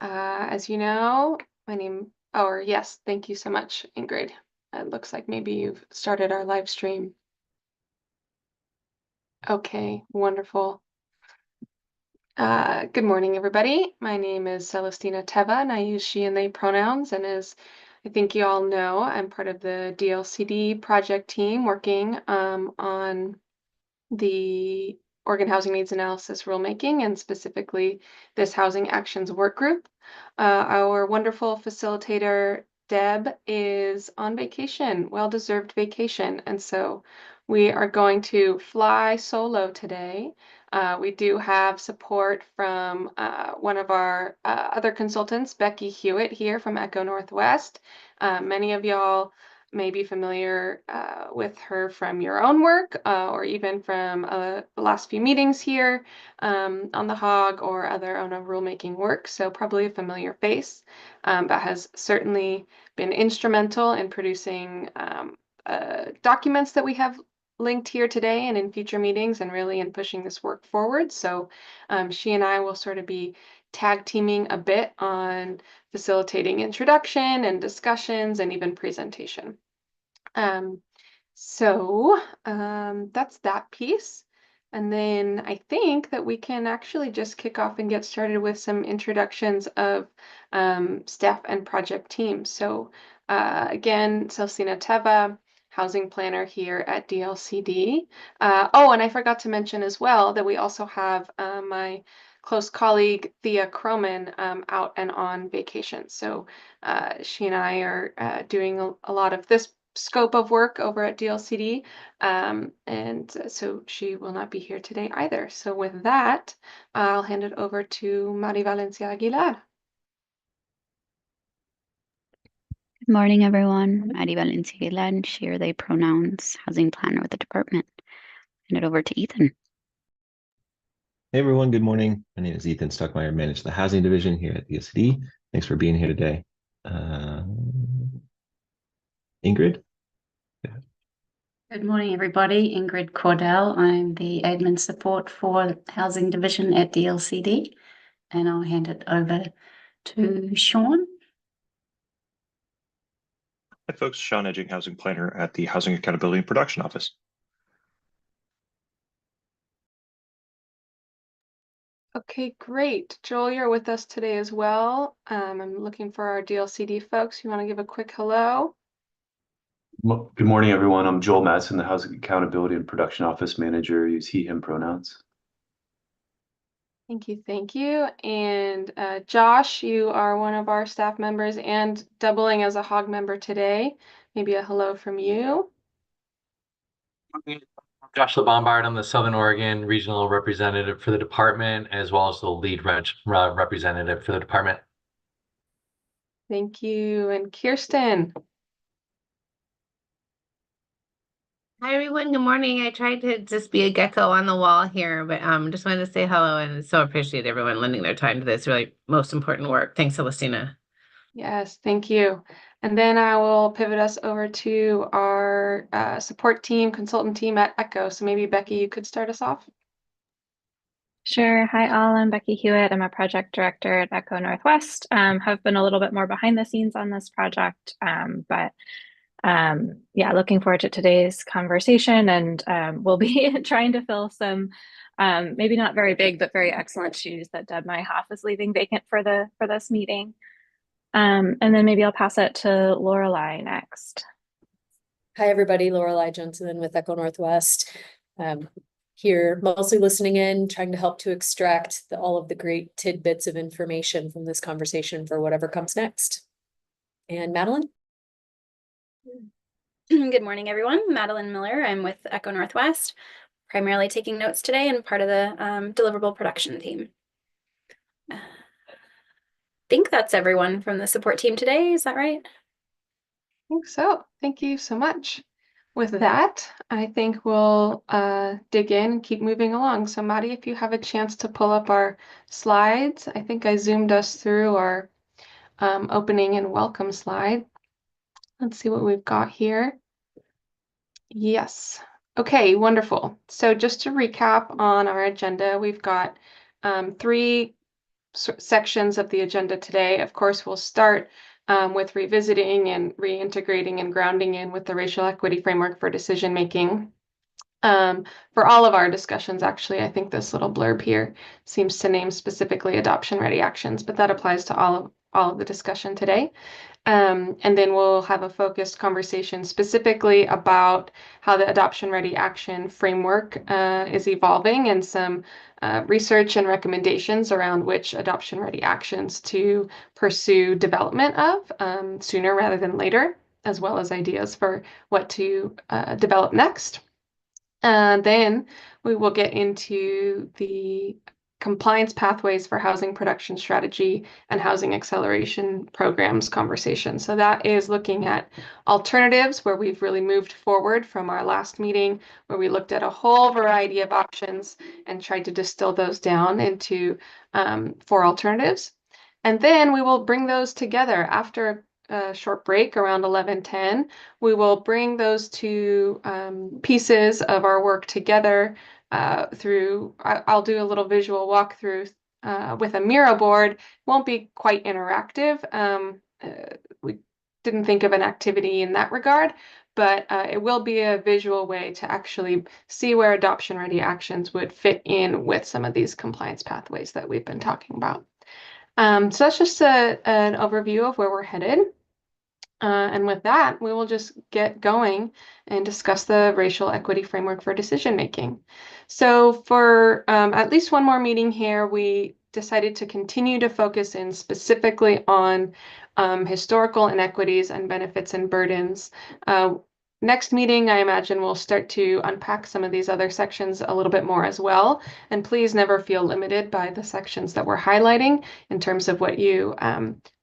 As you know, yes, thank you so much, Ingrid. It looks like maybe you've started our live stream. Okay, wonderful. Good morning, everybody. My name is Celestina Teva, and I use she and they pronouns. And as I think you all know, I'm part of the DLCD project team working on the Oregon Housing Needs Analysis rulemaking, and specifically this Housing Actions Work Group. Our wonderful facilitator, Deb, is on vacation, well-deserved vacation, and so we are going to fly solo today. We do have support from one of our other consultants, Becky Hewitt, here from Echo Northwest. Many of y'all may be familiar with her from your own work or even from the last few meetings here on the HOG or other ONA rulemaking work. So probably a familiar face, but has certainly been instrumental in producing documents that we have linked here today and in future meetings, and really in pushing this work forward. So she and I will sort of be tag teaming a bit on facilitating introduction and discussions and even presentation. That's that piece. And then I think that we can actually just kick off and get started with some introductions of staff and project teams. So again, Celestina Teva, housing planner here at DLCD. Oh, and I forgot to mention as well that we also have my close colleague Thea Croman out and on vacation. So she and I are doing a lot of this scope of work over at DLCD, and so she will not be here today either. So with that, I'll hand it over to Mari Valencia Aguilar. Good morning, everyone. Mari Valencia Aguilar, she, her, they pronouns, housing planner with the department. Hand it over to Ethan. Hey everyone, good morning. My name is Ethan Stuckmeyer, I manage the housing division here at DLCD. Thanks for being here today. Ingrid? Good morning, everybody. Ingrid Cordell. I'm the admin support for housing division at DLCD, and I'll hand it over to Sean. Hi folks, Sean Edging, housing planner at the Housing Accountability and Production Office. Okay, great. Joel, you're with us today as well. I'm looking for our DLCD folks. You want to give a quick hello? Good morning, everyone. I'm Joel Madsen, the Housing Accountability and Production Office Manager. Use he, him pronouns. Thank you, thank you. And Josh, you are one of our staff members and doubling as a HOG member today. Maybe a hello from you. Josh LeBombard, I'm the Southern Oregon Regional Representative for the department, as well as the lead representative for the department. Thank you. And Kirsten. Hi, everyone. Good morning. I tried to just be a gecko on the wall here, but just wanted to say hello and so appreciate everyone lending their time to this really most important work. Thanks, Celestina. Yes, thank you. And then I will pivot us over to our support team, consultant team at Echo. So maybe Becky, you could start us off. Sure. Hi, all. I'm Becky Hewitt. I'm a project director at Echo Northwest. Have been a little bit more behind the scenes on this project, but yeah, looking forward to today's conversation, and we'll be trying to fill some maybe not very big, but very excellent shoes that Deb Myhoff is leaving vacant for this meeting. And then maybe I'll pass it to Lorelei next. Hi, everybody. Lorelei Johnson with Echo Northwest. Here, mostly listening in, trying to help to extract all of the great tidbits of information from this conversation for whatever comes next. And Madeline? Good morning, everyone. Madeline Miller. I'm with Echo Northwest, primarily taking notes today and part of the deliverable production team. I think that's everyone from the support team today. Is that right? I think so. Thank you so much. With that, I think we'll dig in and keep moving along. So Madi, if you have a chance to pull up our slides, I think I zoomed us through our opening and welcome slide. Let's see what we've got here. Yes. Okay, wonderful. So just to recap on our agenda, we've got three sections of the agenda today. Of course, we'll start with revisiting and reintegrating and grounding in with the racial equity framework for decision making. For all of our discussions, actually, I think this little blurb here seems to name specifically adoption ready actions, but that applies to all of the discussion today. And then we'll have a focused conversation specifically about how the adoption ready action framework is evolving and some research and recommendations around which adoption ready actions to pursue development of sooner rather than later, as well as ideas for what to develop next. Then we will get into the compliance pathways for housing production strategy and housing acceleration programs conversation. So that is looking at alternatives where we've really moved forward from our last meeting, where we looked at a whole variety of options and tried to distill those down into 4 alternatives. And then we will bring those together after a short break around 11:10. We will bring those 2 pieces of our work together through, I'll do a little visual walkthrough with a Miro board. Won't be quite interactive. We didn't think of an activity in that regard, but it will be a visual way to actually see where adoption ready actions would fit in with some of these compliance pathways that we've been talking about. So that's just an overview of where we're headed. And with that, we will just get going and discuss the racial equity framework for decision making. So for at least one more meeting here, we decided to continue to focus in specifically on historical inequities and benefits and burdens. Next meeting, I imagine we'll start to unpack some of these other sections a little bit more as well. And please never feel limited by the sections that we're highlighting in terms of what you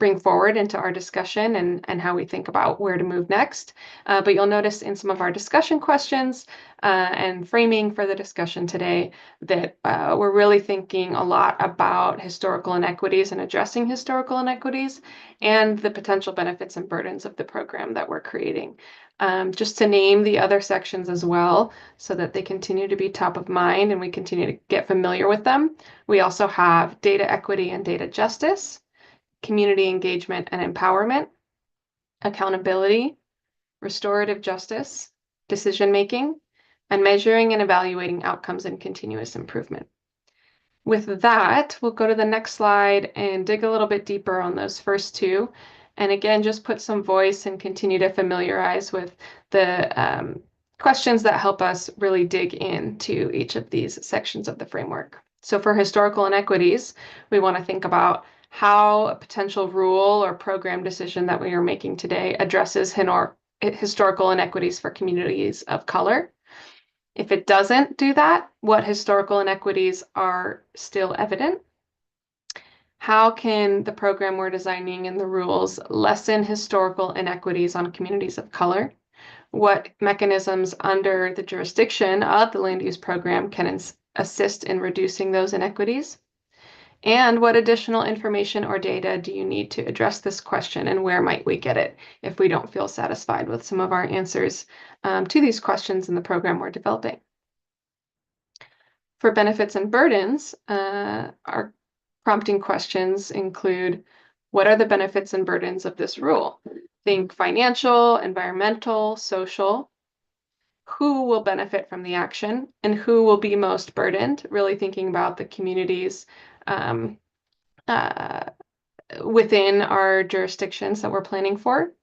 bring forward into our discussion and how we think about where to move next. But you'll notice in some of our discussion questions and framing for the discussion today that we're really thinking a lot about historical inequities and addressing historical inequities and the potential benefits and burdens of the program that we're creating. Just to name the other sections as well, so that they continue to be top of mind and we continue to get familiar with them. We also have data equity and data justice, community engagement and empowerment, accountability, restorative justice, decision making, and measuring and evaluating outcomes and continuous improvement. With that, we'll go to the next slide and dig a little bit deeper on those first 2. And again, just put some voice and continue to familiarize with the questions that help us really dig into each of these sections of the framework. So for historical inequities, we want to think about how a potential rule or program decision that we are making today addresses historical inequities for communities of color. If it doesn't do that, what historical inequities are still evident? How can the program we're designing and the rules lessen historical inequities on communities of color? What mechanisms under the jurisdiction of the land use program can assist in reducing those inequities? And what additional information or data do you need to address this question, and where might we get it if we don't feel satisfied with some of our answers to these questions in the program we're developing? For benefits and burdens, our prompting questions include, what are the benefits and burdens of this rule? Think financial, environmental, social. Who will benefit from the action and who will be most burdened? Really thinking about the communities within our jurisdictions that we're planning for.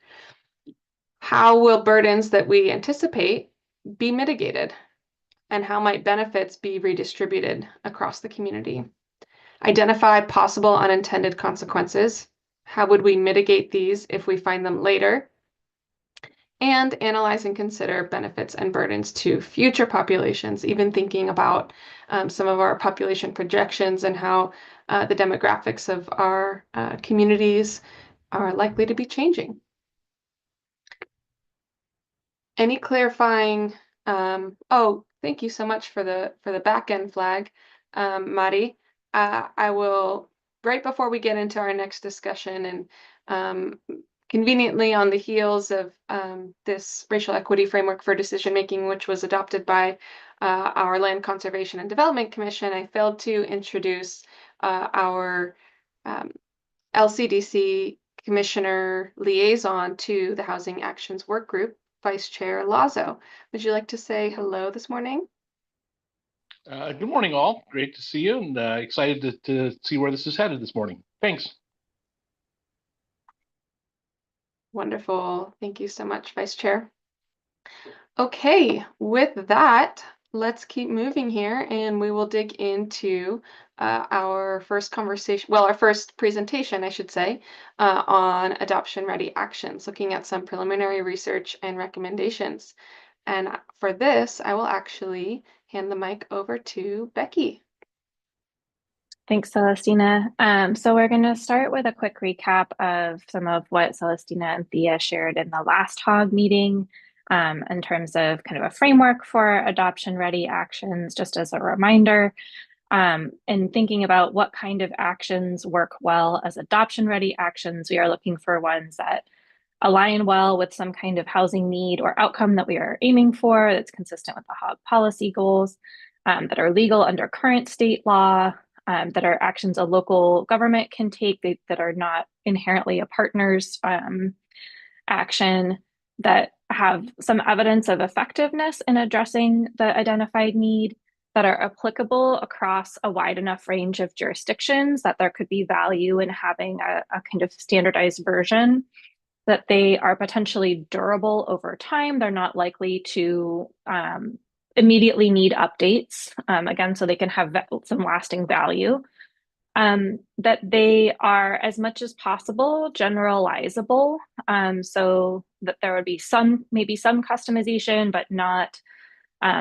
How will burdens that we anticipate be mitigated? And how might benefits be redistributed across the community? Identify possible unintended consequences. How would we mitigate these if we find them later? And analyze and consider benefits and burdens to future populations, even thinking about some of our population projections and how the demographics of our communities are likely to be changing. Any clarifying? Oh, thank you so much for the back end flag, Mari. I will, right before we get into our next discussion and conveniently on the heels of this racial equity framework for decision making, which was adopted by our Land Conservation and Development Commission, I failed to introduce our LCDC Commissioner Liaison to the Housing Actions Work Group, Vice Chair Lazo. Would you like to say hello this morning? Good morning, all. Great to see you, and excited to see where this is headed this morning. Thanks. Wonderful. Thank you so much, Vice Chair. Okay, with that, let's keep moving here and we will dig into our first conversation, well, our first presentation, I should say, on adoption ready actions, looking at some preliminary research and recommendations. And for this, I will actually hand the mic over to Becky. Thanks, Celestina. So we're going to start with a quick recap of some of what Celestina and Thea shared in the last HOG meeting in terms of kind of a framework for adoption-ready actions, just as a reminder. And thinking about what kind of actions work well as adoption-ready actions, we are looking for ones that align well with some kind of housing need or outcome that we are aiming for, that's consistent with the HOG policy goals, that are legal under current state law, that are actions a local government can take that are not inherently a partner's action, that have some evidence of effectiveness in addressing the identified need, that are applicable across a wide enough range of jurisdictions that there could be value in having a kind of standardized version, that they are potentially durable over time. They're not likely to immediately need updates, again, so they can have some lasting value. That they are, as much as possible, generalizable, so that there would be maybe some customization, but not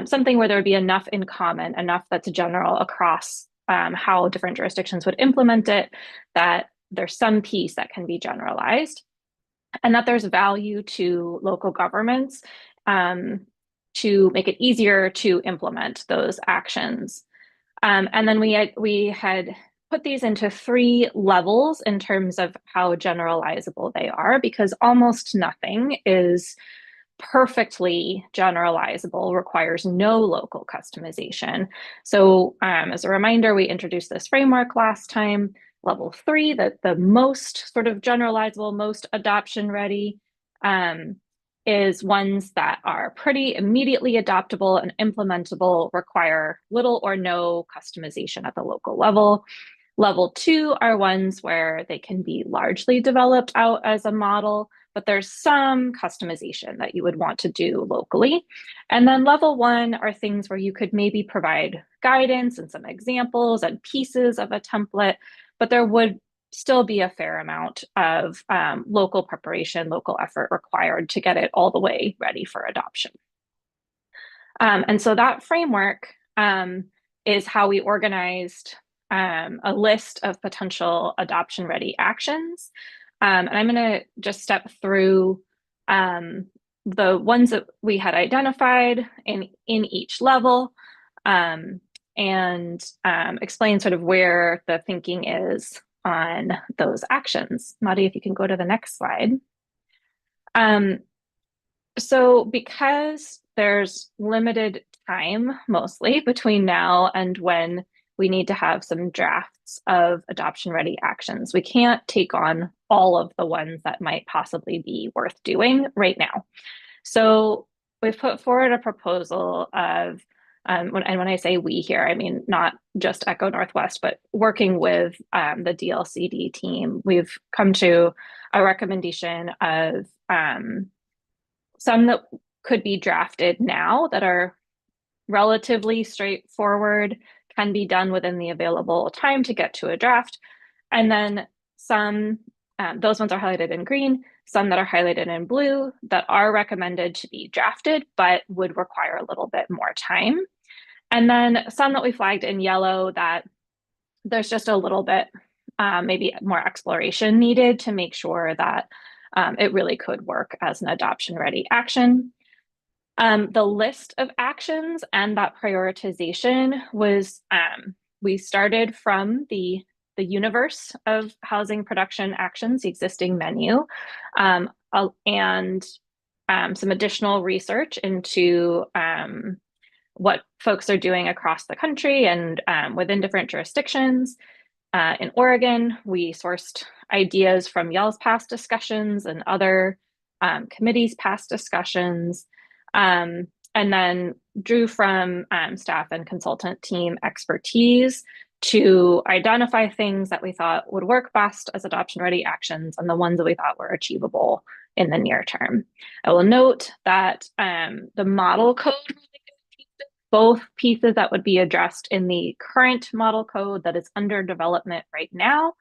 something where there would be enough in common, enough that's general across how different jurisdictions would implement it, that there's some piece that can be generalized, and that there's value to local governments to make it easier to implement those actions. And then we had put these into 3 levels in terms of how generalizable they are, because almost nothing is perfectly generalizable, requires no local customization. So as a reminder, we introduced this framework last time. Level 3, the most sort of generalizable, most adoption ready, is ones that are pretty immediately adoptable and implementable, require little or no customization at the local level. Level 2 are ones where they can be largely developed out as a model, but there's some customization that you would want to do locally. And then level 1 are things where you could maybe provide guidance and some examples and pieces of a template, but there would still be a fair amount of local preparation, local effort required to get it all the way ready for adoption. And so that framework is how we organized a list of potential adoption-ready actions. And I'm going to just step through the ones that we had identified in each level and explain sort of where the thinking is on those actions. Madi, if you can go to the next slide. So because there's limited time mostly between now and when we need to have some drafts of adoption ready actions, we can't take on all of the ones that might possibly be worth doing right now. So we've put forward a proposal of, and when I say we here, I mean not just Echo Northwest, but working with the DLCD team, we've come to a recommendation of some that could be drafted now that are relatively straightforward, can be done within the available time to get to a draft. And then some, those ones are highlighted in green, some that are highlighted in blue that are recommended to be drafted, but would require a little bit more time. And then some that we flagged in yellow that there's just a little bit, maybe more exploration needed to make sure that it really could work as an adoption ready action. The list of actions and that prioritization was, we started from the universe of housing production actions, the existing menu, and some additional research into what folks are doing across the country and within different jurisdictions. in Oregon. We sourced ideas from y'all's past discussions and other committees' past discussions, and then drew from staff and consultant team expertise to identify things that we thought would work best as adoption-ready actions and the ones that we thought were achievable in the near term. I will note that the model code, both pieces that would be addressed in the current model code that is under development right now,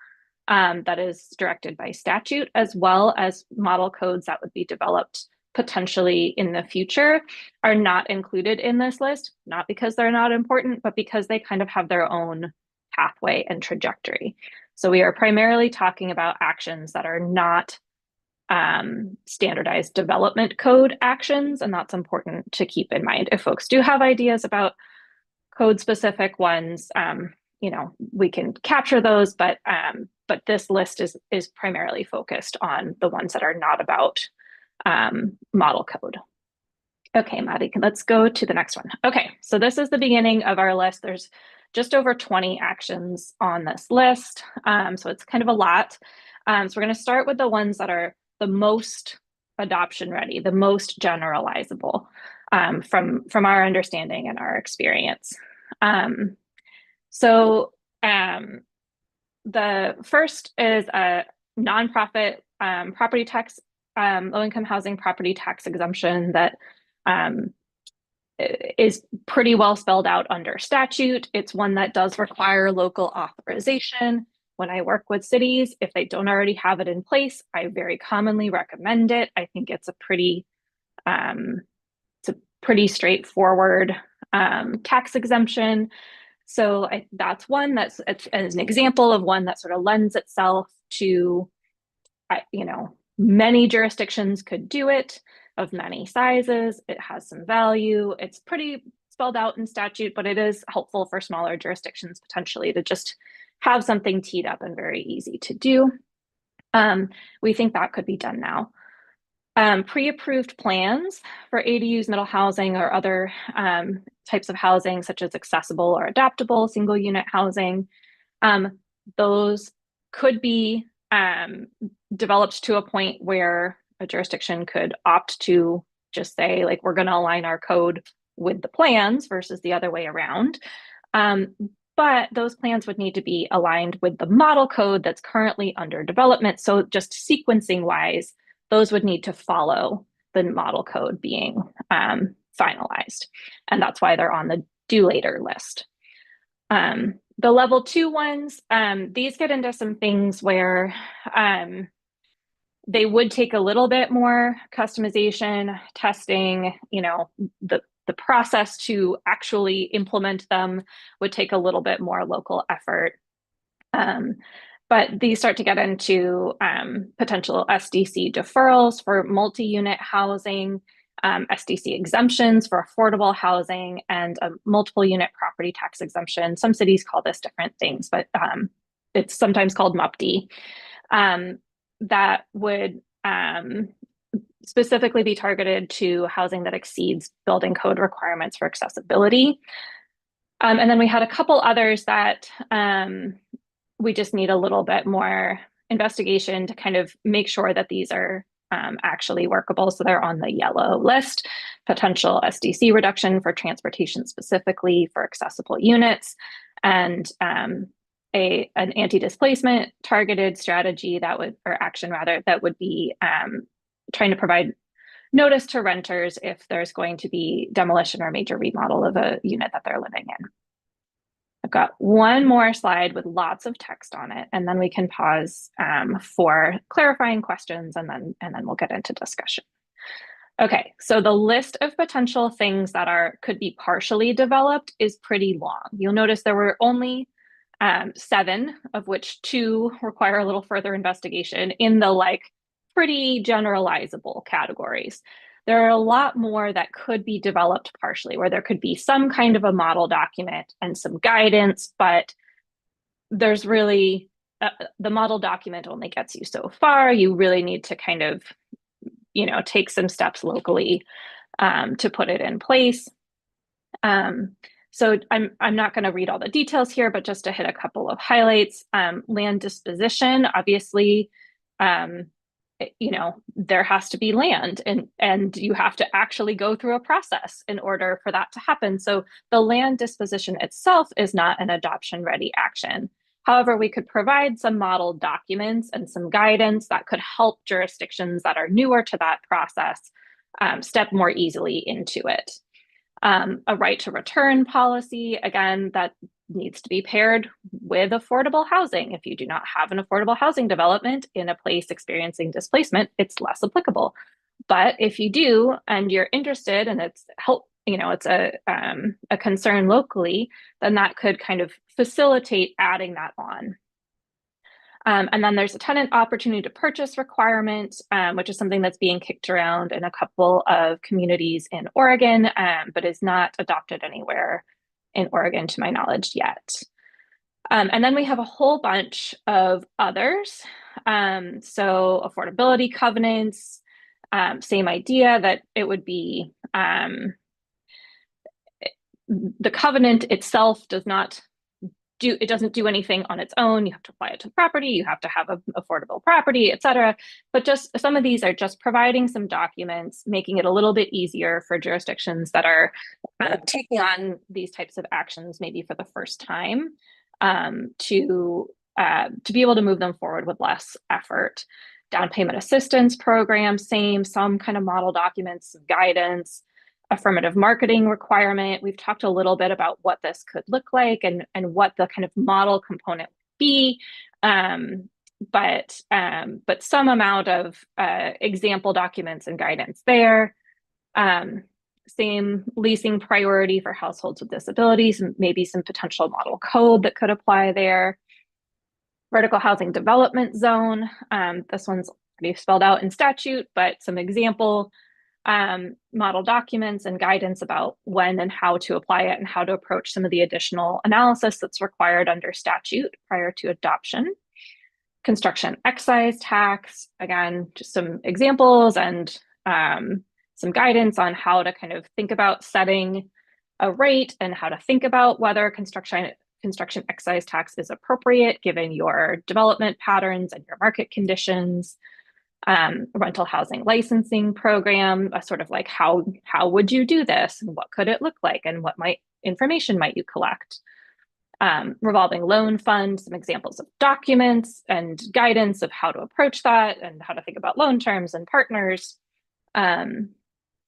that is directed by statute, as well as model codes that would be developed potentially in the future, are not included in this list, not because they're not important, but because they kind of have their own pathway and trajectory. So we are primarily talking about actions that are not standardized development code actions, and that's important to keep in mind. If folks do have ideas about code specific ones, you know, we can capture those, but this list is primarily focused on the ones that are not about model code. Okay, Maddie, let's go to the next one. Okay, so this is the beginning of our list. There's just over 20 actions on this list, so it's kind of a lot. So we're going to start with the ones that are the most adoption ready, the most generalizable from our understanding and our experience. So the first is a nonprofit property tax, low-income housing property tax exemption that is pretty well spelled out under statute. It's one that does require local authorization. When I work with cities, if they don't already have it in place, I very commonly recommend it. I think it's a pretty straightforward tax exemption. So that's one that's as an example of one that sort of lends itself to, you know, many jurisdictions could do it, of many sizes. It has some value. It's pretty spelled out in statute, but it is helpful for smaller jurisdictions potentially to just have something teed up and very easy to do. We think that could be done now. Pre-approved plans for ADUs, middle housing, or other types of housing, such as accessible or adaptable single unit housing, those could be developed to a point where a jurisdiction could opt to just say, like, we're going to align our code with the plans versus the other way around. But those plans would need to be aligned with the model code that's currently under development. So just sequencing wise, those would need to follow the model code being finalized. And that's why they're on the do later list. The level 2 ones, these get into some things where they would take a little bit more customization, testing, you know, the process to actually implement them would take a little bit more local effort. But these start to get into potential SDC deferrals for multi-unit housing, SDC exemptions for affordable housing, and a multiple unit property tax exemption. Some cities call this different things, but it's sometimes called MUPD. That would specifically be targeted to housing that exceeds building code requirements for accessibility. And then we had a couple others that we just need a little bit more investigation to kind of make sure that these are actually workable. So they're on the yellow list: potential SDC reduction for transportation specifically for accessible units, and an anti-displacement targeted strategy that would, or action rather, that would be trying to provide notice to renters if there's going to be demolition or major remodel of a unit that they're living in. I've got one more slide with lots of text on it, and then we can pause for clarifying questions, and then we'll get into discussion. Okay, so the list of potential things that could be partially developed is pretty long. You'll notice there were only 7, of which 2 require a little further investigation in the pretty generalizable categories. There are a lot more that could be developed partially, where there could be some kind of a model document and some guidance, but there's really, the model document only gets you so far. You really need to kind of, you know, take some steps locally to put it in place. So I'm not going to read all the details here, but just to hit a couple of highlights. Land disposition, obviously, you know, there has to be land, and you have to actually go through a process in order for that to happen. So the land disposition itself is not an adoption ready action. However, we could provide some model documents and some guidance that could help jurisdictions that are newer to that process step more easily into it. A right to return policy, again, that needs to be paired with affordable housing. If you do not have an affordable housing development in a place experiencing displacement, it's less applicable. But if you do, and you're interested, and it's it's a concern locally, then that could kind of facilitate adding that on. And then there's a tenant opportunity to purchase requirement, which is something that's being kicked around in a couple of communities in Oregon, but is not adopted anywhere in Oregon to my knowledge yet. And then we have a whole bunch of others. So affordability covenants, same idea that it would be the covenant itself doesn't do anything on its own. You have to apply it to the property, you have to have an affordable property, et cetera. But just some of these are just providing some documents, making it a little bit easier for jurisdictions that are taking on these types of actions, maybe for the first time, to be able to move them forward with less effort. Down payment assistance program, same, some kind of model documents, some guidance. Affirmative marketing requirement. We've talked a little bit about what this could look like and what the kind of model component would be, but some amount of example documents and guidance there. Same leasing priority for households with disabilities, and maybe some potential model code that could apply there. Vertical housing development zone. This one's pretty spelled out in statute, but some example model documents and guidance about when and how to apply it and how to approach some of the additional analysis that's required under statute prior to adoption. Construction excise tax, again, just some examples and some guidance on how to kind of think about setting a rate and how to think about whether construction excise tax is appropriate given your development patterns and your market conditions. Rental housing licensing program, a sort of like how would you do this and what could it look like and what information might you collect. Revolving loan fund, some examples of documents and guidance of how to approach that and how to think about loan terms and partners. And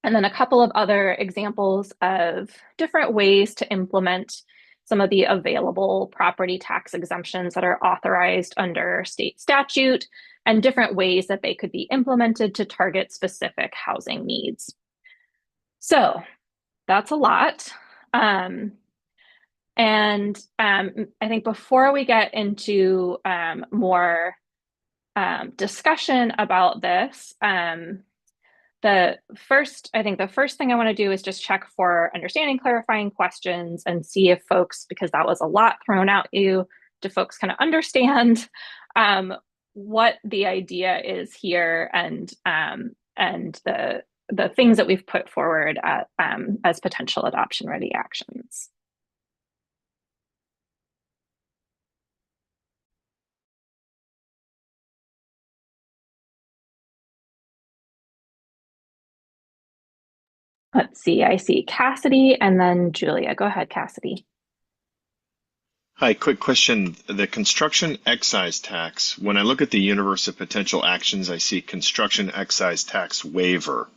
then a couple of other examples of different ways to implement some of the available property tax exemptions that are authorized under state statute, and different ways that they could be implemented to target specific housing needs. So that's a lot. I think before we get into more discussion about this, the first thing I want to do is just check for understanding, clarifying questions, and see if folks, because that was a lot thrown at you, do folks kind of understand what the idea is here and the things that we've put forward as potential adoption ready actions. Let's see, I see Cassidy and then Julia. Go ahead, Cassidy. Hi, quick question. The construction excise tax, when I look at the universe of potential actions, I see construction excise tax waiver,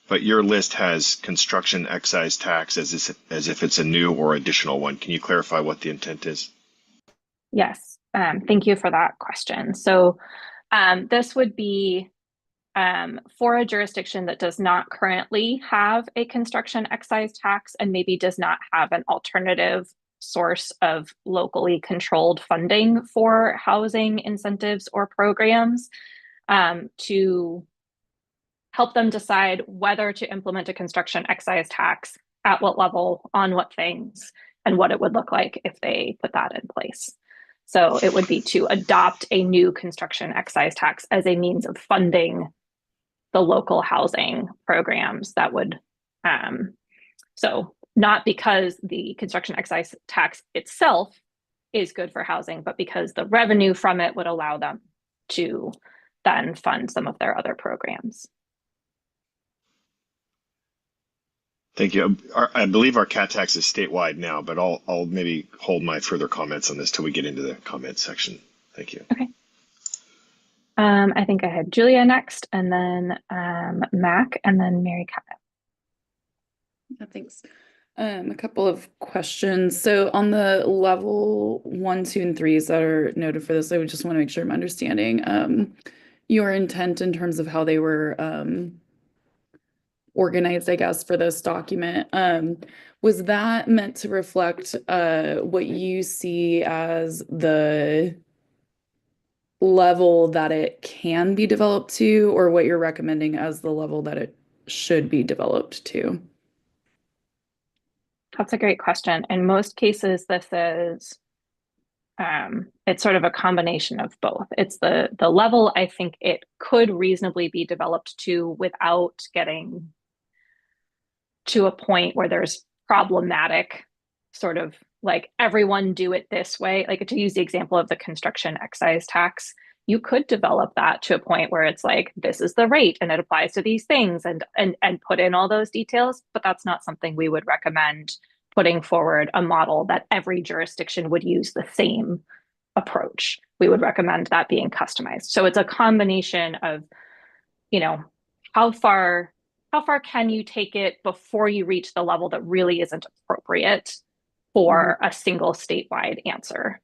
but your list has construction excise tax as if it's a new or additional one. Can you clarify what the intent is? Yes, thank you for that question. So this would be for a jurisdiction that does not currently have a construction excise tax and maybe does not have an alternative source of locally controlled funding for housing incentives or programs, to help them decide whether to implement a construction excise tax, at what level, on what things, and what it would look like if they put that in place. So it would be to adopt a new construction excise tax as a means of funding the local housing programs that would, so not because the construction excise tax itself is good for housing, but because the revenue from it would allow them to then fund some of their other programs. Thank you. I believe our cat tax is statewide now, but I'll maybe hold my further comments on this till we get into the comment section. Thank you. Okay. I think I had Julia next, and then Mac, and then Mary Kyle. Thanks. A couple of questions. So on the level 1, 2, and 3s that are noted for this, I would just want to make sure I'm understanding your intent in terms of how they were organized, I guess, for this document. Was that meant to reflect what you see as the level that it can be developed to, or what you're recommending as the level that it should be developed to? That's a great question. In most cases, this is it's sort of a combination of both. It's the level I think it could reasonably be developed to without getting to a point where there's problematic sort of like everyone do it this way. Like, to use the example of the construction excise tax, you could develop that to a point where it's like, this is the rate and it applies to these things, and put in all those details, but that's not something we would recommend putting forward a model that every jurisdiction would use the same approach. We would recommend that being customized. So it's a combination of, you know, how far can you take it before you reach the level that really isn't appropriate for a single statewide answer.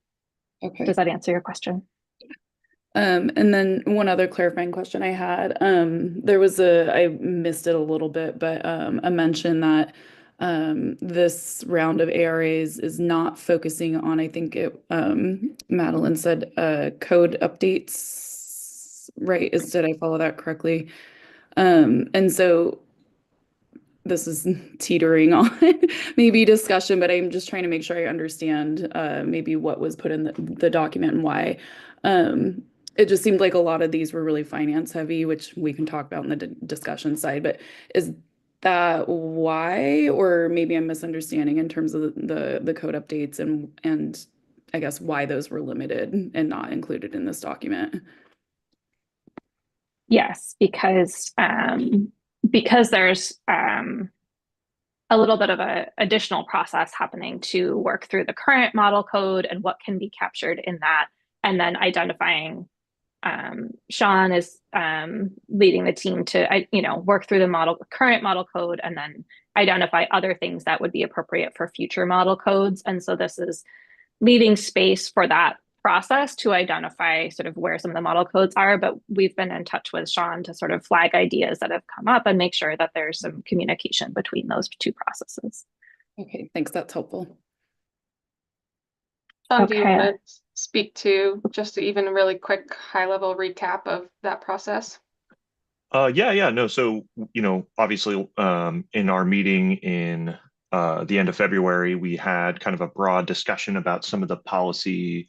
Okay. Does that answer your question? And then one other clarifying question I had, there was I missed it a little bit, but a mention that this round of ARAs is not focusing on, I think Madeline said, code updates, right? Did I follow that correctly? And so this is teetering on maybe discussion, but I'm just trying to make sure I understand maybe what was put in the document and why. It just seemed like a lot of these were really finance heavy, which we can talk about in the discussion side, but is that why, or maybe I'm misunderstanding in terms of the code updates and I guess why those were limited and not included in this document? Yes, because there's a little bit of a additional process happening to work through the current model code and what can be captured in that, and then identifying. Sean is leading the team to work through the current model code and then identify other things that would be appropriate for future model codes. And so this is leaving space for that process to identify sort of where some of the model codes are, but we've been in touch with Sean to sort of flag ideas that have come up and make sure that there's some communication between those two processes. Okay, thanks. That's helpful. Sean, do you want to speak to just even a really quick high-level recap of that process? Yeah. No, so, obviously, in our meeting in the end of February, we had kind of a broad discussion about some of the policy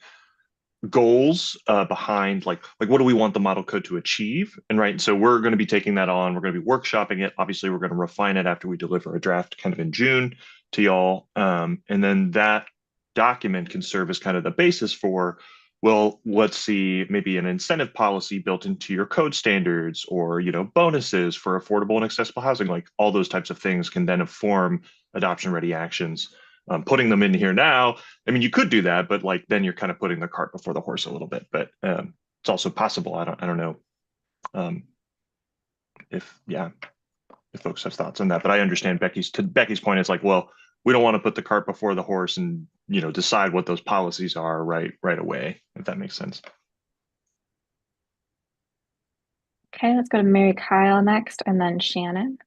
goals behind like what do we want the model code to achieve, and so we're going to be taking that on. We're going to be workshopping it. Obviously, we're going to refine it after we deliver a draft kind of in June to y'all, and then that document can serve as kind of the basis for, well, let's see, maybe an incentive policy built into your code standards, or bonuses for affordable and accessible housing. Like all those types of things can then inform adoption ready actions. Putting them in here now, I mean, you could do that, but like then you're kind of putting the cart before the horse a little bit. But it's also possible. I don't know if folks have thoughts on that. But I understand Becky's point. It's like, well, we don't want to put the cart before the horse and decide what those policies are right away, if that makes sense. Okay, let's go to Mary Kyle next, and then Shannon.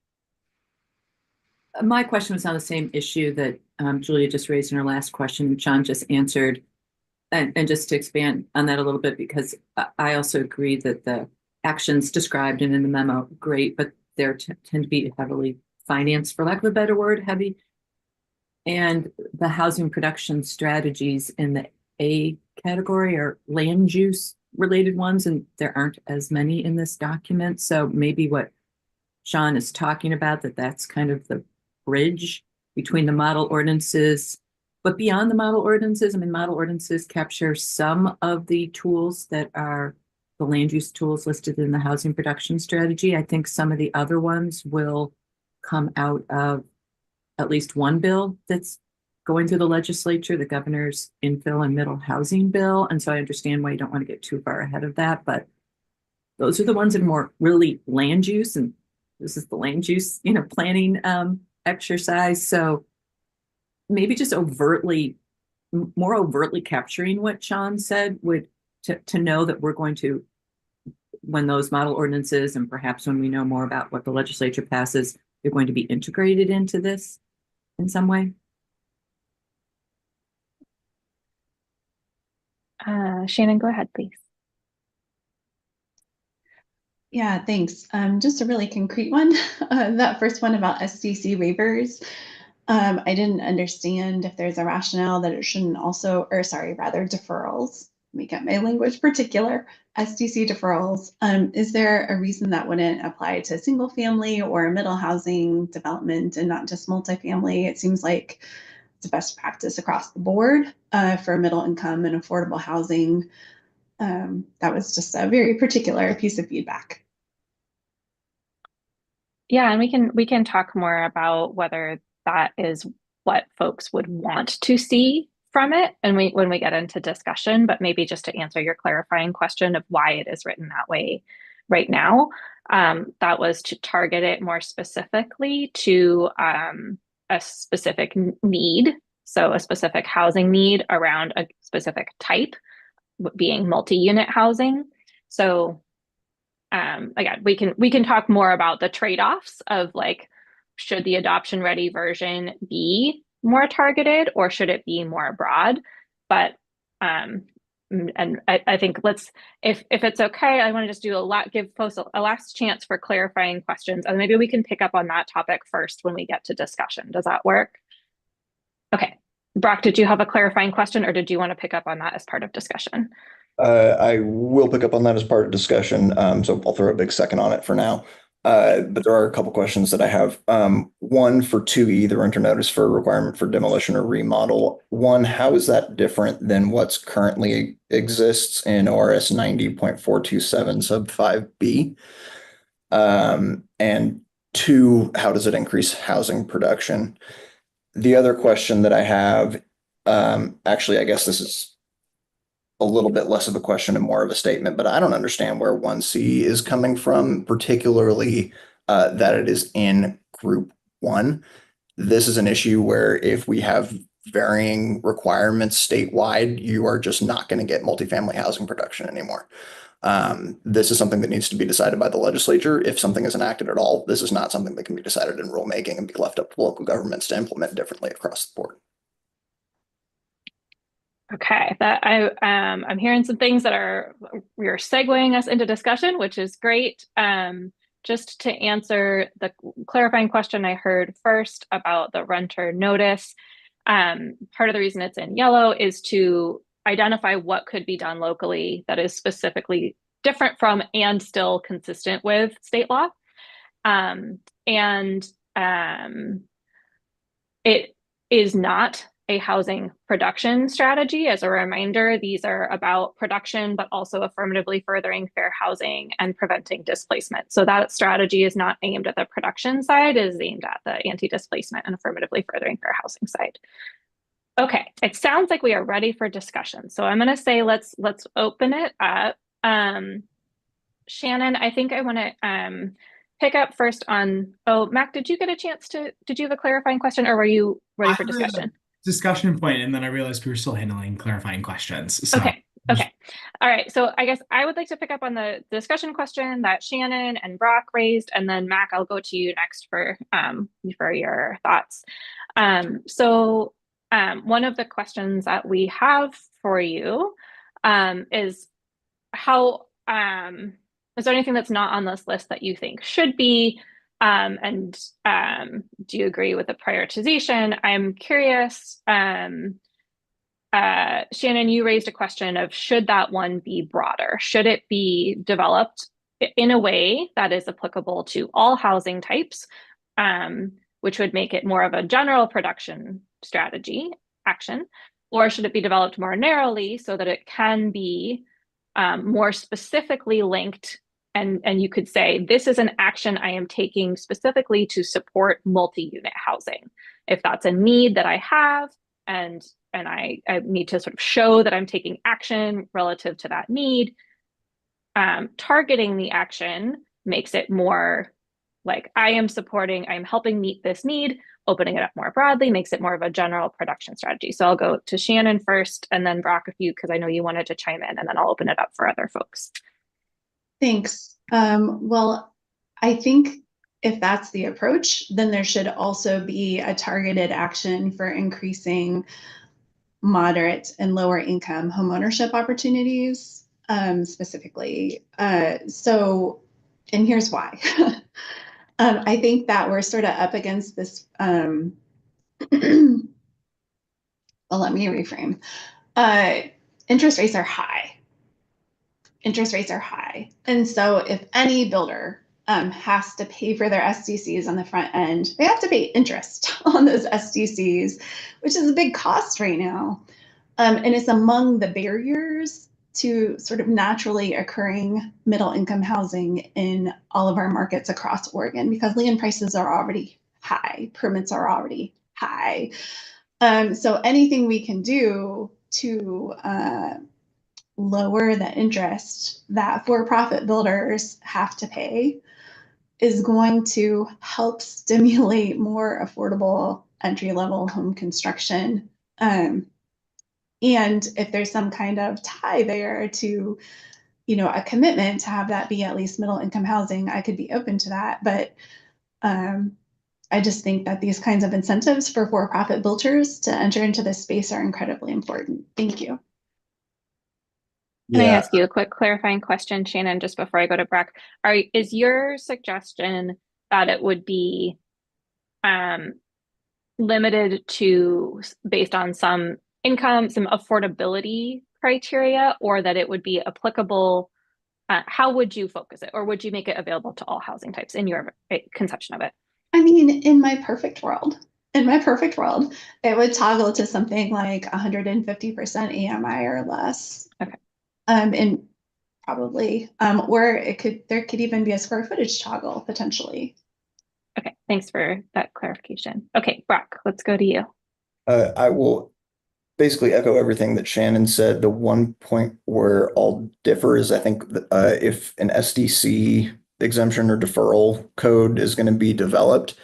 My question was on the same issue that Julia just raised in her last question, Sean just answered. And just to expand on that a little bit, because I also agree that the actions described in the memo, great, but they tend to be heavily financed, for lack of a better word, heavy. And the housing production strategies in the A category are land use related ones, and there aren't as many in this document. So maybe what Sean is talking about, that's kind of the bridge between the model ordinances. But beyond the model ordinances, I mean, model ordinances capture some of the tools that are the land use tools listed in the housing production strategy. I think some of the other ones will come out of at least one bill that's going through the legislature, the governor's infill and middle housing bill. And so I understand why you don't want to get too far ahead of that, but those are the ones that are more really land use, and this is the land use, planning exercise. So maybe just more overtly capturing what Sean said would to know that we're going to, when those model ordinances and perhaps when we know more about what the legislature passes, they're going to be integrated into this in some way. Shannon, go ahead, please. Yeah, thanks. Just a really concrete one. That first one about SDC waivers. I didn't understand if there's a rationale that it shouldn't also, or sorry, rather deferrals. Let me get my language particular. SDC deferrals. Is there a reason that wouldn't apply to single family or middle housing development and not just multifamily? It seems like it's a best practice across the board for middle income and affordable housing. That was just a very particular piece of feedback. Yeah, and we can talk more about whether that is what folks would want to see from it, and when we get into discussion. But maybe just to answer your clarifying question of why it is written that way right now, that was to target it more specifically to a specific need, so a specific housing need around a specific type, being multi-unit housing. So again, we can talk more about the trade-offs of like, should the adoption ready version be more targeted or should it be more broad? But and I think if it's okay, I want to just give folks a last chance for clarifying questions, and maybe we can pick up on that topic first when we get to discussion. Does that work? Okay. Brock, did you have a clarifying question, or did you want to pick up on that as part of discussion? I will pick up on that as part of discussion, so I'll throw a big second on it for now. But there are a couple questions that I have. One for 2E, the renter notice for requirement for demolition or remodel. One, how is that different than what's currently exists in ORS 90.427 sub 5B? And two, how does it increase housing production? The other question that I have, actually, I guess this is a little bit less of a question and more of a statement, but I don't understand where 1C is coming from, particularly that it is in group 1. This is an issue where if we have varying requirements statewide, you are just not going to get multifamily housing production anymore. This is something that needs to be decided by the legislature. If something is enacted at all, this is not something that can be decided in rulemaking and be left up to local governments to implement differently across the board. Okay, I'm hearing some things that you're segueing us into discussion, which is great. Just to answer the clarifying question I heard first about the renter notice, part of the reason it's in yellow is to identify what could be done locally that is specifically different from and still consistent with state law. It is not a housing production strategy. As a reminder, these are about production, but also affirmatively furthering fair housing and preventing displacement. So that strategy is not aimed at the production side, it is aimed at the anti-displacement and affirmatively furthering fair housing side. Okay, it sounds like we are ready for discussion. So I'm going to say let's open it up. Shannon, I think I want to pick up first on. Oh, Mac, did you get a chance to? Did you have a clarifying question, or were you ready for discussion? Discussion point, and then I realized we were still handling clarifying questions. So. Okay. All right. So I guess I would like to pick up on the discussion question that Shannon and Brock raised, and then Mac, I'll go to you next for your thoughts. One of the questions that we have for you is how is there anything that's not on this list that you think should be? And do you agree with the prioritization? I'm curious, Shannon, you raised a question of should that one be broader? Should it be developed in a way that is applicable to all housing types? which would make it more of a general production strategy action? Or should it be developed more narrowly so that it can be more specifically linked? And you could say, this is an action I am taking specifically to support multi-unit housing. If that's a need that I have, and I need to sort of show that I'm taking action relative to that need, targeting the action makes it more like I'm helping meet this need. Opening it up more broadly makes it more of a general production strategy. So I'll go to Shannon first, and then Brock, because I know you wanted to chime in, and then I'll open it up for other folks. Thanks. Well, I think if that's the approach, then there should also be a targeted action for increasing moderate and lower income homeownership opportunities, specifically. And here's why. I think that we're sort of up against this, well, let me reframe. Interest rates are high. Interest rates are high. And so if any builder has to pay for their SDCs on the front end, they have to pay interest on those SDCs, which is a big cost right now. And it's among the barriers to sort of naturally occurring middle income housing in all of our markets across Oregon, because land prices are already high, permits are already high. So anything we can do to lower the interest that for-profit builders have to pay is going to help stimulate more affordable entry-level home construction. And if there's some kind of tie there to, a commitment to have that be at least middle income housing, I could be open to that. But I just think that these kinds of incentives for for-profit builders to enter into this space are incredibly important. Thank you. Can I ask you a quick clarifying question, Shannon, just before I go to Brock? Is your suggestion that it would be limited to based on some income, some affordability criteria, or that it would be applicable? How would you focus it, or would you make it available to all housing types in your conception of it? I mean, in my perfect world, it would toggle to something like 150% AMI or less. Okay. And probably, or there could even be a square footage toggle potentially. Okay, thanks for that clarification. Okay, Brock, let's go to you. I will basically echo everything that Shannon said. The one point where I'll differ is I think if an SDC exemption or deferral code is going to be developed,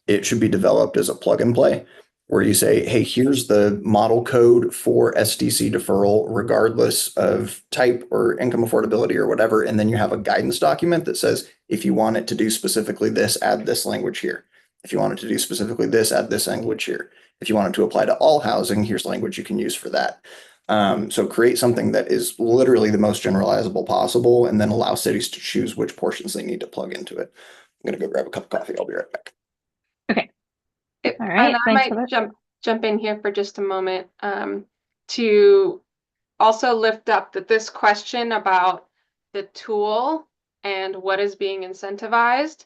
it should be developed as a plug and play, where you say, hey, here's the model code for SDC deferral, regardless of type or income affordability or whatever. And then you have a guidance document that says, if you want it to do specifically this, add this language here. If you want it to do specifically this, add this language here. If you want it to apply to all housing, here's language you can use for that. So create something that is literally the most generalizable possible, and then allow cities to choose which portions they need to plug into it. I'm going to go grab a cup of coffee. I'll be right back. Okay. All right. And I might jump in here for just a moment to also lift up that this question about the tool and what is being incentivized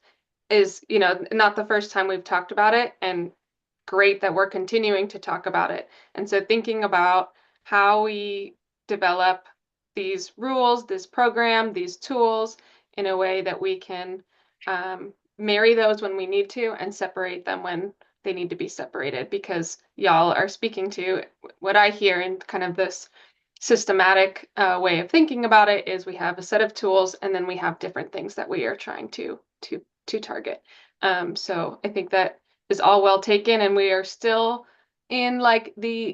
is, not the first time we've talked about it, and great that we're continuing to talk about it. And so thinking about how we develop these rules, this program, these tools in a way that we can marry those when we need to and separate them when they need to be separated, because y'all are speaking to what I hear in kind of this systematic way of thinking about it is we have a set of tools and then we have different things that we are trying to target. So I think that is all well taken, and we are still in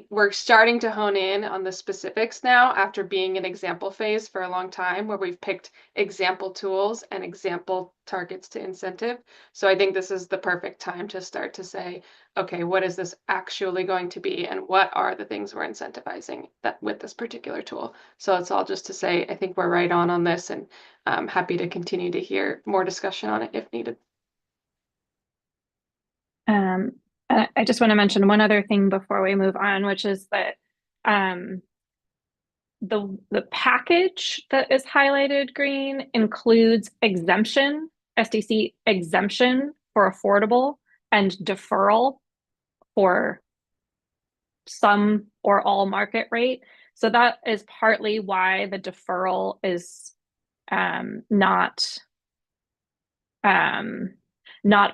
we're starting to hone in on the specifics now after being in example phase for a long time, where we've picked example tools and example targets to incentive. So I think this is the perfect time to start to say, okay, what is this actually going to be, and what are the things we're incentivizing that with this particular tool? So it's all just to say, I think we're right on this, and I'm happy to continue to hear more discussion on it if needed. I just want to mention one other thing before we move on, which is that the package that is highlighted green includes exemption, SDC exemption for affordable and deferral for some or all market rate. So that is partly why the deferral is not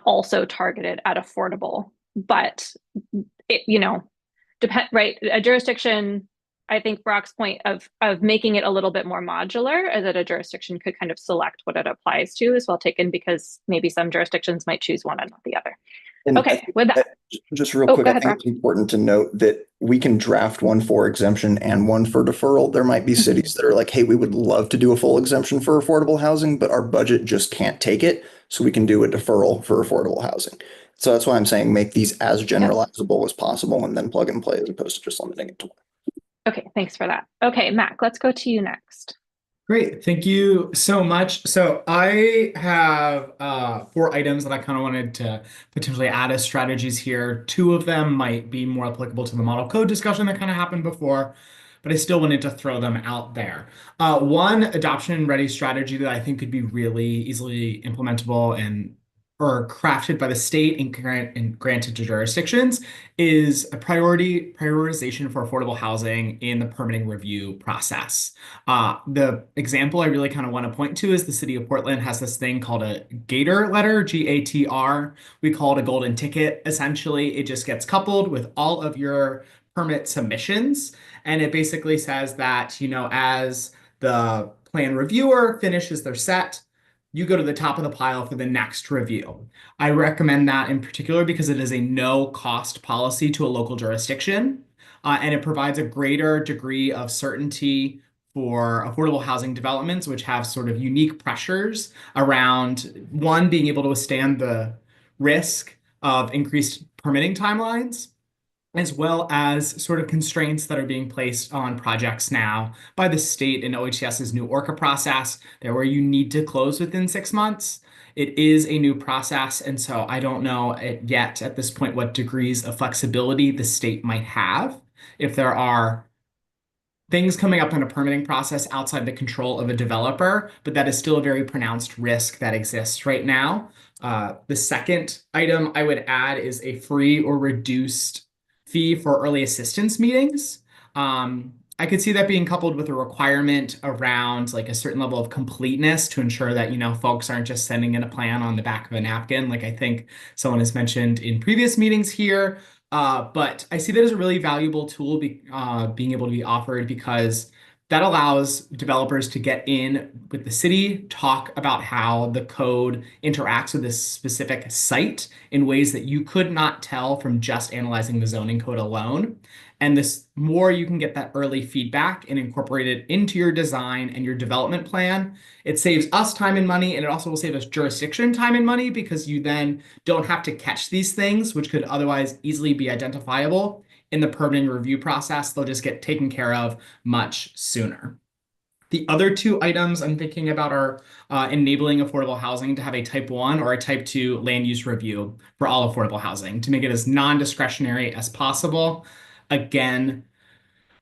also targeted at affordable, but it, depend, right? A jurisdiction, I think Brock's point of making it a little bit more modular is that a jurisdiction could kind of select what it applies to is well taken, because maybe some jurisdictions might choose one and not the other. And Okay, with that. Just real Oh, quick, go I ahead, think Brock. it's important to note that we can draft one for exemption and one for deferral. There might be cities that are like, hey, we would love to do a full exemption for affordable housing, but our budget just can't take it. So we can do a deferral for affordable housing. So that's why I'm saying make these as generalizable as possible and then plug and play as opposed to just limiting it to one. Okay, thanks for that. Okay, Mac, let's go to you next. Great. Thank you so much. So I have 4 items that I kind of wanted to potentially add as strategies here. 2 of them might be more applicable to the model code discussion that kind of happened before, but I still wanted to throw them out there. One adoption ready strategy that I think could be really easily implementable or crafted by the state and granted to jurisdictions is a prioritization for affordable housing in the permitting review process. The example I really kind of want to point to is the city of Portland has this thing called a Gator letter, GATR. We call it a golden ticket. Essentially, it just gets coupled with all of your permit submissions. And it basically says that, as the plan reviewer finishes their set, you go to the top of the pile for the next review. I recommend that in particular because it is a no-cost policy to a local jurisdiction, and it provides a greater degree of certainty for affordable housing developments, which have sort of unique pressures around, one, being able to withstand the risk of increased permitting timelines, as well as sort of constraints that are being placed on projects now by the state in OHS's new ORCA process, there where you need to close within 6 months. It is a new process, and so I don't know yet at this point what degrees of flexibility the state might have if there are things coming up in a permitting process outside the control of a developer, but that is still a very pronounced risk that exists right now. The second item I would add is a free or reduced fee for early assistance meetings. I could see that being coupled with a requirement around like a certain level of completeness to ensure that, folks aren't just sending in a plan on the back of a napkin, like I think someone has mentioned in previous meetings here. But I see that as a really valuable tool being able to be offered because that allows developers to get in with the city, talk about how the code interacts with this specific site in ways that you could not tell from just analyzing the zoning code alone. And this more you can get that early feedback and incorporate it into your design and your development plan. It saves us time and money, and it also will save us jurisdiction time and money because you then don't have to catch these things, which could otherwise easily be identifiable in the permitting review process. They'll just get taken care of much sooner. The other 2 items I'm thinking about are enabling affordable housing to have a type 1 or a type 2 land use review for all affordable housing to make it as non-discretionary as possible. Again,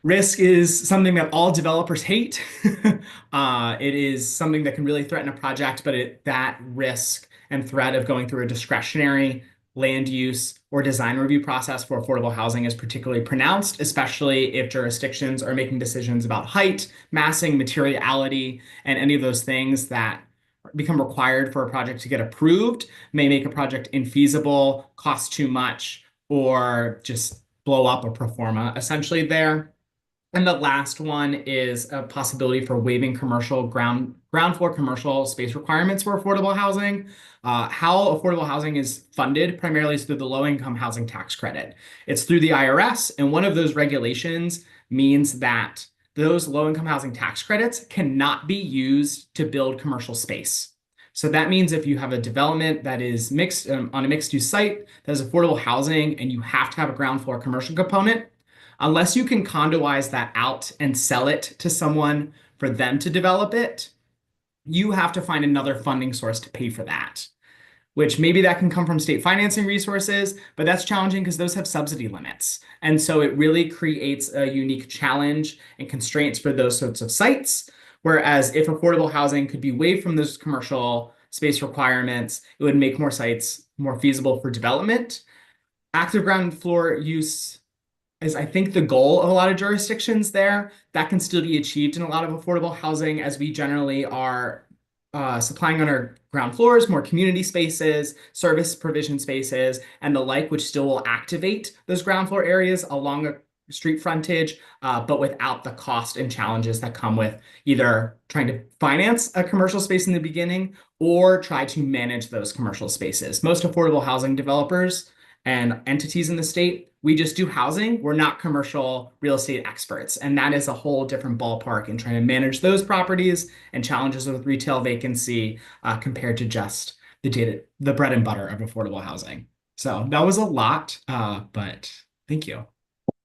risk is something that all developers hate. It is something that can really threaten a project, but that risk and threat of going through a discretionary land use or design review process for affordable housing is particularly pronounced, especially if jurisdictions are making decisions about height, massing, materiality, and any of those things that become required for a project to get approved may make a project infeasible, cost too much, or just blow up a pro forma essentially there. And the last one is a possibility for waiving commercial ground floor commercial space requirements for affordable housing. How affordable housing is funded primarily is through the low-income housing tax credit. It's through the IRS, and one of those regulations means that those low-income housing tax credits cannot be used to build commercial space. So that means if you have a development that is mixed on a mixed-use site that is affordable housing and you have to have a ground floor commercial component, unless you can condoize that out and sell it to someone for them to develop it, you have to find another funding source to pay for that, which maybe that can come from state financing resources, but that's challenging because those have subsidy limits. And so it really creates a unique challenge and constraints for those sorts of sites. Whereas if affordable housing could be waived from those commercial space requirements. It would make more sites more feasible for development. Active ground floor use is, I think, the goal of a lot of jurisdictions there. That can still be achieved in a lot of affordable housing, as we generally are supplying on our ground floors more community spaces, service provision spaces, and the like, which still will activate those ground floor areas along a street frontage, but without the cost and challenges that come with either trying to finance a commercial space in the beginning or try to manage those commercial spaces. Most affordable housing developers and entities in the state, we just do housing. We're not commercial real estate experts. And that is a whole different ballpark in trying to manage those properties and challenges with retail vacancy compared to just the bread and butter of affordable housing. So that was a lot, but thank you.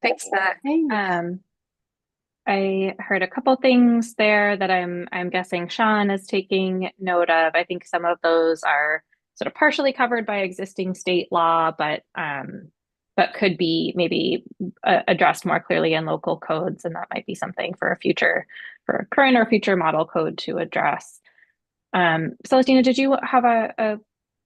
Thanks, Zach. I heard a couple things there that I'm guessing Sean is taking note of. I think some of those are sort of partially covered by existing state law, but could be maybe addressed more clearly in local codes, and that might be something for a current or future model code to address. Celestina, did you have a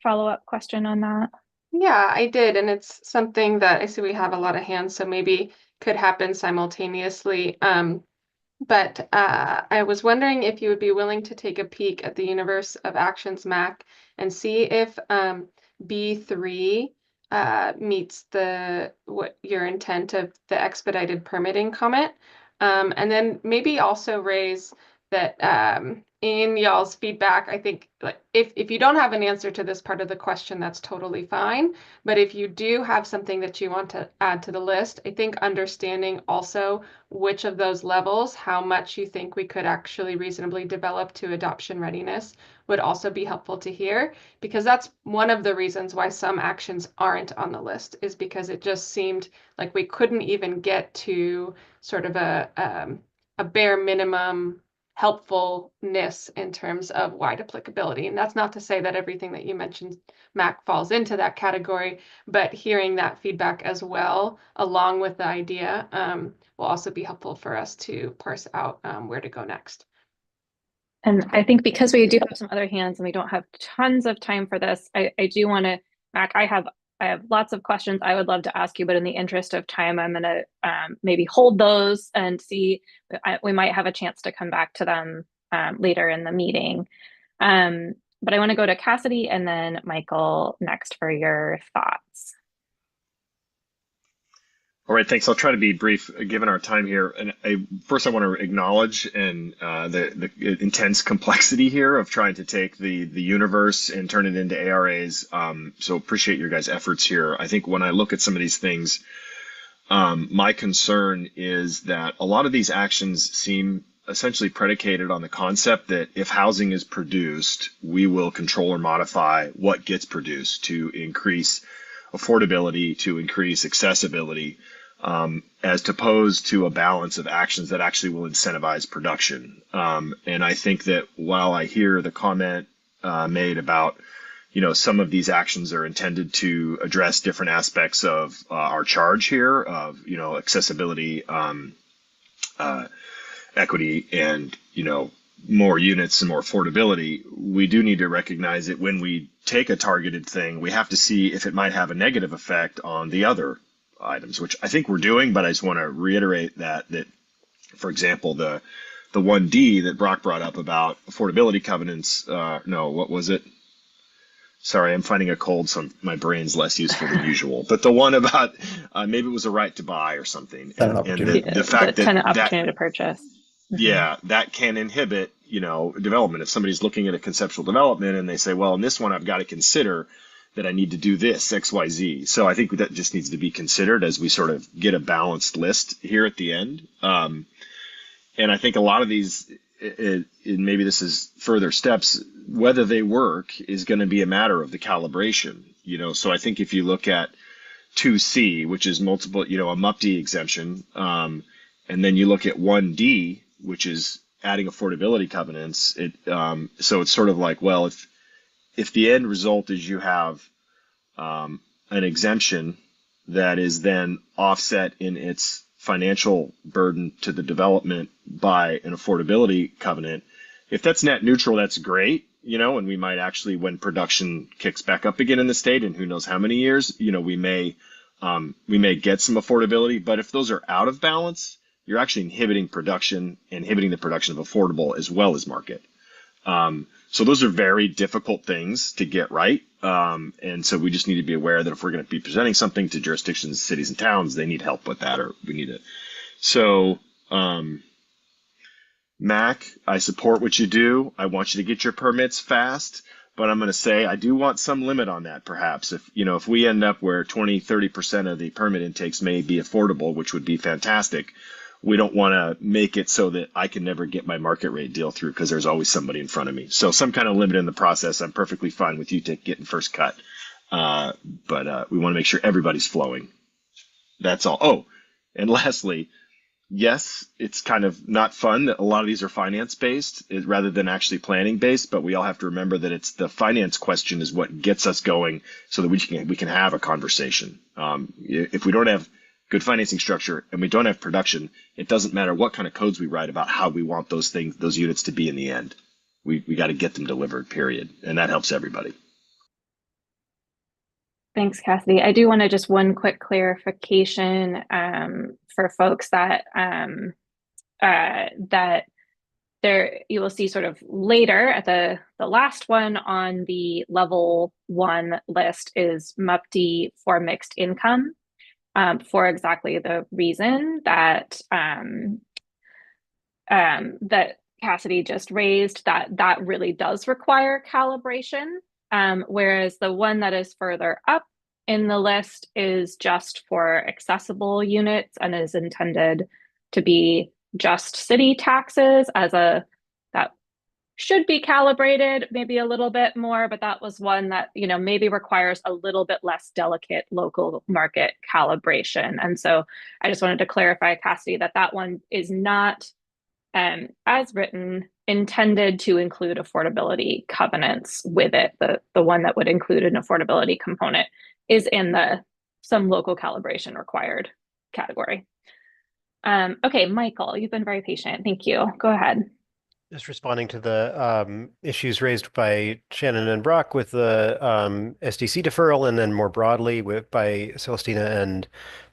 follow-up question on that? Yeah, I did, and it's something that I see we have a lot of hands, so maybe could happen simultaneously. But I was wondering if you would be willing to take a peek at the Universe of Actions MAC and see if B3 meets what your intent of the expedited permitting comment. And then maybe also raise that in y'all's feedback, I think like if you don't have an answer to this part of the question, that's totally fine. But if you do have something that you want to add to the list, I think understanding also which of those levels, how much you think we could actually reasonably develop to adoption readiness would also be helpful to hear, because that's one of the reasons why some actions aren't on the list, is because it just seemed like we couldn't even get to sort of a bare minimum helpfulness in terms of wide applicability. And that's not to say that everything that you mentioned, Mac, falls into that category, but hearing that feedback as well, along with the idea, will also be helpful for us to parse out where to go next. And I think because we do have some other hands and we don't have tons of time for this, I do want to, Mac, I have lots of questions I would love to ask you, but in the interest of time, I'm going to maybe hold those and see. We might have a chance to come back to them later in the meeting. But I want to go to Cassidy and then Michael next for your thoughts. All right, thanks. I'll try to be brief given our time here. And first I want to acknowledge the intense complexity here of trying to take the universe and turn it into ARAs. So appreciate your guys' efforts here. I think when I look at some of these things, my concern is that a lot of these actions seem essentially predicated on the concept that if housing is produced, we will control or modify what gets produced to increase affordability, to increase accessibility, as opposed to a balance of actions that actually will incentivize production. And I think that while I hear the comment made about, some of these actions are intended to address different aspects of our charge here of, accessibility, equity, and, more units and more affordability, we do need to recognize that when we take a targeted thing, we have to see if it might have a negative effect on the other items, which I think we're doing, but I just want to reiterate that, for example, the 1D that Brock brought up about affordability covenants, what was it? Sorry, I'm finding a cold, so my brain's less useful than usual. But the one about maybe it was a right to buy or something. And the fact that opportunity to purchase. Yeah, that can inhibit, development. If somebody's looking at a conceptual development and they say, well, in this one, I've got to consider that I need to do this, X, Y, Z. So I think that just needs to be considered as we sort of get a balanced list here at the end. And I think a lot of these, and maybe this is further steps, whether they work is going to be a matter of the calibration. So I think if you look at 2C, which is multiple, a MUPD exemption, and then you look at 1D, which is adding affordability covenants, so it's sort of like, well, if the end result is you have an exemption that is then offset in its financial burden to the development by an affordability covenant, if that's net neutral, that's great. you know, and we might actually, when production kicks back up again in the state, and who knows how many years, you know, we may get some affordability. But if those are out of balance, you're actually inhibiting production, inhibiting the production of affordable as well as market. So those are very difficult things to get right. And so we just need to be aware that if we're going to be presenting something to jurisdictions, cities, and towns, they need help with that, or we need it. So, Mac, I support what you do. I want you to get your permits fast, but I'm going to say I do want some limit on that, perhaps. If, you know, if we end up where 20-30% of the permit intakes may be affordable, which would be fantastic, we don't want to make it so that I can never get my market rate deal through because there's always somebody in front of me. So some kind of limit in the process, I'm perfectly fine with you getting first cut. But we want to make sure everybody's flowing. That's all. Oh, and lastly, yes, it's kind of not fun that a lot of these are finance based rather than actually planning based, but we all have to remember that it's the finance question is what gets us going so that we can have a conversation. If we don't have good financing structure and we don't have production, it doesn't matter what kind of codes we write about how we want those units to be in the end. We got to get them delivered, period. And that helps everybody. Thanks, Cassidy. I do want to just one quick clarification for folks that that there you will see sort of later at the last one on the level 1 list is MUPD for mixed income. For exactly the reason that that Cassidy just raised, that really does require calibration, whereas the one that is further up in the list is just for accessible units and is intended to be just city taxes that should be calibrated maybe a little bit more, but that was one that, you know, maybe requires a little bit less delicate local market calibration. And so I just wanted to clarify, Cassidy, that one is not, as written, intended to include affordability covenants with it. The one that would include an affordability component is in some local calibration required category. Okay, Michael, you've been very patient. Thank you. Go ahead. Just responding to the issues raised by Shannon and Brock with the SDC deferral, and then more broadly by Celestina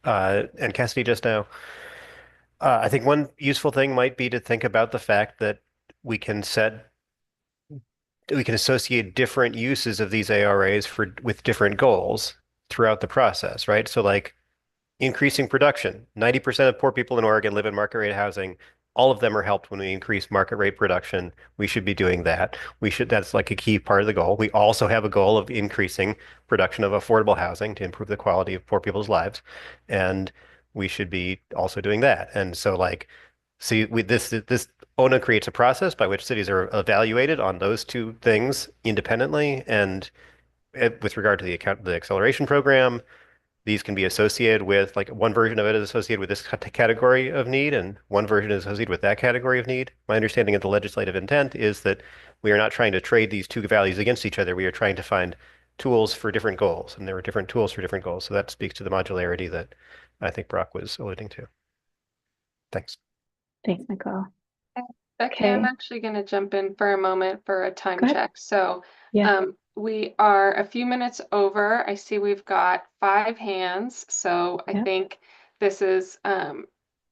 and Cassidy just now. I think one useful thing might be to think about the fact that we can associate different uses of these ARAs with different goals throughout the process, right? So like increasing production. 90% of poor people in Oregon live in market rate housing. All of them are helped when we increase market rate production. We should be doing that. That's like a key part of the goal. We also have a goal of increasing production of affordable housing to improve the quality of poor people's lives. And we should be also doing that. And so this ONA creates a process by which cities are evaluated on those two things independently. And with regard to the acceleration program, these can be associated with, like, one version of it is associated with this category of need, and one version is associated with that category of need. My understanding of the legislative intent is that we are not trying to trade these two values against each other. We are trying to find tools for different goals, and there are different tools for different goals. So that speaks to the modularity that I think Brock was alluding to. Thanks. Thanks, Michael. Becky, Okay. I'm actually going to jump in for a moment for a time Go ahead. check. So Yeah. we are a few minutes over. I see we've got 5 hands. So I Yeah. think this is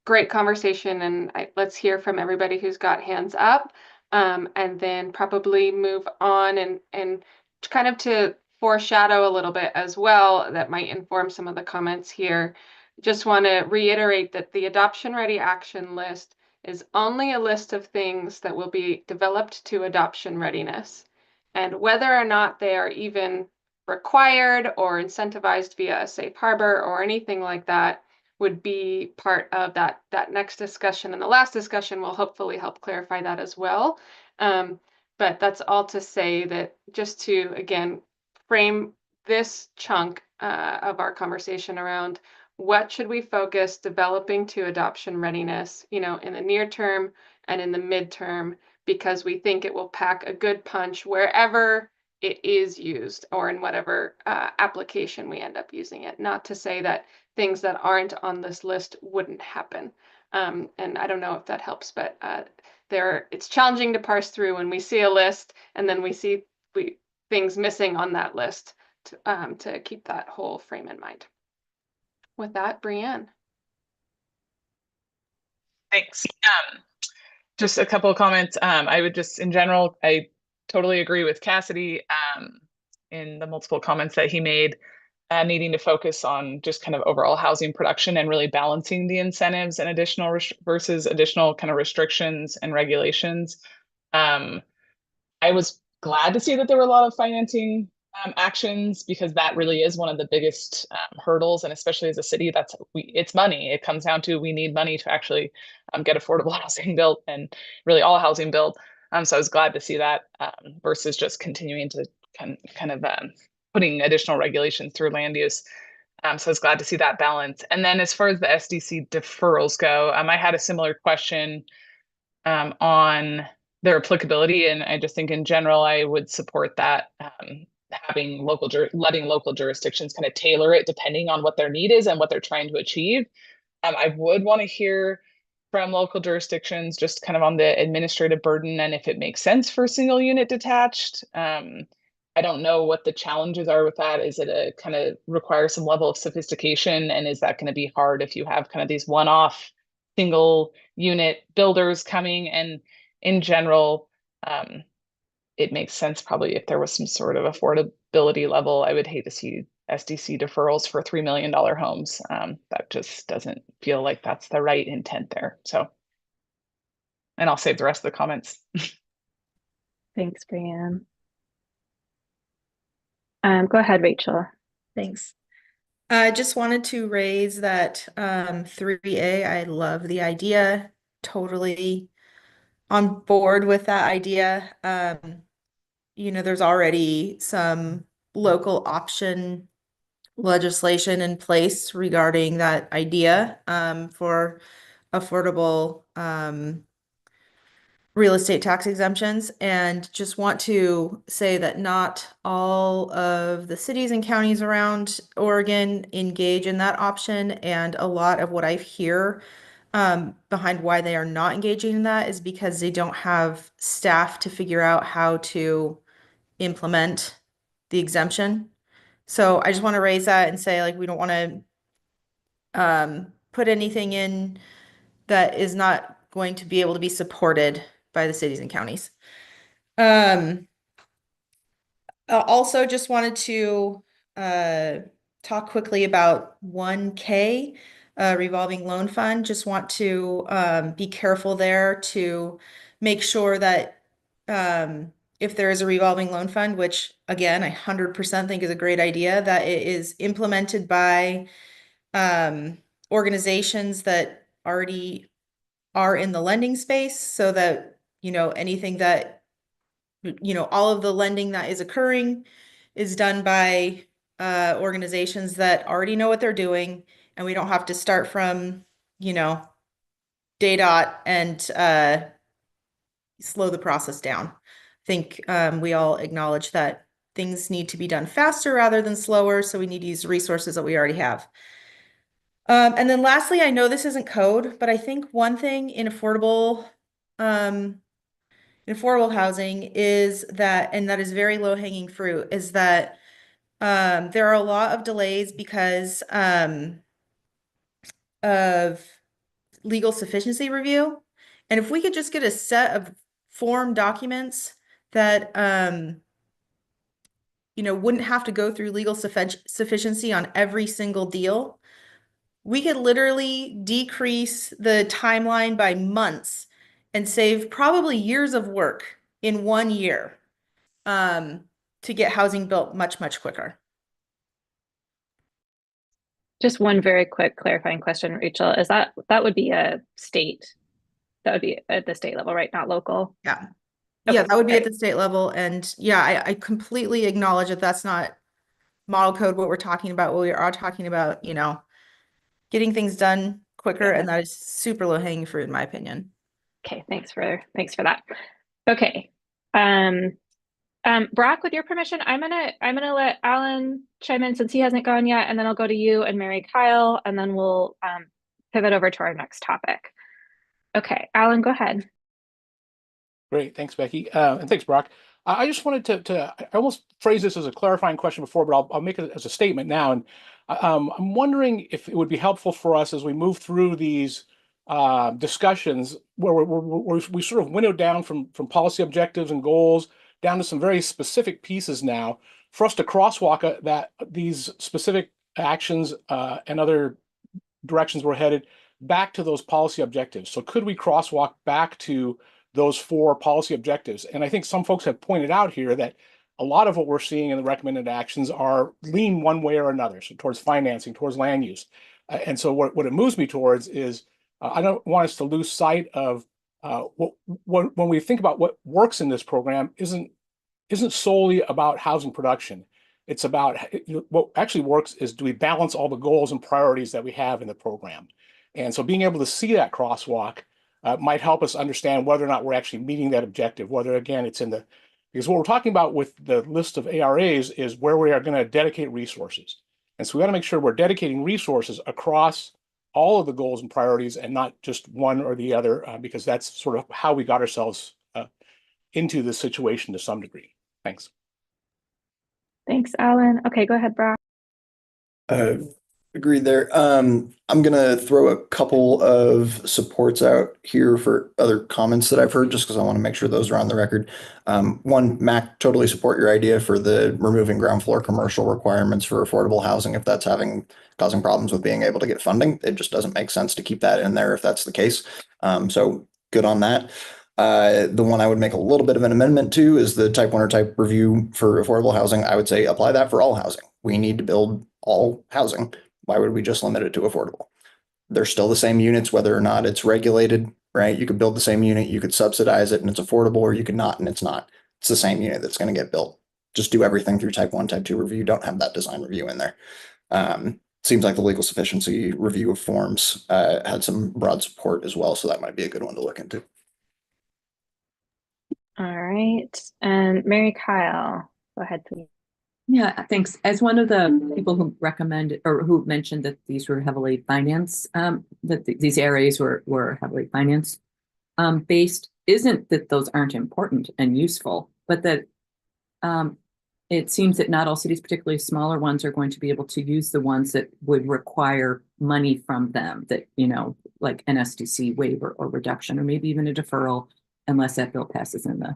great conversation, and let's hear from everybody who's got hands up, and then probably move on and kind of to foreshadow a little bit as well that might inform some of the comments here. Just want to reiterate that the adoption ready action list is only a list of things that will be developed to adoption readiness. And whether or not they are even required or incentivized via a safe harbor or anything like that would be part of that next discussion. And the last discussion will hopefully help clarify that as well. But that's all to say that just to, again, frame this chunk of our conversation around what should we focus developing to adoption readiness, in the near term and in the midterm, because we think it will pack a good punch wherever it is used or in whatever application we end up using it. Not to say that things that aren't on this list wouldn't happen. And I don't know if that helps, but it's challenging to parse through when we see a list and then we see things missing on that list to keep that whole frame in mind. With that, Brianne. Thanks. Just a couple of comments. I would just, in general, I totally agree with Cassidy in the multiple comments that he made, needing to focus on just kind of overall housing production and really balancing the incentives and additional versus additional kind of restrictions and regulations. I was glad to see that there were a lot of financing actions, because that really is one of the biggest hurdles, and especially as a city, it's money. It comes down to, we need money to actually get affordable housing built, and really all housing built. So I was glad to see that versus just continuing to kind of putting additional regulations through land use. So I was glad to see that balance. And then as far as the SDC deferrals go, I had a similar question on their applicability, and I just think in general I would support that. Having letting local jurisdictions kind of tailor it depending on what their need is and what they're trying to achieve. I would want to hear from local jurisdictions just kind of on the administrative burden and if it makes sense for single unit detached. I don't know what the challenges are with that. Is it a kind of require some level of sophistication, and is that going to be hard if you have kind of these one-off single unit builders coming? And in general, it makes sense probably if there was some sort of affordability level. I would hate to see SDC deferrals for $3 million homes. That just doesn't feel like that's the right intent there. So, and I'll save the rest of the comments. Thanks, Brianne. Go ahead, Rachel. Thanks. I just wanted to raise that 3A. I love the idea. Totally on board with that idea. You know, there's already some local option legislation in place regarding that idea for affordable real estate tax exemptions, and just want to say that not all of the cities and counties around Oregon engage in that option, and a lot of what I hear behind why they are not engaging in that is because they don't have staff to figure out how to implement the exemption. So I just want to raise that and say, like, we don't want to put anything in that is not going to be able to be supported by the cities and counties. Also just wanted to talk quickly about 1K revolving loan fund. Just want to be careful there to make sure that if there is a revolving loan fund, which again, I 100% think is a great idea, that it is implemented by organizations that already are in the lending space, so that, you know, anything that, you know, all of the lending that is occurring is done by organizations that already know what they're doing, and we don't have to start from, you know, day dot and slow the process down. I think we all acknowledge that things need to be done faster rather than slower, so we need to use resources that we already have. And then lastly, I know this isn't code, but I think one thing in affordable housing is that, and that is very low hanging fruit, is that there are a lot of delays because of legal sufficiency review. And if we could just get a set of form documents that you know, wouldn't have to go through legal sufficiency on every single deal, we could literally decrease the timeline by months and save probably years of work in 1 year to get housing built much, much quicker. Just one very quick clarifying question, Rachel. Is that would be a state? That would be at the state level, right? Not local? Yeah. Okay, Yeah, that would be great. at the state level. And yeah, I completely acknowledge that that's not model code what we're talking about. What we are talking about, you know, getting things done quicker, and that is super low hanging fruit in my opinion. Okay, thanks for that. Okay. Brock, with your permission, I'm gonna let Alan chime in since he hasn't gone yet, and then I'll go to you and Mary Kyle, and then we'll pivot over to our next topic. Okay, Alan, go ahead. Great, thanks, Becky, and thanks, Brock. I just wanted I almost phrased this as a clarifying question before, but I'll make it as a statement now. And I'm wondering if it would be helpful for us as we move through these discussions where we sort of winnowed down from policy objectives and goals down to some very specific pieces now, for us to crosswalk that these specific actions and other directions we're headed back to those policy objectives. So could we crosswalk back to those 4 policy objectives? And I think some folks have pointed out here that a lot of what we're seeing in the recommended actions are lean one way or another, so towards financing, towards land use. And so what it moves me towards is I don't want us to lose sight of when we think about what works in this program isn't solely about housing production. It's about what actually works is, do we balance all the goals and priorities that we have in the program? And so being able to see that crosswalk might help us understand whether or not we're actually meeting that objective, whether, again, it's in the, because what we're talking about with the list of ARAs is where we are going to dedicate resources. And so we got to make sure we're dedicating resources across all of the goals and priorities and not just one or the other, because that's sort of how we got ourselves into this situation to some degree. Thanks. Thanks, Alan. Okay, go ahead, Brock. Agreed there. I'm gonna throw a couple of supports out here for other comments that I've heard, just because I want to make sure those are on the record. One, Mac, totally support your idea for the removing ground floor commercial requirements for affordable housing if that's causing problems with being able to get funding. It just doesn't make sense to keep that in there if that's the case. So good on that. The one I would make a little bit of an amendment to is the type 1 or type review for affordable housing. I would say apply that for all housing. We need to build all housing. Why would we just limit it to affordable? They're still the same units, whether or not it's regulated, right? You could build the same unit, you could subsidize it and it's affordable, or you could not and it's not. It's the same unit that's going to get built. Just do everything through type 1, type 2 review. Don't have that design review in there. Seems like the legal sufficiency review of forms had some broad support as well. So that might be a good one to look into. All right. And Mary Kyle, go ahead, please. Yeah, thanks. As one of the people who recommended or who mentioned that these were heavily financed, these areas were heavily finance based, isn't that those aren't important and useful, but that it seems that not all cities, particularly smaller ones, are going to be able to use the ones that would require money from them, that, you know, like an SDC waiver or reduction, or maybe even a deferral, unless that bill passes in the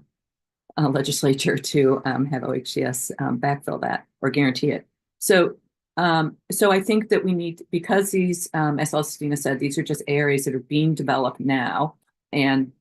legislature to have OHCS backfill that or guarantee it. So I think that we need, because these, as Celestina said, these are just areas that are being developed now, and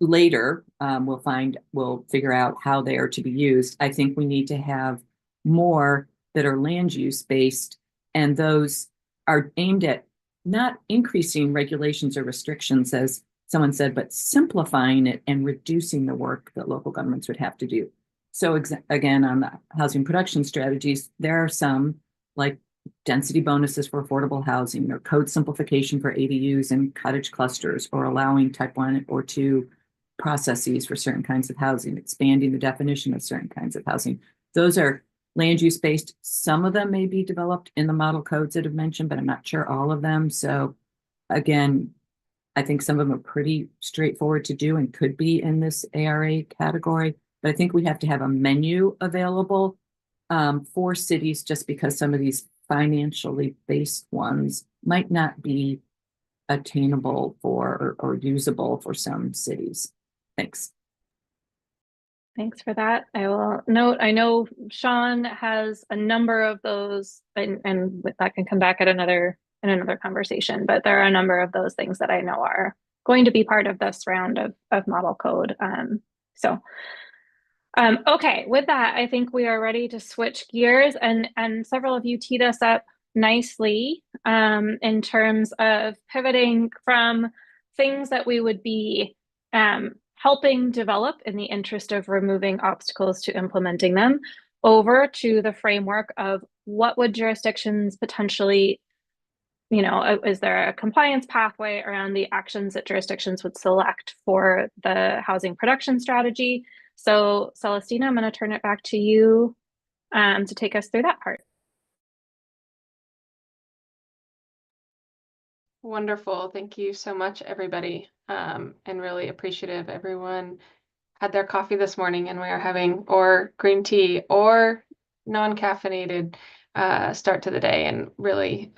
later we'll figure out how they are to be used. I think we need to have more that are land use based, and those are aimed at not increasing regulations or restrictions, as someone said, but simplifying it and reducing the work that local governments would have to do. So again, on the housing production strategies, there are some like density bonuses for affordable housing, or code simplification for ADUs and cottage clusters, or allowing type 1 or 2 processes for certain kinds of housing, expanding the definition of certain kinds of housing. Those are land use based. Some of them may be developed in the model codes that I've mentioned, but I'm not sure all of them. So again, I think some of them are pretty straightforward to do and could be in this ARA category, but I think we have to have a menu available for cities, just because some of these financially based ones might not be attainable for or usable for some cities. Thanks. Thanks for that. I will note, I know Sean has a number of those, and that can come back at another conversation, but there are a number of those things that I know are going to be part of this round of model code. Okay, with that, I think we are ready to switch gears, and several of you teed us up nicely in terms of pivoting from things that we would be helping develop in the interest of removing obstacles to implementing them, over to the framework of what would jurisdictions potentially, you know, is there a compliance pathway around the actions that jurisdictions would select for the housing production strategy? So Celestina, I'm going to turn it back to you to take us through that part. Wonderful. Thank you so much, everybody. And really appreciative everyone had their coffee this morning and we are having or green tea or non-caffeinated start to the day, and really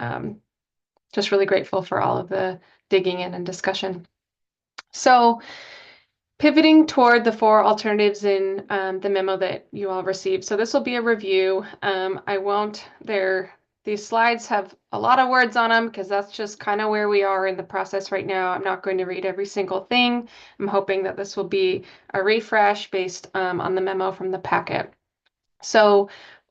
just really grateful for all of the digging in and discussion. So pivoting toward the 4 alternatives in the memo that you all received. So this will be a review. These slides have a lot of words on them because that's just kind of where we are in the process right now. I'm not going to read every single thing. I'm hoping that this will be a refresh based on the memo from the packet. So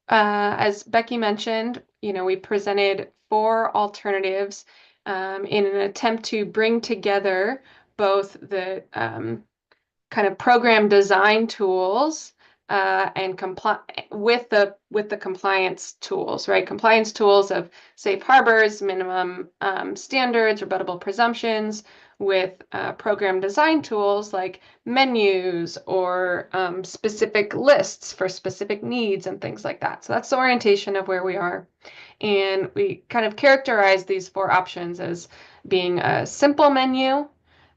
as Becky mentioned, we presented 4 alternatives in an attempt to bring together both the kind of program design tools and with the compliance tools, right? Compliance tools of safe harbors, minimum standards, rebuttable presumptions, with program design tools like menus or specific lists for specific needs and things like that. So that's the orientation of where we are. And we kind of characterize these 4 options as being a simple menu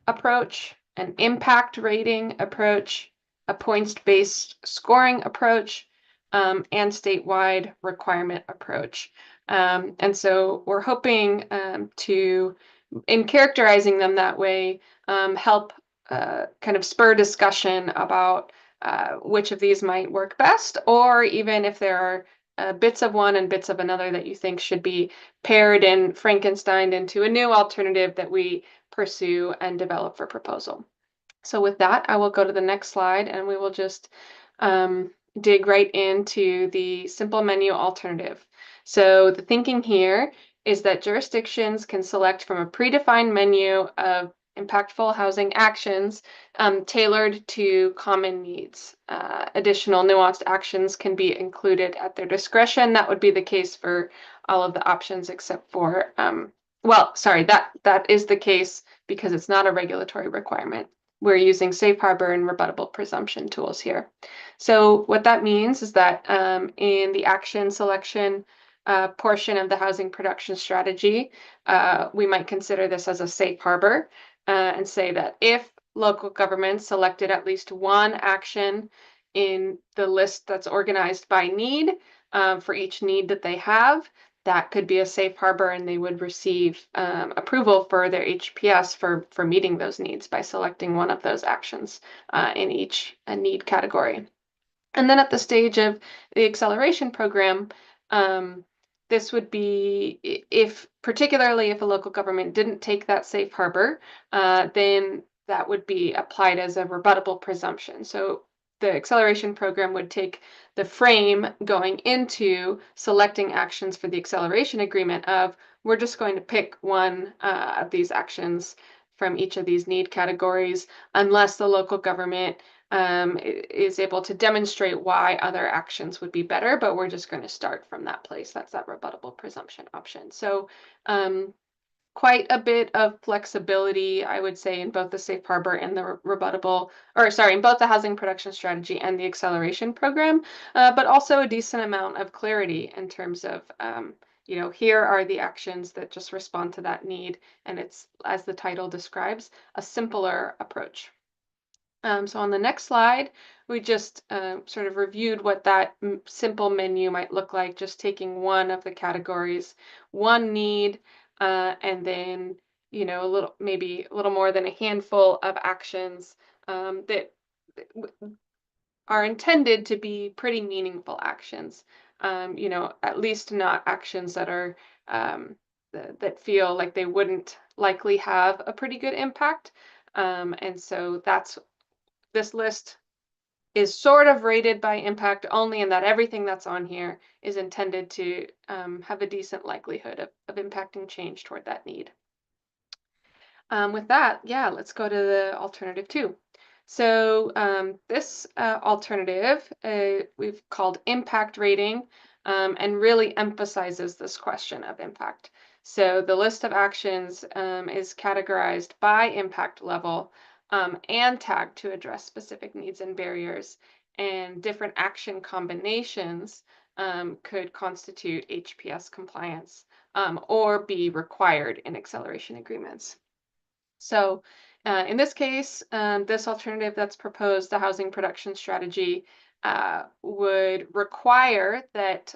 approach, an impact rating approach, a points-based scoring approach, and statewide requirement approach. And so we're hoping to, in characterizing them that way, help kind of spur discussion about which of these might work best, or even if there are bits of one and bits of another that you think should be paired and Frankensteined into a new alternative that we pursue and develop for proposal. So with that, I will go to the next slide and we will just dig right into the simple menu alternative. So the thinking here is that jurisdictions can select from a predefined menu of impactful housing actions tailored to common needs. Additional nuanced actions can be included at their discretion. That would be the case for all of the options except for, that is the case because it's not a regulatory requirement. We're using safe harbor and rebuttable presumption tools here. So what that means is that in the action selection portion of the housing production strategy, we might consider this as a safe harbor and say that if local governments selected at least one action in the list that's organized by need for each need that they have, that could be a safe harbor and they would receive approval for their HPS for meeting those needs by selecting one of those actions in each need category. And then at the stage of the acceleration program, this would be particularly if a local government didn't take that safe harbor, then that would be applied as a rebuttable presumption. So the acceleration program would take the frame going into selecting actions for the acceleration agreement of, we're just going to pick one of these actions from each of these need categories, unless the local government is able to demonstrate why other actions would be better, but we're just going to start from that place. That's that rebuttable presumption option. So quite a bit of flexibility, I would say, in both the safe harbor and the in both the housing production strategy and the acceleration program, but also a decent amount of clarity in terms of, here are the actions that just respond to that need. And it's, as the title describes, a simpler approach. So on the next slide, we just sort of reviewed what that simple menu might look like, just taking one of the categories, one need, and then, maybe a little more than a handful of actions that are intended to be pretty meaningful actions. At least not actions that are that feel like they wouldn't likely have a pretty good impact. And so this list is sort of rated by impact only in that everything that's on here is intended to have a decent likelihood of impacting change toward that need. With that, let's go to the alternative 2. So this alternative we've called impact rating and really emphasizes this question of impact. So the list of actions is categorized by impact level and tagged to address specific needs and barriers, and different action combinations could constitute HPS compliance or be required in acceleration agreements. So In this case, this alternative that's proposed, the housing production strategy, would require that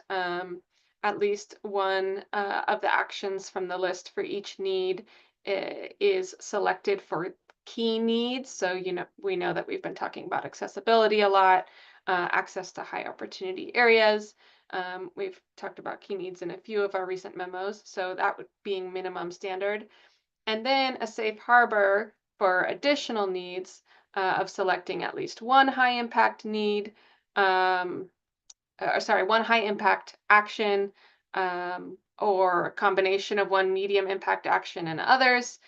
at least one of the actions from the list for each need is selected for key needs. So, we know that we've been talking about accessibility a lot, access to high opportunity areas. We've talked about key needs in a few of our recent memos. So that would being minimum standard. And then a safe harbor for additional needs of selecting at least one high impact need, one high impact action, or a combination of one medium impact action and others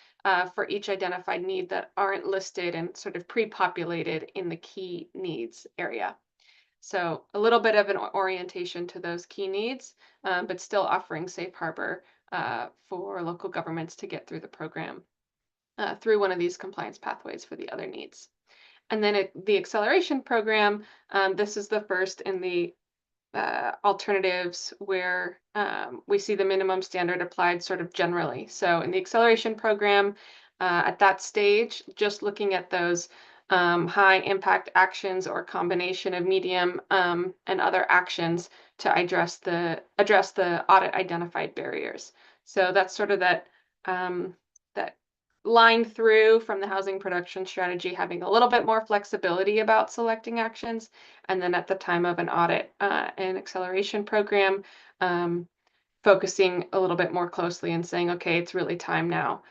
for each identified need that aren't listed and sort of pre-populated in the key needs area. So a little bit of an orientation to those key needs, but still offering safe harbor for local governments to get through the program through one of these compliance pathways for the other needs. And then the acceleration program, this is the first in the alternatives where we see the minimum standard applied sort of generally. So in the acceleration program, at that stage, just looking at those high impact actions or combination of medium and other actions to address the audit identified barriers. So that's sort of that line through from the housing production strategy, having a little bit more flexibility about selecting actions. And then at the time of an audit and acceleration program, focusing a little bit more closely and saying, okay, it's really time now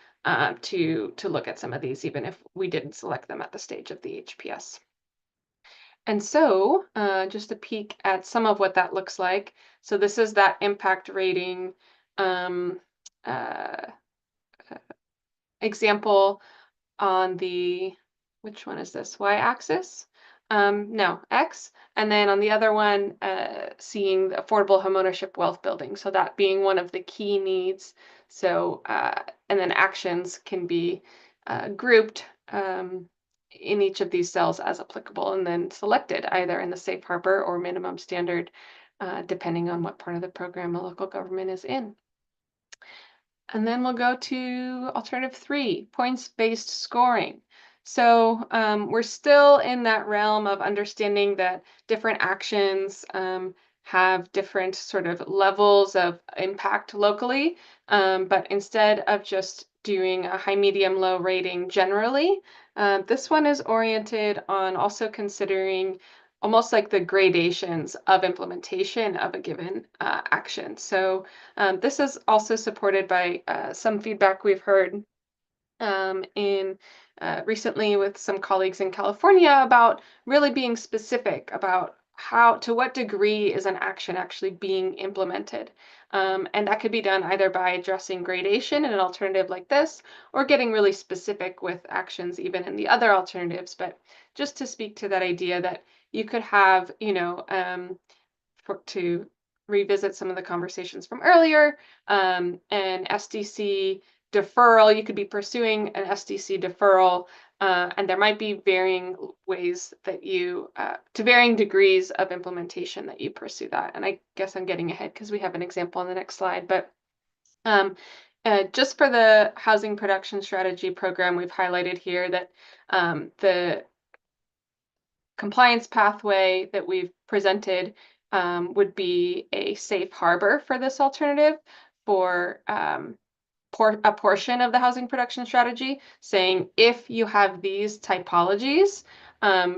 to look at some of these, even if we didn't select them at the stage of the HPS. And so just a peek at some of what that looks like. So this is that impact rating example on the, which one is this, y-axis? No, X. And then on the other one, seeing the affordable homeownership wealth building. So that being one of the key needs. So, and then actions can be grouped in each of these cells as applicable and then selected either in the safe harbor or minimum standard, depending on what part of the program a local government is in. And then we'll go to alternative 3, points-based scoring. So we're still in that realm of understanding that different actions have different sort of levels of impact locally, but instead of just doing a high, medium, low rating generally, this one is oriented on also considering almost like the gradations of implementation of a given action. So this is also supported by some feedback we've heard recently with some colleagues in California about really being specific about to what degree is an action actually being implemented. And that could be done either by addressing gradation in an alternative like this, or getting really specific with actions even in the other alternatives. But just to speak to that idea that you could have, to revisit some of the conversations from earlier, an SDC deferral, you could be pursuing an SDC deferral, and there might be varying ways that you, to varying degrees of implementation that you pursue that. And I guess I'm getting ahead because we have an example on the next slide, but just for the housing production strategy program, we've highlighted here that the compliance pathway that we've presented would be a safe harbor for this alternative for a portion of the housing production strategy, saying if you have these typologies,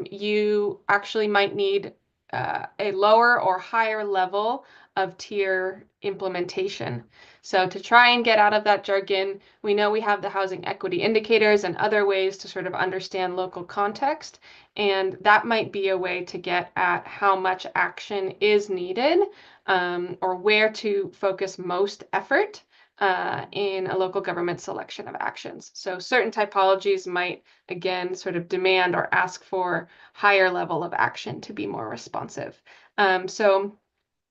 you actually might need a lower or higher level of tier implementation. So to try and get out of that jargon, we know we have the housing equity indicators and other ways to sort of understand local context. And that might be a way to get at how much action is needed or where to focus most effort in a local government selection of actions. So certain typologies might, again, sort of demand or ask for higher level of action to be more responsive. So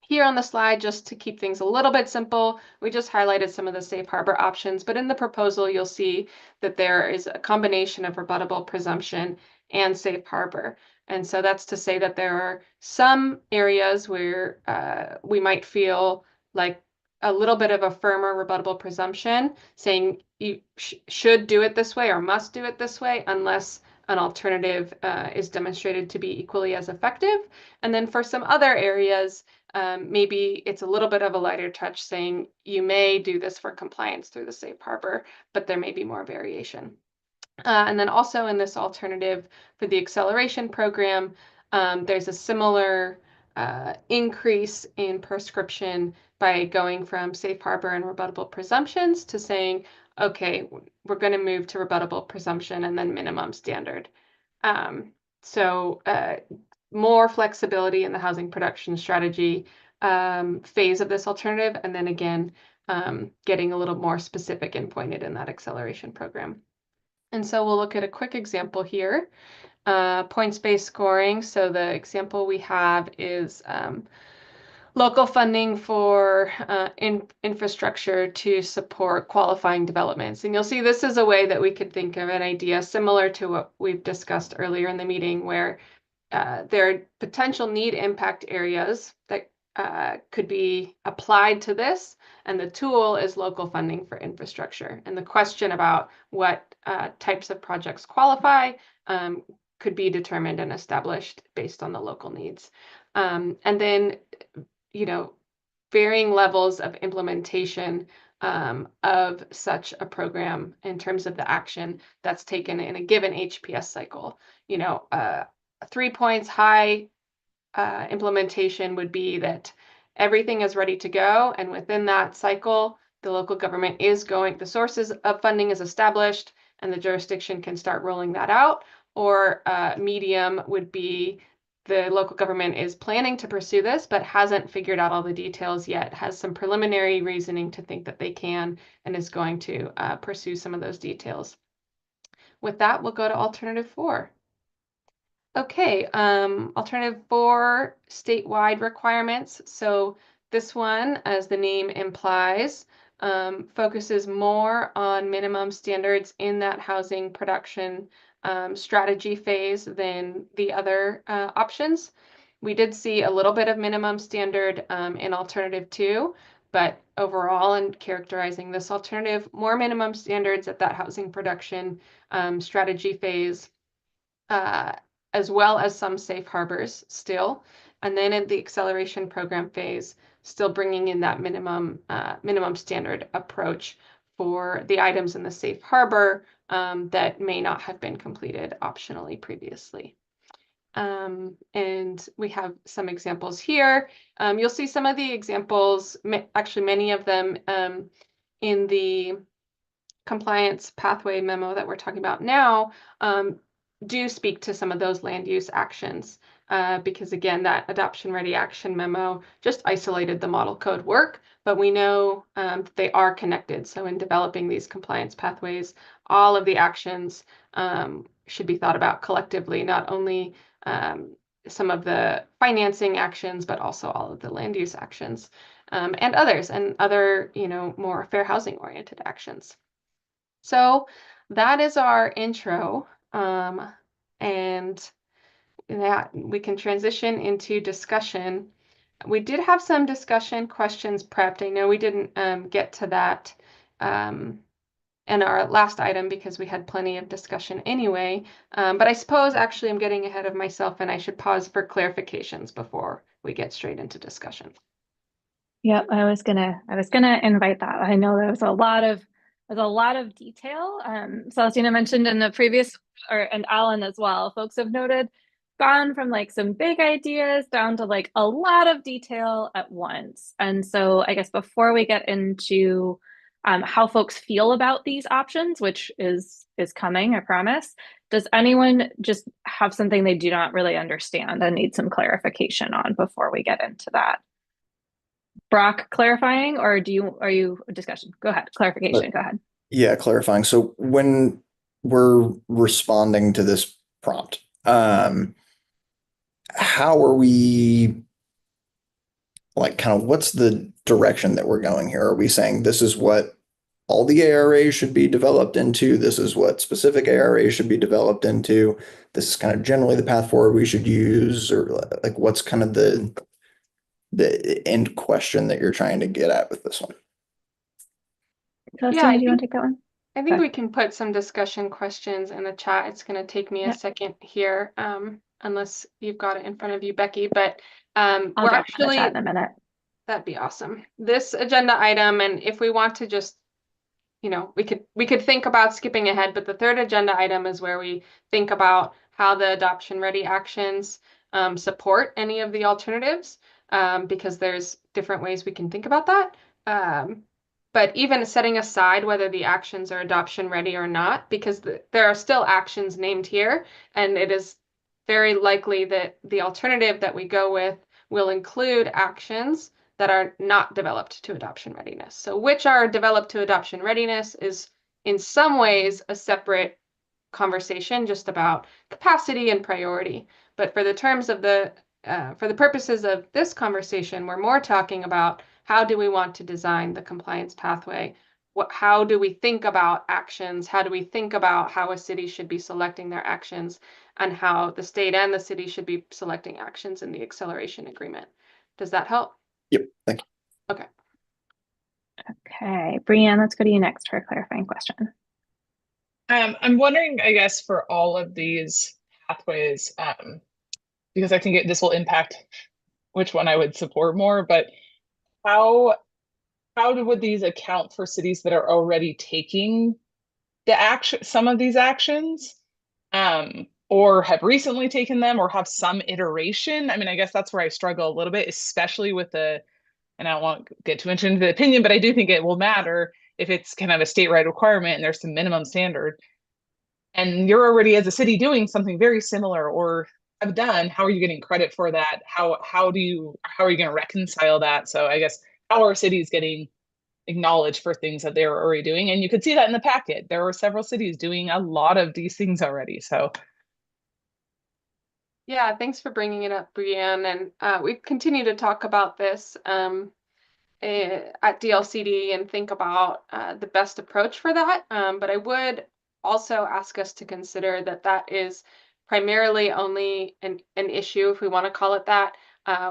here on the slide, just to keep things a little bit simple, we just highlighted some of the safe harbor options, but in the proposal, you'll see that there is a combination of rebuttable presumption and safe harbor. And so that's to say that there are some areas where we might feel like a little bit of a firmer rebuttable presumption saying you should do it this way or must do it this way unless an alternative is demonstrated to be equally as effective. And then for some other areas, maybe it's a little bit of a lighter touch saying you may do this for compliance through the safe harbor, but there may be more variation. And then also in this alternative for the acceleration program, there's a similar increase in prescription by going from safe harbor and rebuttable presumptions to saying, okay, we're going to move to rebuttable presumption and then minimum standard. So more flexibility in the housing production strategy phase of this alternative, and then again, getting a little more specific and pointed in that acceleration program. And so we'll look at a quick example here. Points-based scoring. So the example we have is local funding for infrastructure to support qualifying developments. And you'll see this is a way that we could think of an idea similar to what we've discussed earlier in the meeting, where there are potential need impact areas that could be applied to this, and the tool is local funding for infrastructure. And the question about what types of projects qualify could be determined and established based on the local needs. And then, varying levels of implementation of such a program in terms of the action that's taken in a given HPS cycle. 3 points high implementation would be that everything is ready to go, and within that cycle, the local government is the sources of funding is established, and the jurisdiction can start rolling that out. Or medium would be the local government is planning to pursue this, but hasn't figured out all the details yet, has some preliminary reasoning to think that they can, and is going to pursue some of those details. With that, we'll go to alternative 4. Okay, alternative 4, statewide requirements. So this one, as the name implies, focuses more on minimum standards in that housing production strategy phase than the other options. We did see a little bit of minimum standard in alternative 2, but overall, in characterizing this alternative, more minimum standards at that housing production strategy phase, as well as some safe harbors still. And then in the acceleration program phase, still bringing in that minimum standard approach for the items in the safe harbor that may not have been completed optionally previously. And we have some examples here. You'll see some of the examples, actually many of them in the compliance pathway memo that we're talking about now, do speak to some of those land use actions, because again, that adoption ready action memo just isolated the model code work, but we know they are connected. So in developing these compliance pathways, all of the actions should be thought about collectively, not only some of the financing actions, but also all of the land use actions and others, and other, more fair housing oriented actions. So that is our intro. And that we can transition into discussion. We did have some discussion questions prepped. I know we didn't get to that in our last item because we had plenty of discussion anyway. But I suppose actually I'm getting ahead of myself, and I should pause for clarifications before we get straight into discussion. Yep, I was gonna invite that. I know there's a lot of detail. Celestina mentioned in the previous, and Alan as well, folks have noted, gone from like some big ideas down to like a lot of detail at once. And so I guess before we get into how folks feel about these options, which is coming, I promise, does anyone just have something they do not really understand and need some clarification on before we get into that? Brock, clarifying, or are you discussion? Go ahead, clarification, go ahead. Yeah, clarifying. So when we're responding to this prompt, how are we, like, kind of what's the direction that we're going here? Are we saying this is what all the ARAs should be developed into? This is what specific ARAs should be developed into? This is kind of generally the path forward we should use? Or like, what's kind of the the end question that you're trying to get at with this one. Celestina, do you want to take that one? I think we can put some discussion questions in the chat. It's going to take me a second here, unless you've got it in front of you, Becky. But I'll we're drop it in the actually, chat in a minute. that'd be awesome. This agenda item, and if we want to just, we could think about skipping ahead, but the third agenda item is where we think about how the adoption ready actions support any of the alternatives, because there's different ways we can think about that. But even setting aside whether the actions are adoption ready or not, because there are still actions named here, and it is very likely that the alternative that we go with will include actions that are not developed to adoption readiness. So which are developed to adoption readiness is in some ways a separate conversation just about capacity and priority. But for the terms of for the purposes of this conversation, we're more talking about how do we want to design the compliance pathway? How do we think about actions? How do we think about how a city should be selecting their actions, and how the state and the city should be selecting actions in the acceleration agreement? Does that help? Yep, thank you. Okay. Okay, Brianne, let's go to you next for a clarifying question. I'm wondering, I guess, for all of these pathways, because I think this will impact which one I would support more, but how would these account for cities that are already taking some of these actions, or have recently taken them, or have some iteration? I mean, I guess that's where I struggle a little bit, especially with and I won't get too much into the opinion, but I do think it will matter if it's kind of a statewide requirement and there's some minimum standard, and you're already as a city doing something very similar or have done. How are you getting credit for that? How are you going to reconcile that? So I guess, how are cities getting acknowledged for things that they're already doing? And you could see that in the packet. There were several cities doing a lot of these things already. So yeah, thanks for bringing it up, Brianne. And we continue to talk about this at DLCD and think about the best approach for that. But I would also ask us to consider that is primarily only an issue, if we want to call it that,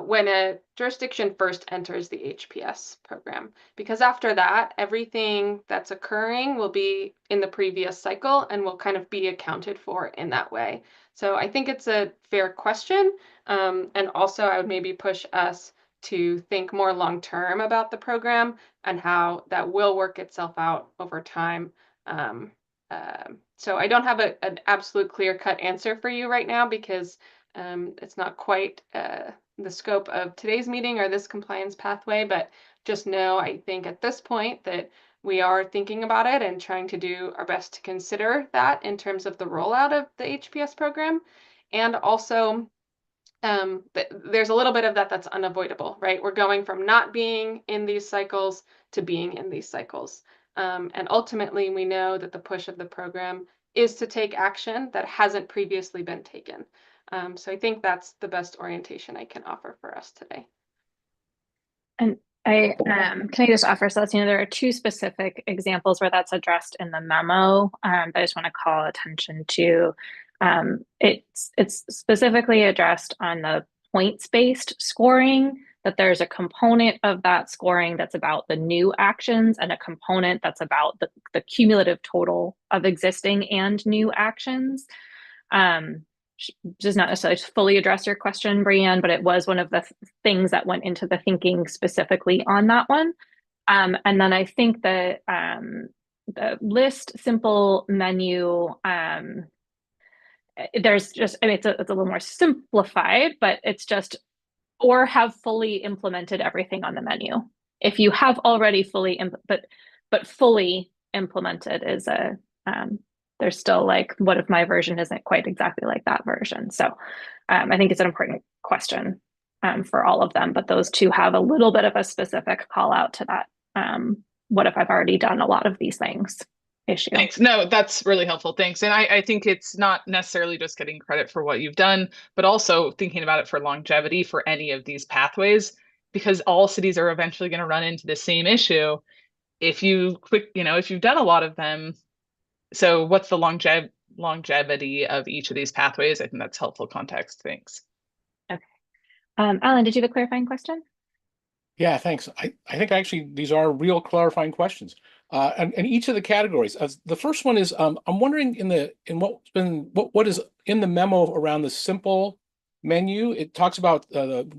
when a jurisdiction first enters the HPS program. Because after that, everything that's occurring will be in the previous cycle and will kind of be accounted for in that way. So I think it's a fair question. And also I would maybe push us to think more long-term about the program and how that will work itself out over time. So I don't have an absolute clear-cut answer for you right now, because it's not quite the scope of today's meeting or this compliance pathway, but just know, I think at this point, that we are thinking about it and trying to do our best to consider that in terms of the rollout of the HPS program. And also, there's a little bit of that's unavoidable, right? We're going from not being in these cycles to being in these cycles. And ultimately, we know that the push of the program is to take action that hasn't previously been taken. So I think that's the best orientation I can offer for us today. And can I just offer, Celestina, there are two specific examples where that's addressed in the memo that I just want to call attention to. It's specifically addressed on the points-based scoring, that there's a component of that scoring that's about the new actions and a component that's about the cumulative total of existing and new actions. Does not necessarily fully address your question, Brianne, but it was one of the things that went into the thinking specifically on that one. And then I think the list simple menu, there's just, I mean, it's a little more simplified, but it's just, or have fully implemented everything on the menu. If you have already fully, but fully implemented is there's still like, what if my version isn't quite exactly like that version? So I think it's an important question for all of them, but those two have a little bit of a specific call out to that. What if I've already done a lot of these things issue? Thanks. No, that's really helpful. Thanks. And I think it's not necessarily just getting credit for what you've done, but also thinking about it for longevity for any of these pathways, because all cities are eventually going to run into the same issue. If you've done a lot of them, so what's the longevity of each of these pathways? I think that's helpful context. Thanks. Okay. Alan, did you have a clarifying question? Yeah, thanks. I think actually these are real clarifying questions. And each of the categories. The first one is I'm wondering what is in the memo around the simple menu. It talks about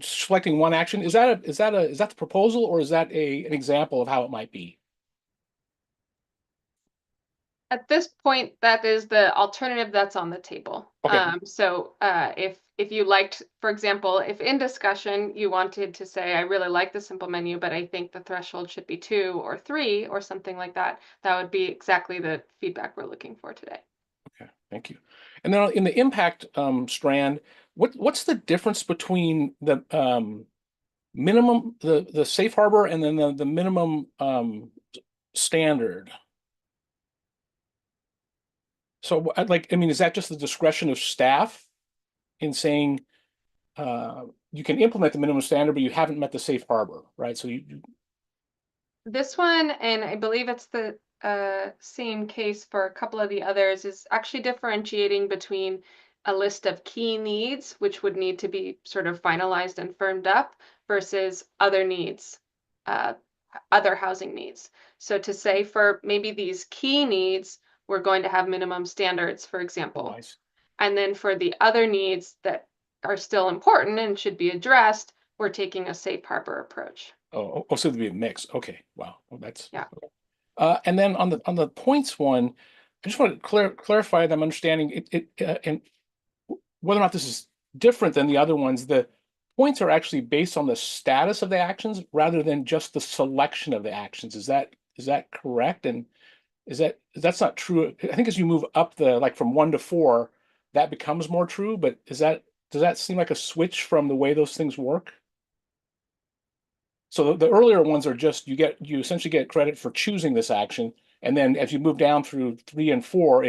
selecting one action. Is that the proposal, or is that an example of how it might be? At this point, that is the alternative that's on the table. Okay. So if you liked, for example, if in discussion you wanted to say, I really like the simple menu, but I think the threshold should be 2 or 3 or something like that, that would be exactly the feedback we're looking for today. Okay, thank you. And then in the impact strand, what's the difference between the minimum, the safe harbor, and then the minimum standard? So is that just the discretion of staff in saying you can implement the minimum standard, but you haven't met the safe harbor, right? So This one, and I believe it's the same case for a couple of the others, is actually differentiating between a list of key needs, which would need to be sort of finalized and firmed up, versus other needs, other housing needs. So to say for maybe these key needs, we're going to have minimum standards, for example. Nice. And then for the other needs that are still important and should be addressed, we're taking a safe harbor approach. Oh, so it'd be a mix. Okay, wow, well, that's yeah. And then on the points one, I just want to clarify that I'm understanding it and whether or not this is different than the other ones. The points are actually based on the status of the actions rather than just the selection of the actions. Is that correct? And that's not true. I think as you move up from 1 to 4, that becomes more true. But does that seem like a switch from the way those things work? So the earlier ones are just you essentially get credit for choosing this action, and then as you move down through 3 and 4,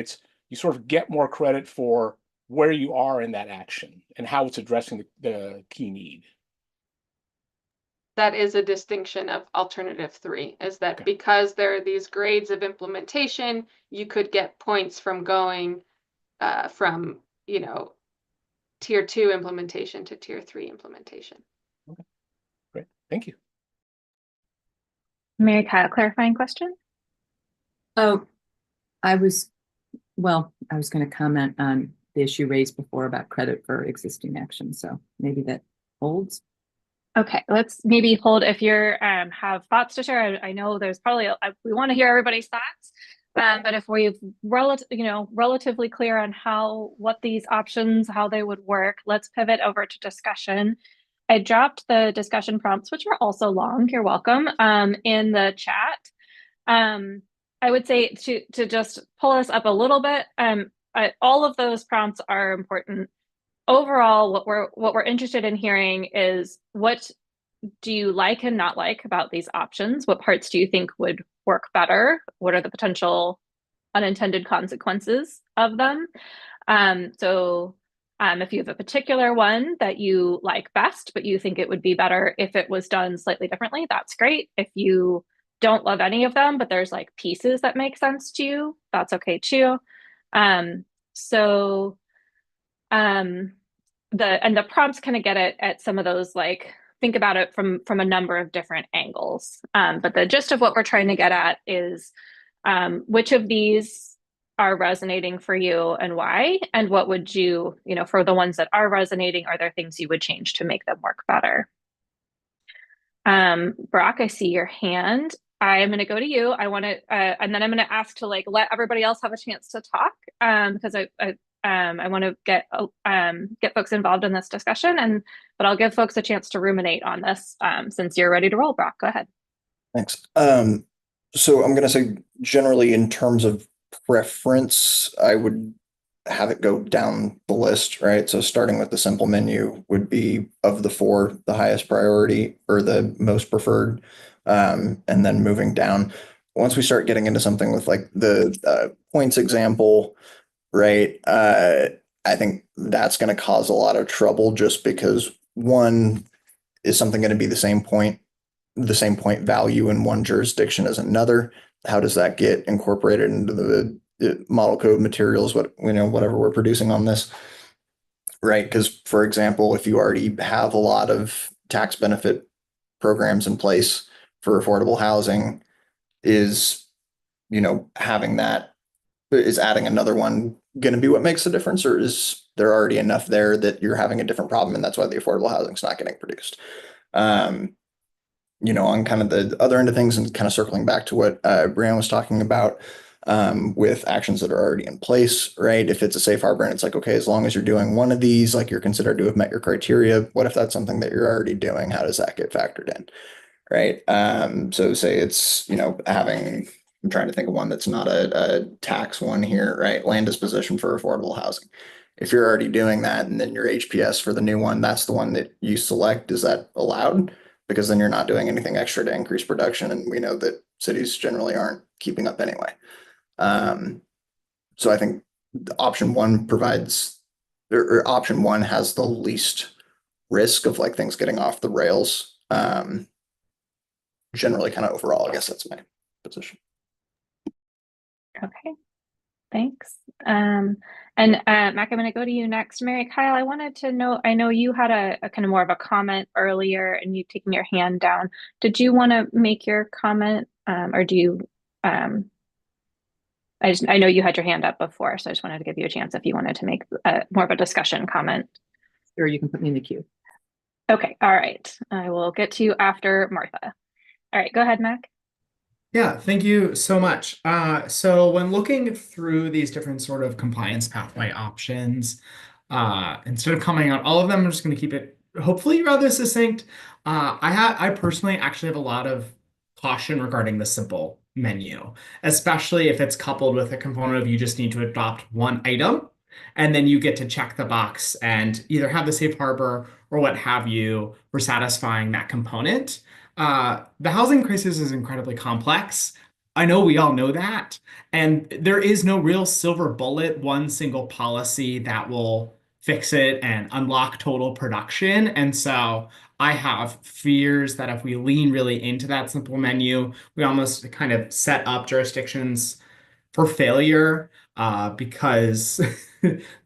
you sort of get more credit for where you are in that action and how it's addressing the key need. That is a distinction of alternative 3, is that because there are these grades of implementation, you could get points from going from tier 2 implementation to tier 3 implementation. Okay, great, thank you. Mary Kyle, clarifying question? Oh, I was going to comment on the issue raised before about credit for existing action. So maybe that holds. Okay, let's maybe hold if you have thoughts to share. I know there's probably we want to hear everybody's thoughts, but if we've relatively clear on what these options, how they would work, let's pivot over to discussion. I dropped the discussion prompts, which are also long. You're welcome. In the chat. I would say to just pull us up a little bit. All of those prompts are important. Overall, what we're interested in hearing is what do you like and not like about these options? What parts do you think would work better? What are the potential unintended consequences of them? If you have a particular one that you like best, but you think it would be better if it was done slightly differently, that's great. If you don't love any of them, but there's pieces that make sense to you, that's okay too. The prompts kind of get at some of those, think about it from a number of different angles. But the gist of what we're trying to get at is which of these are resonating for you and why, and what would you, for the ones that are resonating, are there things you would change to make them work better? Brock, I see your hand. I'm going to go to you. I want to, and then I'm going to ask to let everybody else have a chance to talk, because I want to get folks involved in this discussion, but I'll give folks a chance to ruminate on this since you're ready to roll. Brock, go ahead. Thanks. So I'm going to say generally in terms of preference, I would have it go down the list, right? So starting with the simple menu would be of the 4, the highest priority or the most preferred, and then moving down. Once we start getting into something with the points example, right? I think that's going to cause a lot of trouble just because one is something going to be the same point value in one jurisdiction as another. How does that get incorporated into the model code materials, whatever we're producing on this, right? Because for example, if you already have a lot of tax benefit programs in place for affordable housing, is, having that, is adding another one going to be what makes the difference, or is there already enough there that you're having a different problem and that's why the affordable housing is not getting produced? On kind of the other end of things, and kind of circling back to what Brianna was talking about, with actions that are already in place, right? If it's a safe harbor and it's like, okay, as long as you're doing one of these, like you're considered to have met your criteria, what if that's something that you're already doing? How does that get factored in? Right. So say it's, I'm trying to think of one that's not a tax one here, right? Land disposition for affordable housing. If you're already doing that and then your HPS for the new one, that's the one that you select, is that allowed? Because then you're not doing anything extra to increase production. And we know that cities generally aren't keeping up anyway. So I think option one provides, or option one has the least risk of like things getting off the rails. Generally kind of overall, I guess that's my position. Okay, thanks. Mac, I'm going to go to you next. Mary Kyle, I wanted to know, I know you had a kind of more of a comment earlier and you've taken your hand down. Did you want to make your comment, or do you, I know you had your hand up before, so I just wanted to give you a chance if you wanted to make more of a discussion comment. Or you can put me in the queue. Okay, all right. I will get to you after Martha. All right, go ahead, Mac. Yeah, thank you so much. So when looking through these different sort of compliance pathway options, instead of commenting on all of them, I'm just going to keep it hopefully rather succinct. I personally actually have a lot of caution regarding the simple menu, especially if it's coupled with a component of you just need to adopt one item, and then you get to check the box and either have the safe harbor or what have you for satisfying that component. The housing crisis is incredibly complex. I know we all know that. And there is no real silver bullet, one single policy that will fix it and unlock total production. And so I have fears that if we lean really into that simple menu, we almost kind of set up jurisdictions for failure, because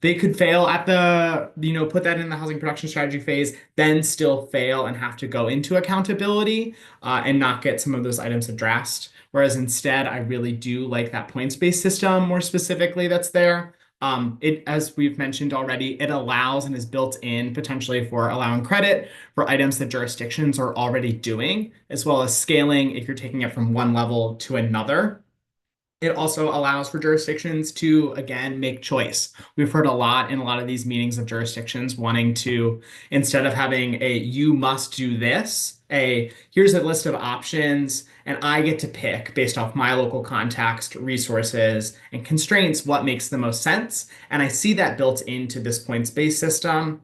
they could fail at the, put that in the housing production strategy phase, then still fail and have to go into accountability and not get some of those items addressed. Whereas instead, I really do like that points-based system more specifically that's there. It, as we've mentioned already, it allows and is built in potentially for allowing credit for items that jurisdictions are already doing, as well as scaling if you're taking it from one level to another. It also allows for jurisdictions to, again, make choice. We've heard a lot in a lot of these meetings of jurisdictions wanting to, instead of having a you must do this, here's a list of options, and I get to pick based off my local context, resources, and constraints what makes the most sense. And I see that built into this points-based system.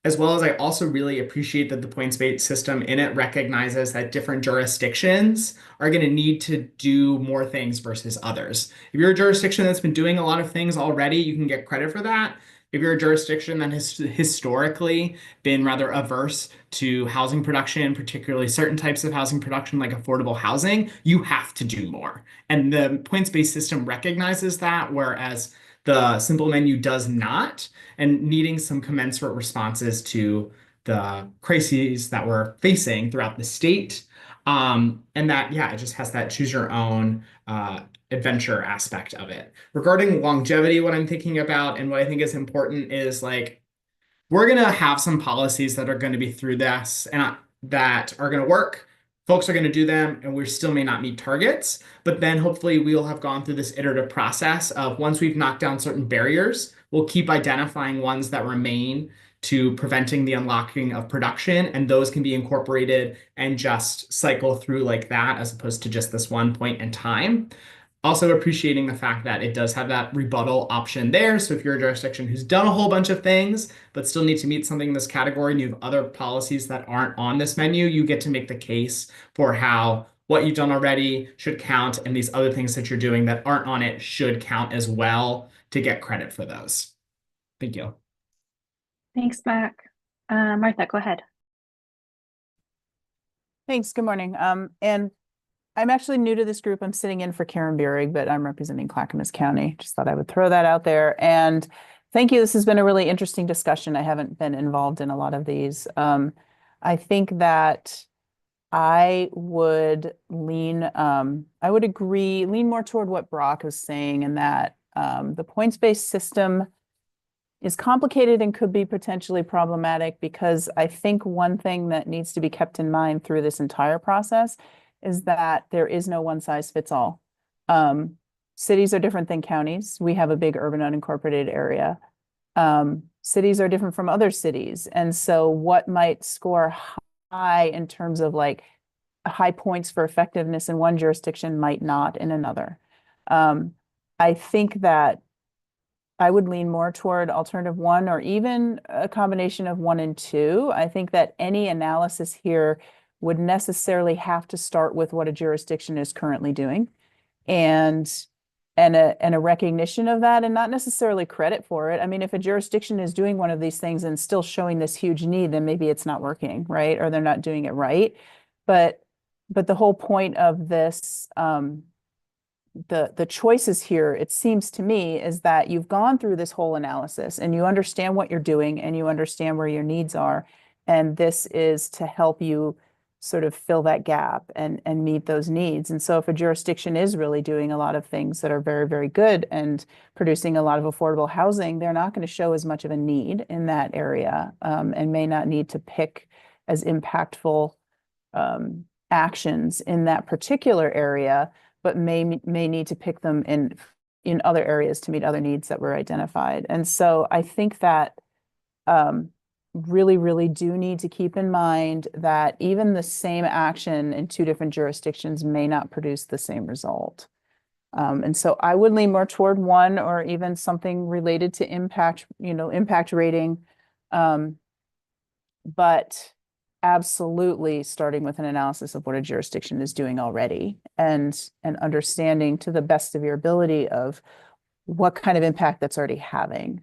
As well as I also really appreciate that the points-based system in it recognizes that different jurisdictions are going to need to do more things versus others. If you're a jurisdiction that's been doing a lot of things already, you can get credit for that. If you're a jurisdiction that has historically been rather averse to housing production, particularly certain types of housing production like affordable housing, you have to do more. And the points-based system recognizes that, whereas the simple menu does not, and needing some commensurate responses to the crises that we're facing throughout the state. And that, yeah, it just has that choose your own adventure aspect of it. Regarding longevity, what I'm thinking about and what I think is important is like, we're going to have some policies that are going to be through this and that are going to work. Folks are going to do them, and we still may not meet targets, but then hopefully we'll have gone through this iterative process of once we've knocked down certain barriers, we'll keep identifying ones that remain to preventing the unlocking of production, and those can be incorporated and just cycle through like that as opposed to just this one point in time. Also appreciating the fact that it does have that rebuttal option there. So if you're a jurisdiction who's done a whole bunch of things, but still need to meet something in this category, and you have other policies that aren't on this menu, you get to make the case for how what you've done already should count, and these other things that you're doing that aren't on it should count as well to get credit for those. Thank you. Thanks, Mac. Martha, go ahead. Thanks. Good morning. And I'm actually new to this group. I'm sitting in for Karen Bierig, but I'm representing Clackamas County. Just thought I would throw that out there. And thank you. This has been a really interesting discussion. I haven't been involved in a lot of these. I think that I would lean more toward what Brock was saying, in that the points-based system is complicated and could be potentially problematic, because I think one thing that needs to be kept in mind through this entire process is that there is no one size fits all. Cities are different than counties. We have a big urban unincorporated area. Cities are different from other cities. And so what might score high in terms of like high points for effectiveness in one jurisdiction might not in another. I think that I would lean more toward alternative 1, or even a combination of 1 and 2. I think that any analysis here would necessarily have to start with what a jurisdiction is currently doing, and a recognition of that, and not necessarily credit for it. I mean, if a jurisdiction is doing one of these things and still showing this huge need, then maybe it's not working, right? Or they're not doing it right. But the whole point of this, the choices here, it seems to me, is that you've gone through this whole analysis and you understand what you're doing and you understand where your needs are. And this is to help you sort of fill that gap and meet those needs. And so if a jurisdiction is really doing a lot of things that are very, very good and producing a lot of affordable housing, they're not going to show as much of a need in that area, and may not need to pick as impactful actions in that particular area, but may need to pick them in other areas to meet other needs that were identified. And so I think that really, really do need to keep in mind that even the same action in 2 different jurisdictions may not produce the same result. And so I would lean more toward 1, or even something related to impact rating. But absolutely starting with an analysis of what a jurisdiction is doing already, and understanding to the best of your ability of what kind of impact that's already having.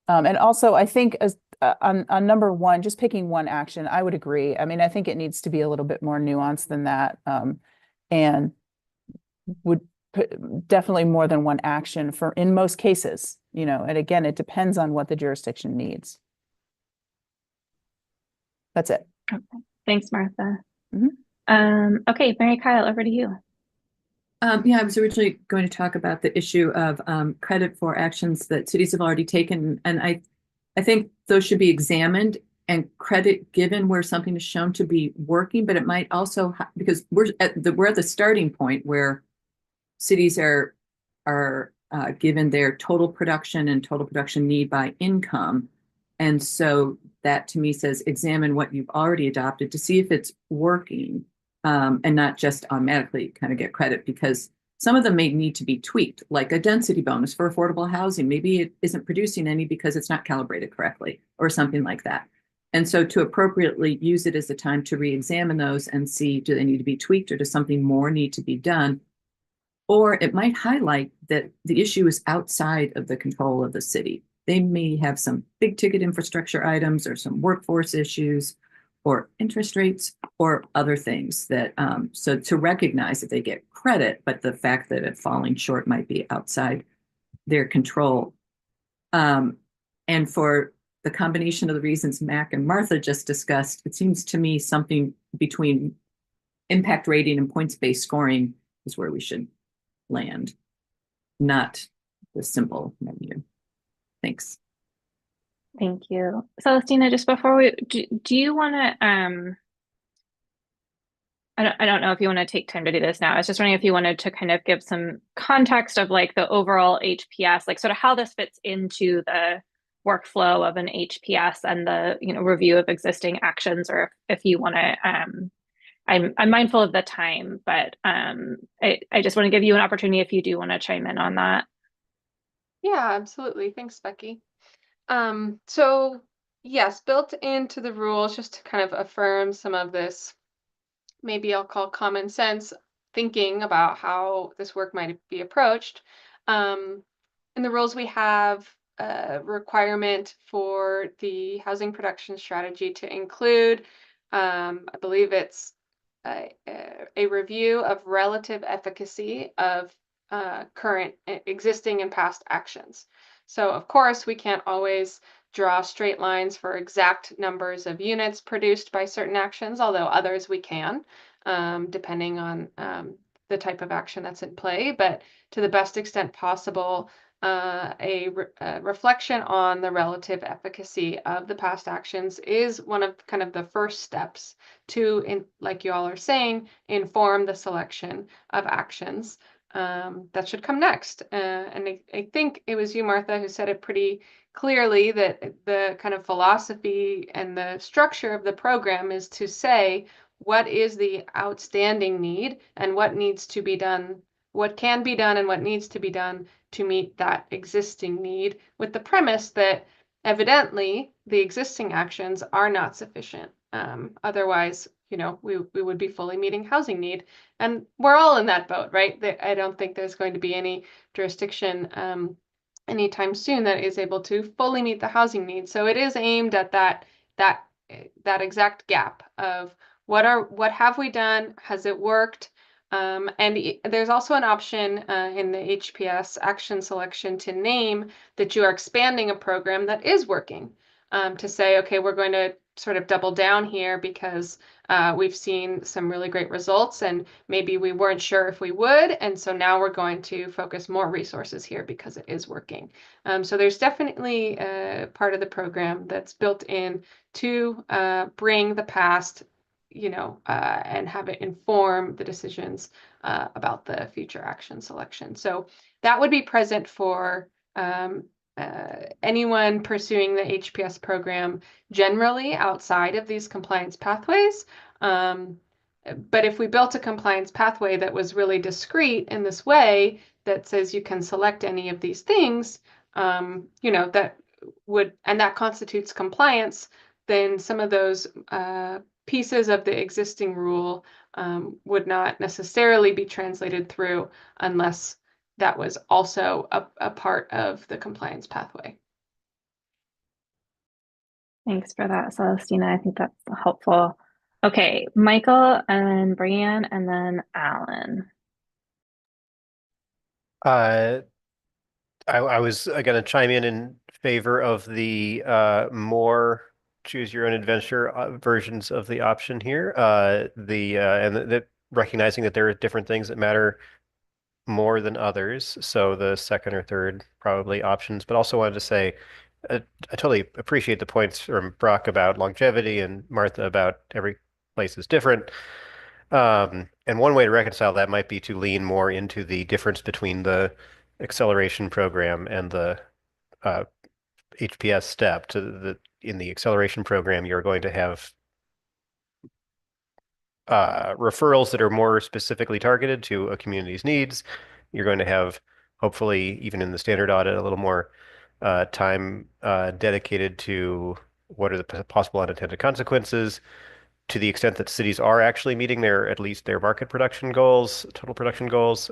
And also, I think as on number 1, just picking one action, I would agree. I mean, I think it needs to be a little bit more nuanced than that, and would definitely more than one action in most cases, and again, it depends on what the jurisdiction needs. That's it. Okay. Thanks, Martha. Okay, Mary Kyle, over to you. Yeah, I was originally going to talk about the issue of credit for actions that cities have already taken. And I think those should be examined and credit given where something is shown to be working, but it might also, because we're at the starting point where cities are given their total production and total production need by income. And so that to me says examine what you've already adopted to see if it's working, and not just automatically kind of get credit, because some of them may need to be tweaked, like a density bonus for affordable housing. Maybe it isn't producing any because it's not calibrated correctly or something like that. And so to appropriately use it as a time to re-examine those and see, do they need to be tweaked, or does something more need to be done? Or it might highlight that the issue is outside of the control of the city. They may have some big ticket infrastructure items, or some workforce issues, or interest rates, or other things that, so to recognize that they get credit, but the fact that it falling short might be outside their control. And for the combination of the reasons Mac and Martha just discussed, it seems to me something between impact rating and points-based scoring is where we should land, not the simple menu. Thanks. Thank you. Celestina, just before do you want to, I don't know if you want to take time to do this now. I was just wondering if you wanted to kind of give some context of like the overall HPS, like sort of how this fits into the workflow of an HPS and the, review of existing actions, or if you want to, I'm mindful of the time, but I just want to give you an opportunity if you do want to chime in on that. Yeah, absolutely. Thanks, Becky. So yes, built into the rules, just to kind of affirm some of this, maybe I'll call common sense thinking about how this work might be approached. In the rules, we have a requirement for the housing production strategy to include, I believe it's a review of relative efficacy of current, existing, and past actions. So of course, we can't always draw straight lines for exact numbers of units produced by certain actions, although others we can, depending on the type of action that's in play. But to the best extent possible, a reflection on the relative efficacy of the past actions is one of kind of the first steps to, like you all are saying, inform the selection of actions that should come next. And I think it was you, Martha, who said it pretty clearly that the kind of philosophy and the structure of the program is to say what is the outstanding need and what needs to be done, what can be done and what needs to be done to meet that existing need, with the premise that evidently the existing actions are not sufficient. Otherwise, you know, we would be fully meeting housing need. And we're all in that boat, right? I don't think there's going to be any jurisdiction anytime soon that is able to fully meet the housing needs. So it is aimed at that exact gap of what have we done? Has it worked? And there's also an option in the HPS action selection to name that you are expanding a program that is working, to say, okay, we're going to sort of double down here because we've seen some really great results and maybe we weren't sure if we would. And so now we're going to focus more resources here because it is working. So there's definitely a part of the program that's built in to bring the past, you know, and have it inform the decisions about the future action selection. So that would be present for anyone pursuing the HPS program generally outside of these compliance pathways. But if we built a compliance pathway that was really discrete in this way, that says you can select any of these things, you know, that constitutes compliance, then some of those pieces of the existing rule would not necessarily be translated through unless that was also a part of the compliance pathway. Thanks for that, Celestina. I think that's helpful. Okay, Michael and Brianne, and then Alan. I was going to chime in favor of the more choose your own adventure versions of the option here. And recognizing that there are different things that matter more than others. So the second or third probably options, but also wanted to say I totally appreciate the points from Brock about longevity and Martha about every place is different. And one way to reconcile that might be to lean more into the difference between the acceleration program and the HPS step. In the acceleration program, you're going to have referrals that are more specifically targeted to a community's needs. You're going to have, hopefully, even in the standard audit, a little more time dedicated to what are the possible unintended consequences, to the extent that cities are actually meeting at least their market production goals, total production goals.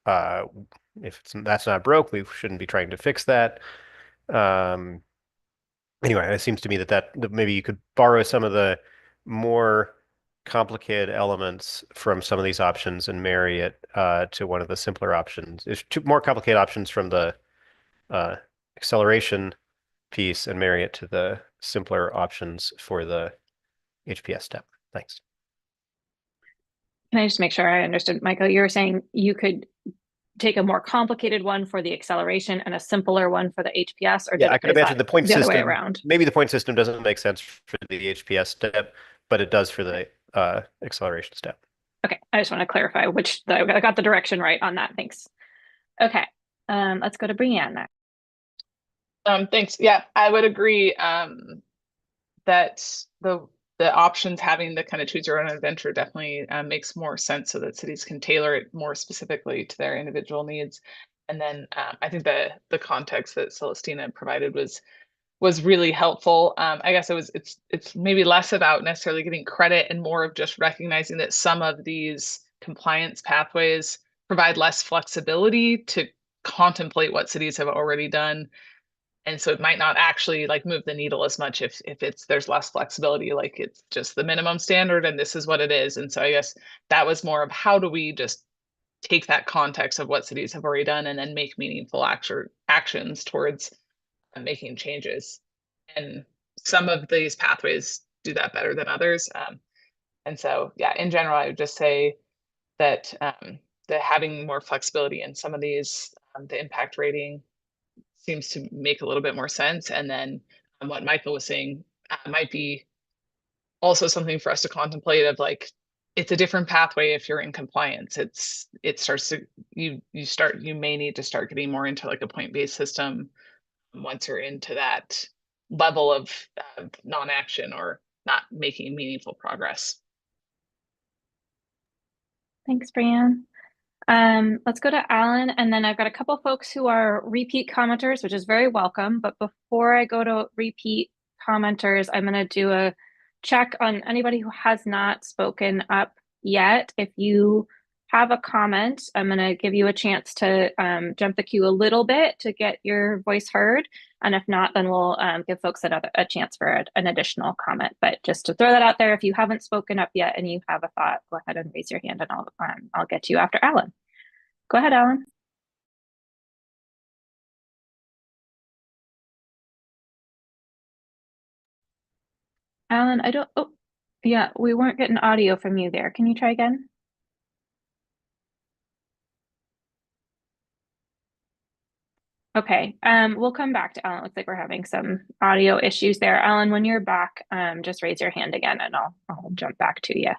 If that's not broke, we shouldn't be trying to fix that. Anyway, it seems to me that maybe you could borrow some of the more complicated elements from some of these options and marry it to one of the simpler options. There's two more complicated options from the acceleration piece and marry it to the simpler options for the HPS step. Thanks. Can I just make sure I understood, Michael? You were saying you could take a more complicated one for the acceleration and a simpler one for the HPS, or yeah, I could imagine the point system. Other way around. Maybe the point system doesn't make sense for the HPS step, but it does for the acceleration step. Okay, I just want to clarify I got the direction right on that. Thanks. Okay, let's go to Brianne next. Thanks. Yeah, I would agree that the options having the kind of choose your own adventure definitely makes more sense, so that cities can tailor it more specifically to their individual needs. And then I think the context that Celestina provided was really helpful. I guess it's maybe less about necessarily getting credit and more of just recognizing that some of these compliance pathways provide less flexibility to contemplate what cities have already done. And so it might not actually like move the needle as much if there's less flexibility, like it's just the minimum standard and this is what it is. And so I guess that was more of how do we just take that context of what cities have already done and then make meaningful actions towards making changes. And some of these pathways do that better than others. And so, yeah, in general, I would just say that having more flexibility in some of these, the impact rating seems to make a little bit more sense. And then what Michael was saying might be also something for us to contemplate of like, it's a different pathway if you're in compliance. It starts to, you may need to start getting more into like a point-based system once you're into that level of non-action or not making meaningful progress. Thanks, Brianne. Let's go to Alan, and then I've got a couple folks who are repeat commenters, which is very welcome. But before I go to repeat commenters, I'm going to do a check on anybody who has not spoken up yet. If you have a comment, I'm going to give you a chance to jump the queue a little bit to get your voice heard. And if not, then we'll give folks a chance for an additional comment. But just to throw that out there, if you haven't spoken up yet and you have a thought, go ahead and raise your hand, and I'll get to you after Alan. Go ahead, Alan. Alan, oh, yeah, we weren't getting audio from you there. Can you try again? Okay, we'll come back to Alan. Looks like we're having some audio issues there. Alan, when you're back, just raise your hand again and I'll jump back to you.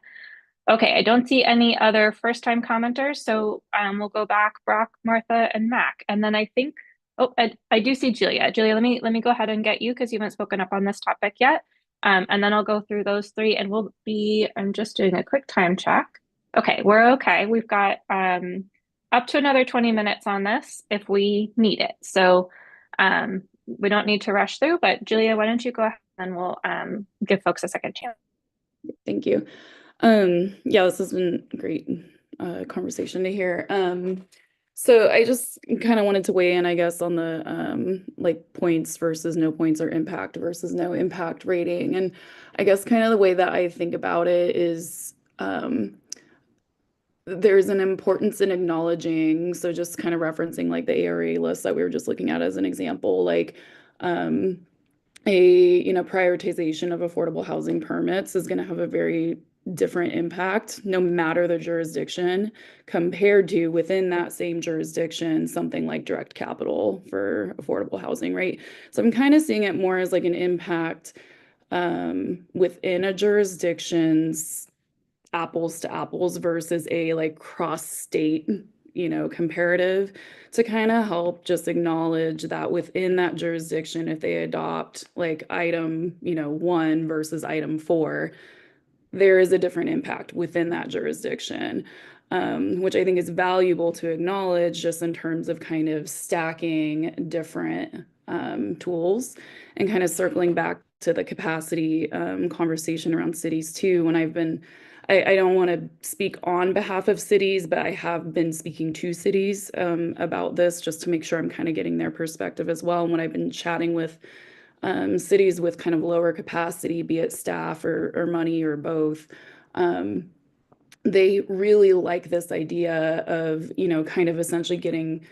Okay, I don't see any other first-time commenters, so we'll go back, Brock, Martha, and Mac. And then I think, oh, I do see Julia. Julia, let me go ahead and get you because you haven't spoken up on this topic yet. And then I'll go through those three and I'm just doing a quick time check. Okay, we're okay. We've got up to another 20 minutes on this if we need it. So we don't need to rush through, but Julia, why don't you go ahead and we'll give folks a second chance. Thank you. Yeah, this has been a great conversation to hear. So I just kind of wanted to weigh in, I guess, on the like points versus no points or impact versus no impact rating. And I guess kind of the way that I think about it is there's an importance in acknowledging, so just kind of referencing like the ARA list that we were just looking at as an example, like a prioritization of affordable housing permits is going to have a very different impact no matter the jurisdiction compared to within that same jurisdiction something like direct capital for affordable housing, right? So I'm kind of seeing it more as like an impact within a jurisdiction's apples to apples versus a like cross state comparative, to kind of help just acknowledge that within that jurisdiction, if they adopt like item 1 versus item 4, there is a different impact within that jurisdiction, which I think is valuable to acknowledge just in terms of kind of stacking different tools and kind of circling back to the capacity conversation around cities too. When I don't want to speak on behalf of cities, but I have been speaking to cities about this just to make sure I'm kind of getting their perspective as well. And when I've been chatting with cities with kind of lower capacity, be it staff or money or both, they really like this idea of, kind of essentially getting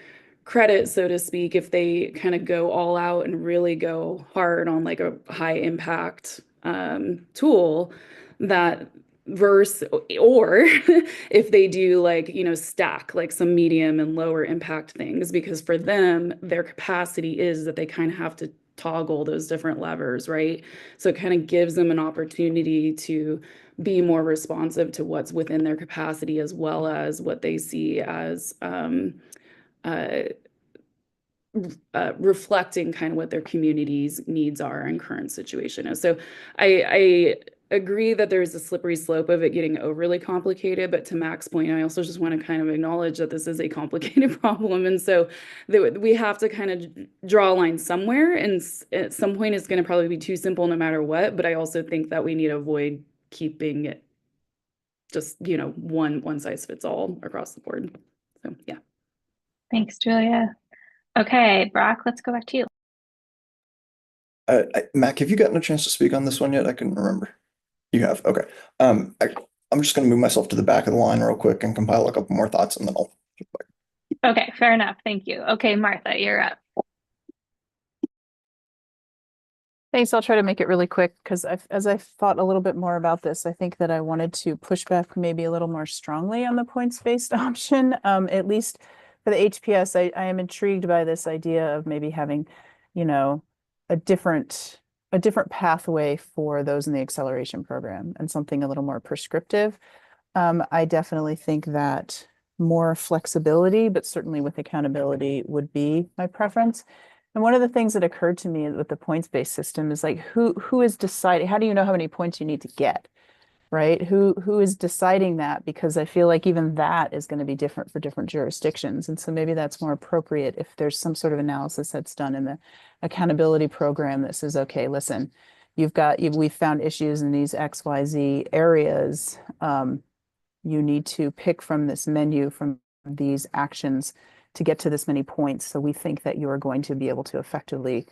credit, so to speak, if they kind of go all out and really go hard on like a high impact tool that or if they do like, stack like some medium and lower impact things, because for them, their capacity is that they kind of have to toggle those different levers, right? So it kind of gives them an opportunity to be more responsive to what's within their capacity as well as what they see as reflecting kind of what their community's needs are and current situation is. So I agree that there's a slippery slope of it getting overly complicated, but to Mac's point, I also just want to kind of acknowledge that this is a complicated problem. And so we have to kind of draw a line somewhere, and at some point it's going to probably be too simple no matter what. But I also think that we need to avoid keeping it just, one size fits all across the board. So, yeah. Thanks, Julia. Okay, Brock, let's go back to you. Mac, have you gotten a chance to speak on this one yet? I couldn't remember. You have. Okay. I'm just going to move myself to the back of the line real quick and compile a couple more thoughts, and then I'll. Okay, fair enough. Thank you. Okay, Martha, you're up. Thanks. I'll try to make it really quick because as I thought a little bit more about this, I think that I wanted to push back maybe a little more strongly on the points-based option. At least for the HPS, I am intrigued by this idea of maybe having, you know, a different pathway for those in the acceleration program and something a little more prescriptive. I definitely think that more flexibility, but certainly with accountability would be my preference. And one of the things that occurred to me with the points-based system is like who is deciding, how do you know how many points you need to get, right? Who is deciding that? Because I feel like even that is going to be different for different jurisdictions. And so maybe that's more appropriate if there's some sort of analysis that's done in the accountability program that says, okay, listen, we've found issues in these XYZ areas. You need to pick from this menu from these actions to get to this many points. So we think that you are going to be able to effectively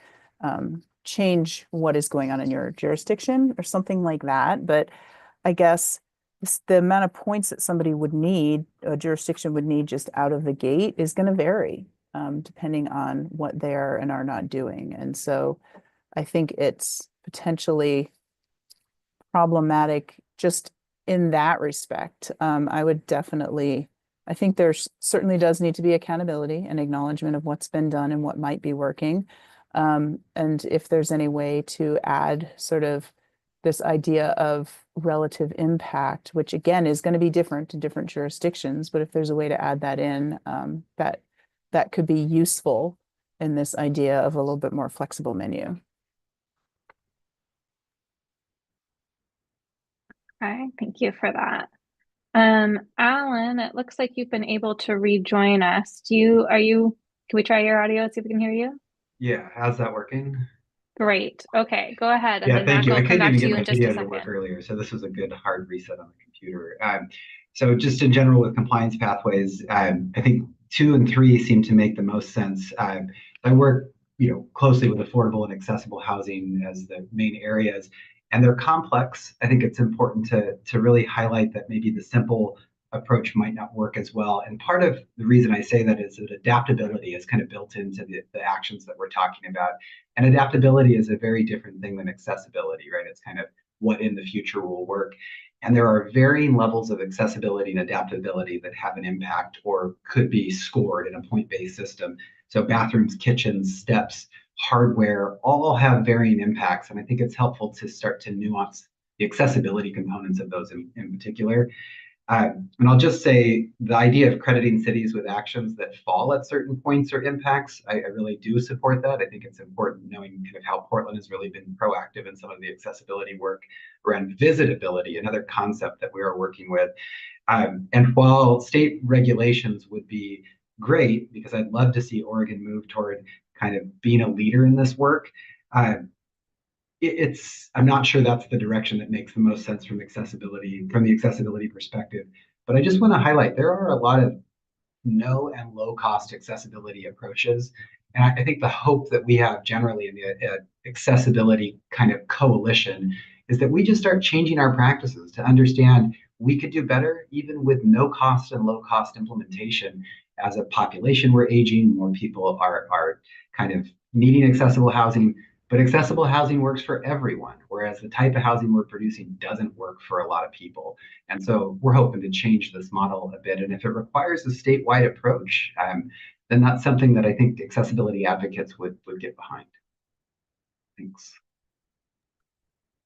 change what is going on in your jurisdiction or something like that. But I guess the amount of points that somebody would need, a jurisdiction would need just out of the gate is going to vary depending on what they are and are not doing. And so I think it's potentially problematic just in that respect. I think there's certainly does need to be accountability and acknowledgement of what's been done and what might be working. And if there's any way to add sort of this idea of relative impact, which again is going to be different in different jurisdictions, but if there's a way to add that in, that could be useful in this idea of a little bit more flexible menu. Okay, thank you for that. Alan, it looks like you've been able to rejoin us. Can we try your audio, see if we can hear you? Yeah, how's that working? Great. Okay, go ahead. And Yeah, then thank you. Mac I will come couldn't back even to get you my in just a video to work second. earlier, so this was a good hard reset on the computer. So just in general with compliance pathways, I think 2 and 3 seem to make the most sense. I work, closely with affordable and accessible housing as the main areas, and they're complex. I think it's important to really highlight that maybe the simple approach might not work as well. And part of the reason I say that is that adaptability is kind of built into the actions that we're talking about. And adaptability is a very different thing than accessibility, right? It's kind of what in the future will work. And there are varying levels of accessibility and adaptability that have an impact or could be scored in a point-based system. So bathrooms, kitchens, steps, hardware, all have varying impacts. And I think it's helpful to start to nuance the accessibility components of those in particular. And I'll just say the idea of crediting cities with actions that fall at certain points or impacts, I really do support that. I think it's important knowing kind of how Portland has really been proactive in some of the accessibility work around visitability, another concept that we are working with. And while state regulations would be great, because I'd love to see Oregon move toward kind of being a leader in this work, I'm not sure that's the direction that makes the most sense from the accessibility perspective. But I just want to highlight there are a lot of no and low cost accessibility approaches. And I think the hope that we have generally in the accessibility kind of coalition is that we just start changing our practices to understand we could do better even with no cost and low cost implementation. As a population, we're aging, more people are kind of needing accessible housing. But accessible housing works for everyone, whereas the type of housing we're producing doesn't work for a lot of people. And so we're hoping to change this model a bit. And if it requires a statewide approach, then that's something that I think accessibility advocates would get behind. Thanks.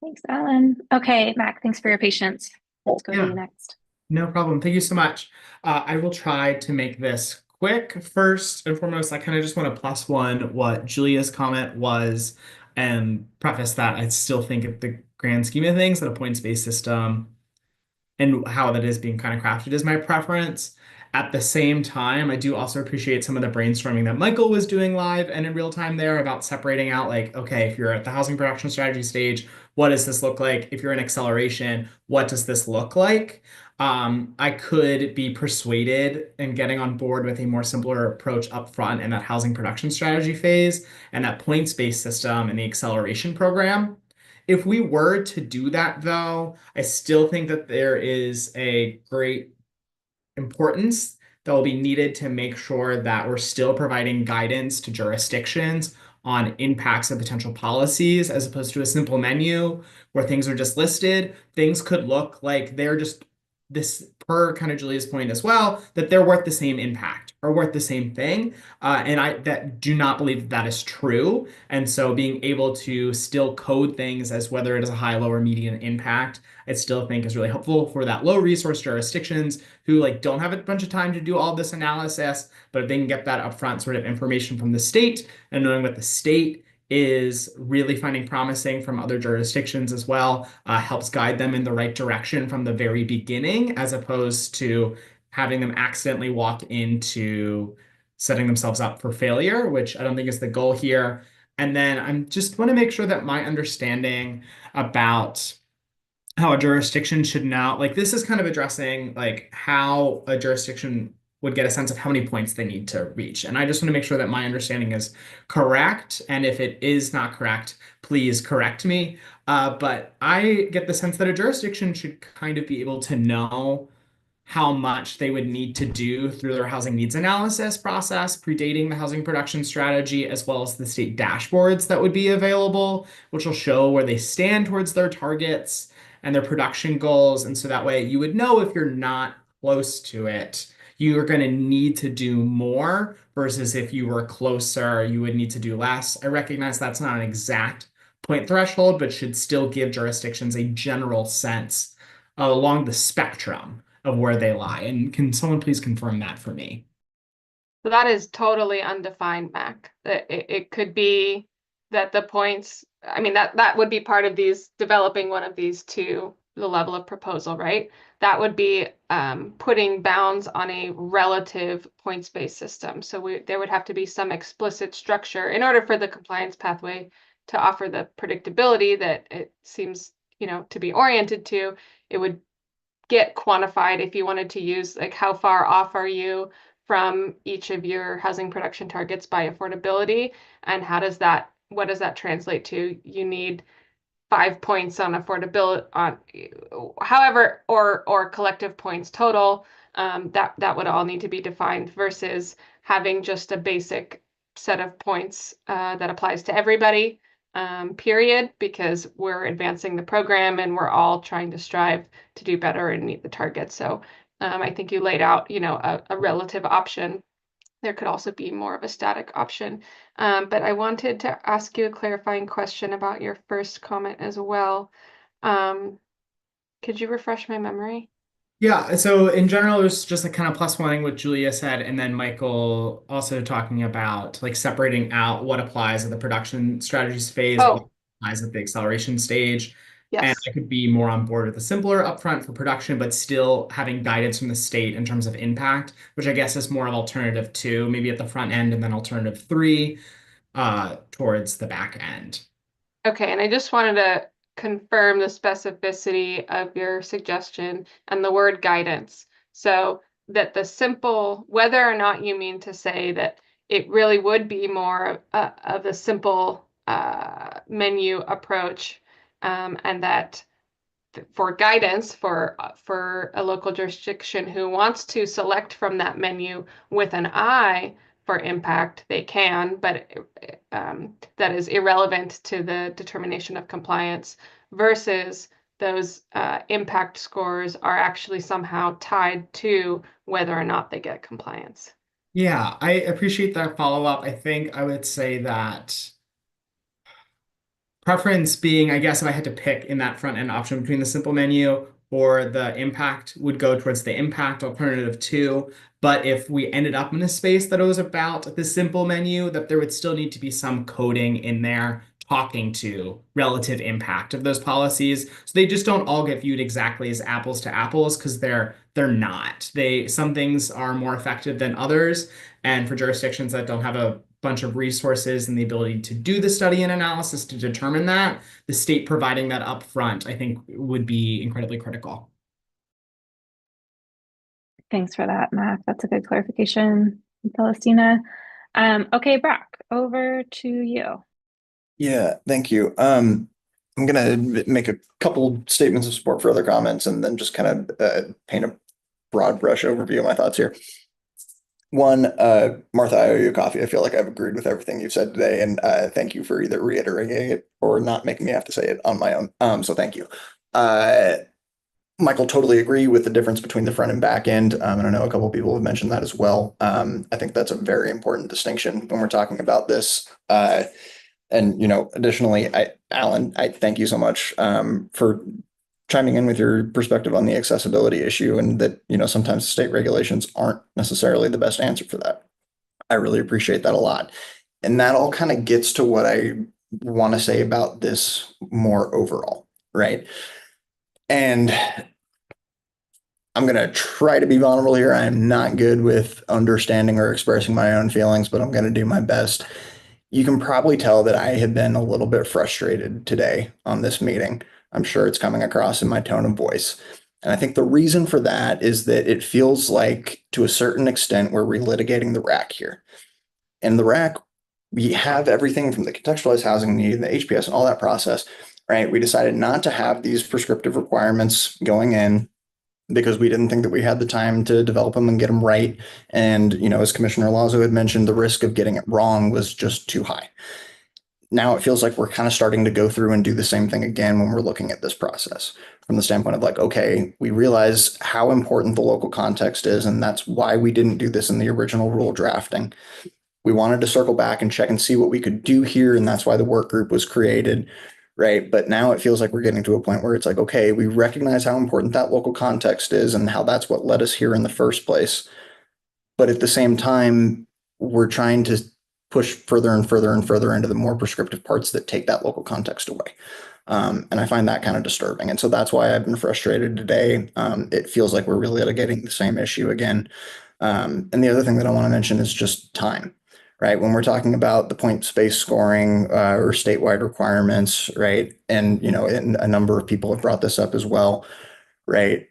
Thanks, Alan. Okay, Mac, thanks for your patience. Let's go to you next. No problem. Thank you so much. I will try to make this quick. First and foremost, I kind of just want to plus one what Julia's comment was and preface that I still think at the grand scheme of things that a points-based system and how that is being kind of crafted is my preference. At the same time, I do also appreciate some of the brainstorming that Michael was doing live and in real time there about separating out like, okay, if you're at the housing production strategy stage, what does this look like? If you're in acceleration, what does this look like? I could be persuaded in getting on board with a more simpler approach up front in that housing production strategy phase and that points-based system and the acceleration program. If we were to do that, though, I still think that there is a great importance that will be needed to make sure that we're still providing guidance to jurisdictions on impacts of potential policies as opposed to a simple menu where things are just listed. Things could look like they're just this, per kind of Julia's point as well, that they're worth the same impact or worth the same thing. And I do not believe that is true. And so being able to still code things as whether it is a high, low, or median impact, I still think is really helpful for that low resource jurisdictions who like don't have a bunch of time to do all this analysis, but if they can get that upfront sort of information from the state and knowing what the state is really finding promising from other jurisdictions as well, helps guide them in the right direction from the very beginning, as opposed to having them accidentally walk into setting themselves up for failure, which I don't think is the goal here. And then I'm just want to make sure that my understanding about how a jurisdiction should now, like this is kind of addressing like how a jurisdiction would get a sense of how many points they need to reach. And I just want to make sure that my understanding is correct. And if it is not correct, please correct me. But I get the sense that a jurisdiction should kind of be able to know how much they would need to do through their housing needs analysis process predating the housing production strategy, as well as the state dashboards that would be available, which will show where they stand towards their targets and their production goals. And so that way you would know if you're not close to it, you are going to need to do more versus if you were closer, you would need to do less. I recognize that's not an exact point threshold, but should still give jurisdictions a general sense along the spectrum of where they lie. And can someone please confirm that for me? So that is totally undefined, Mac. It could be that the points, I mean, that would be part of these, developing one of these to the level of proposal, right? That would be putting bounds on a relative points-based system. So there would have to be some explicit structure in order for the compliance pathway to offer the predictability that it seems, to be oriented to. It would get quantified if you wanted to use like how far off are you from each of your housing production targets by affordability, and what does that translate to? You need 5 points on affordability on however, or collective points total. That would all need to be defined versus having just a basic set of points that applies to everybody, period, because we're advancing the program and we're all trying to strive to do better and meet the targets. So I think you laid out, a relative option. There could also be more of a static option. But I wanted to ask you a clarifying question about your first comment as well. Could you refresh my memory? Yeah, so in general, it was just like kind of plus oneing what Julia said, and then Michael also talking about like separating out what applies at the production strategies phase, what applies at the acceleration stage. Yes. And I could be more on board with a simpler upfront for production, but still having guidance from the state in terms of impact, which I guess is more of alternative 2, maybe at the front end, and then alternative 3 towards the back end. Okay, and I just wanted to confirm the specificity of your suggestion and the word guidance. So that the simple, whether or not you mean to say that it really would be more of a simple menu approach, and that for guidance for a local jurisdiction who wants to select from that menu with an eye for impact, they can, but that is irrelevant to the determination of compliance, versus those impact scores are actually somehow tied to whether or not they get compliance. Yeah, I appreciate that follow-up. I think I would say that preference being, I guess if I had to pick in that front end option between the simple menu or the impact, would go towards the impact alternative 2. But if we ended up in a space that it was about the simple menu, that there would still need to be some coding in there talking to relative impact of those policies. So they just don't all get viewed exactly as apples to apples, because they're not. Some things are more effective than others. And for jurisdictions that don't have a bunch of resources and the ability to do the study and analysis to determine that, the state providing that upfront, I think, would be incredibly critical. Thanks for that, Mac. That's a good clarification, Celestina. Okay, Brock, over to you. Yeah, thank you. I'm going to make a couple statements of support for other comments and then just kind of paint a broad brush overview of my thoughts here. One, Martha, I owe you a coffee. I feel like I've agreed with everything you've said today, and thank you for either reiterating it or not making me have to say it on my own. So thank you. Michael, totally agree with the difference between the front and back end. And I know a couple of people have mentioned that as well. I think that's a very important distinction when we're talking about this. And additionally, Alan, I thank you so much for chiming in with your perspective on the accessibility issue, and that sometimes state regulations aren't necessarily the best answer for that. I really appreciate that a lot. And that all kind of gets to what I want to say about this more overall, right? And I'm going to try to be vulnerable here. I am not good with understanding or expressing my own feelings, but I'm going to do my best. You can probably tell that I have been a little bit frustrated today on this meeting. I'm sure it's coming across in my tone of voice. And I think the reason for that is that it feels like, to a certain extent, we're relitigating the RAC here. And the RAC, we have everything from the contextualized housing need and the HPS and all that process, right? We decided not to have these prescriptive requirements going in because we didn't think that we had the time to develop them and get them right. And, as Commissioner Lazo had mentioned, the risk of getting it wrong was just too high. Now it feels like we're kind of starting to go through and do the same thing again when we're looking at this process from the standpoint of like, okay, we realize how important the local context is, and that's why we didn't do this in the original rule drafting. We wanted to circle back and check and see what we could do here, and that's why the work group was created. Right. But now it feels like we're getting to a point where it's like, okay, we recognize how important that local context is and how that's what led us here in the first place. But at the same time, we're trying to push further and further and further into the more prescriptive parts that take that local context away. And I find that kind of disturbing. And so that's why I've been frustrated today. It feels like we're really litigating the same issue again. And the other thing that I want to mention is just time. Right. When we're talking about the point-based scoring or statewide requirements, right? And, and a number of people have brought this up as well, right?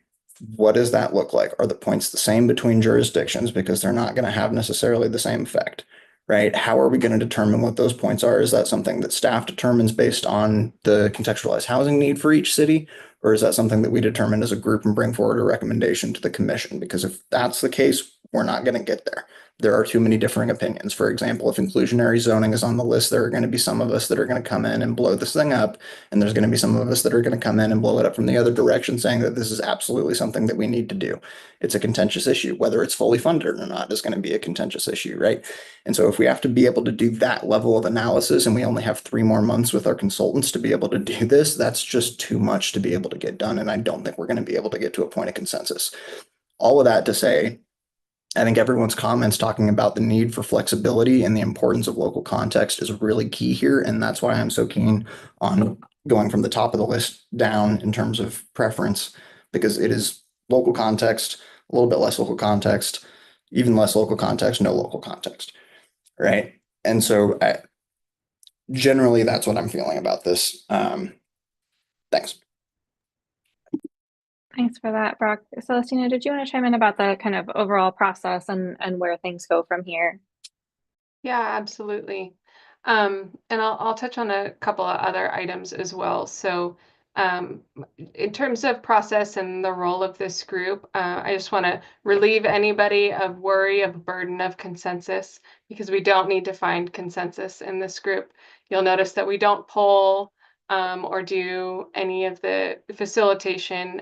What does that look like? Are the points the same between jurisdictions? Because they're not going to have necessarily the same effect, right? How are we going to determine what those points are? Is that something that staff determines based on the contextualized housing need for each city? Or is that something that we determine as a group and bring forward a recommendation to the commission? Because if that's the case, we're not going to get there. There are too many differing opinions. For example, if inclusionary zoning is on the list, there are going to be some of us that are going to come in and blow this thing up. And there's going to be some of us that are going to come in and blow it up from the other direction, saying that this is absolutely something that we need to do. It's a contentious issue. Whether it's fully funded or not is going to be a contentious issue, right? And so if we have to be able to do that level of analysis, and we only have 3 more months with our consultants to be able to do this, that's just too much to be able to get done. And I don't think we're going to be able to get to a point of consensus. All of that to say, I think everyone's comments talking about the need for flexibility and the importance of local context is really key here. And that's why I'm so keen on going from the top of the list down in terms of preference, because it is local context, a little bit less local context, even less local context, no local context, right? And so generally, that's what I'm feeling about this. Thanks. Thanks for that, Brock. Celestina, did you want to chime in about the kind of overall process and where things go from here? Yeah, absolutely. And I'll touch on a couple of other items as well. So in terms of process and the role of this group, I just want to relieve anybody of worry of burden of consensus, because we don't need to find consensus in this group. You'll notice that we don't poll or do any of the facilitation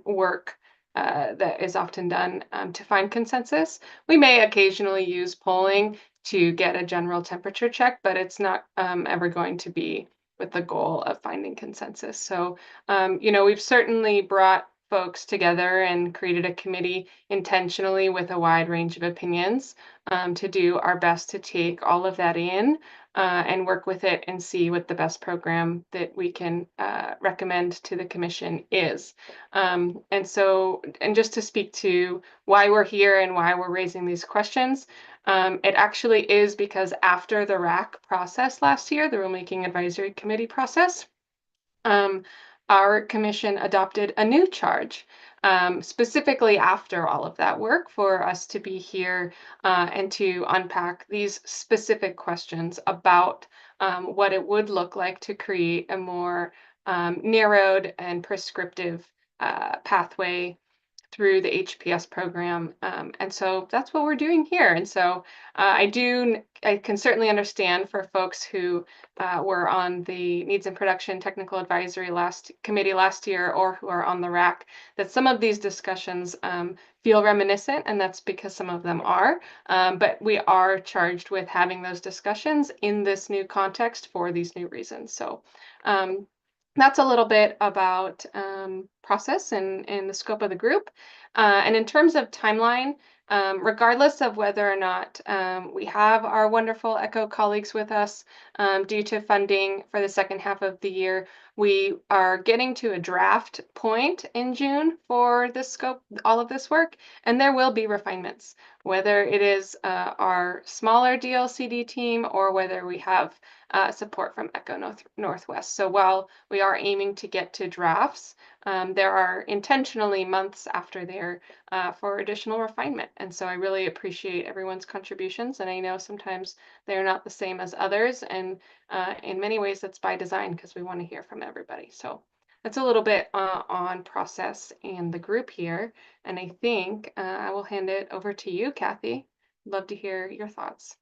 work that is often done to find consensus. We may occasionally use polling to get a general temperature check, but it's not ever going to be with the goal of finding consensus. So, we've certainly brought folks together and created a committee intentionally with a wide range of opinions to do our best to take all of that in and work with it and see what the best program that we can recommend to the commission is. And just to speak to why we're here and why we're raising these questions, it actually is because after the RAC process last year, the Rulemaking Advisory Committee process, our commission adopted a new charge specifically after all of that work for us to be here and to unpack these specific questions about what it would look like to create a more narrowed and prescriptive pathway through the HPS program. And so that's what we're doing here. And so I can certainly understand for folks who were on the Needs and Production Technical Advisory Committee last year, or who are on the RAC, that some of these discussions feel reminiscent, and that's because some of them are. But we are charged with having those discussions in this new context for these new reasons. So that's a little bit about process and the scope of the group. And in terms of timeline, regardless of whether or not we have our wonderful ECHO colleagues with us due to funding for the second half of the year, we are getting to a draft point in June for this scope, all of this work, and there will be refinements, whether it is our smaller DLCD team or whether we have support from ECHO Northwest. So while we are aiming to get to drafts, there are intentionally months after there for additional refinement. And so I really appreciate everyone's contributions. And I know sometimes they're not the same as others. And in many ways, that's by design, because we want to hear from everybody. So that's a little bit on process and the group here. And I think I will hand it over to you, Kathy. Love to hear your thoughts.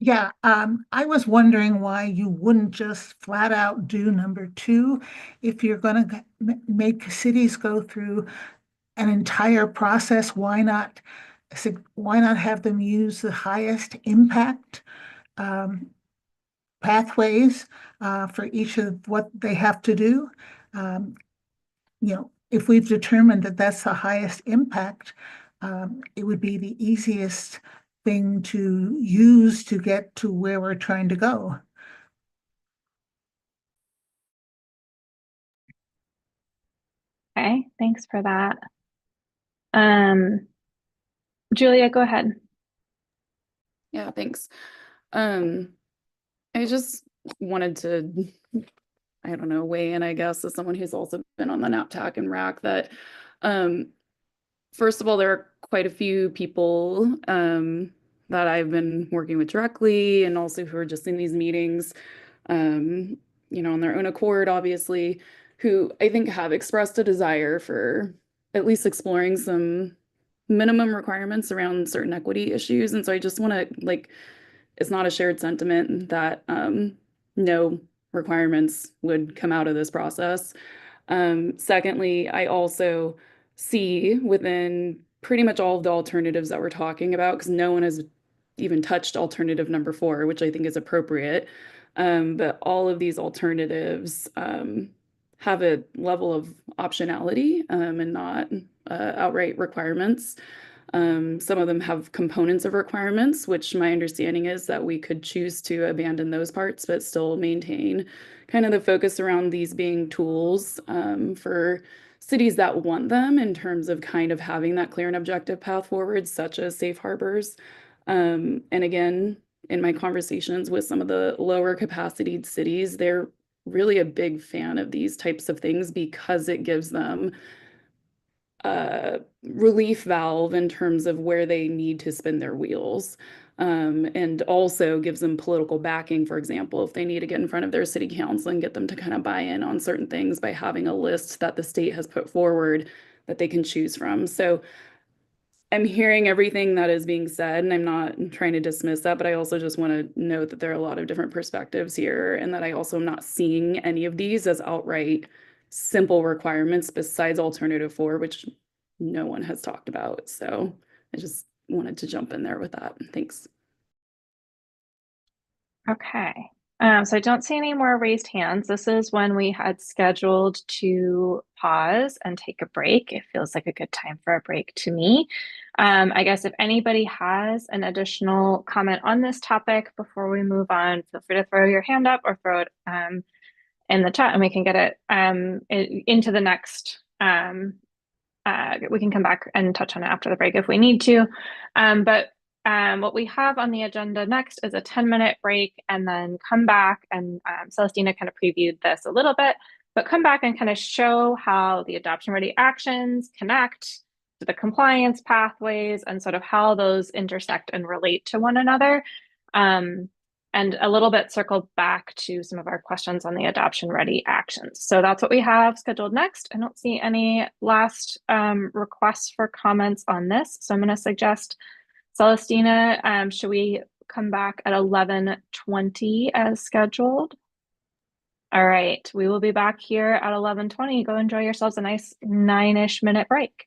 Yeah, I was wondering why you wouldn't just flat out do number 2 if you're going to make cities go through an entire process. Why not have them use the highest impact pathways for each of what they have to do? If we've determined that that's the highest impact, it would be the easiest thing to use to get to where we're trying to go. Okay, thanks for that. Julia, go ahead. Yeah, thanks. I just wanted to, I don't know, weigh in, I guess, as someone who's also been on the NAPTAC and RAC, that first of all, there are quite a few people that I've been working with directly, and also who are just in these meetings, on their own accord, obviously, who I think have expressed a desire for at least exploring some minimum requirements around certain equity issues. And so I just want to, it's not a shared sentiment that no requirements would come out of this process. Secondly, I also see within pretty much all of the alternatives that we're talking about, because no one has even touched alternative number 4, which I think is appropriate. But all of these alternatives have a level of optionality and not outright requirements. Some of them have components of requirements, which my understanding is that we could choose to abandon those parts, but still maintain kind of the focus around these being tools for cities that want them, in terms of kind of having that clear and objective path forward, such as safe harbors. And again, in my conversations with some of the lower capacity cities, they're really a big fan of these types of things because it gives them a relief valve in terms of where they need to spin their wheels. And also gives them political backing, for example, if they need to get in front of their city council and get them to kind of buy in on certain things by having a list that the state has put forward that they can choose from. So I'm hearing everything that is being said, and I'm not trying to dismiss that, but I also just want to note that there are a lot of different perspectives here, and that I also am not seeing any of these as outright simple requirements besides alternative 4, which no one has talked about. So I just wanted to jump in there with that. Thanks. Okay. So I don't see any more raised hands. This is when we had scheduled to pause and take a break. It feels like a good time for a break to me. I guess if anybody has an additional comment on this topic before we move on, feel free to throw your hand up or throw it in the chat, and we can get it into the next. We can come back and touch on it after the break if we need to. But what we have on the agenda next is a 10-minute break, and then come back, and Celestina kind of previewed this a little bit, but come back and kind of show how the adoption ready actions connect to the compliance pathways and sort of how those intersect and relate to one another. and a little bit circle back to some of our questions on the adoption ready actions. So that's what we have scheduled next. I don't see any last requests for comments on this. So I'm going to suggest, Celestina, should we come back at 11:20 as scheduled? All right, we will be back here at 11:20. Go enjoy yourselves a nice 9-ish minute break.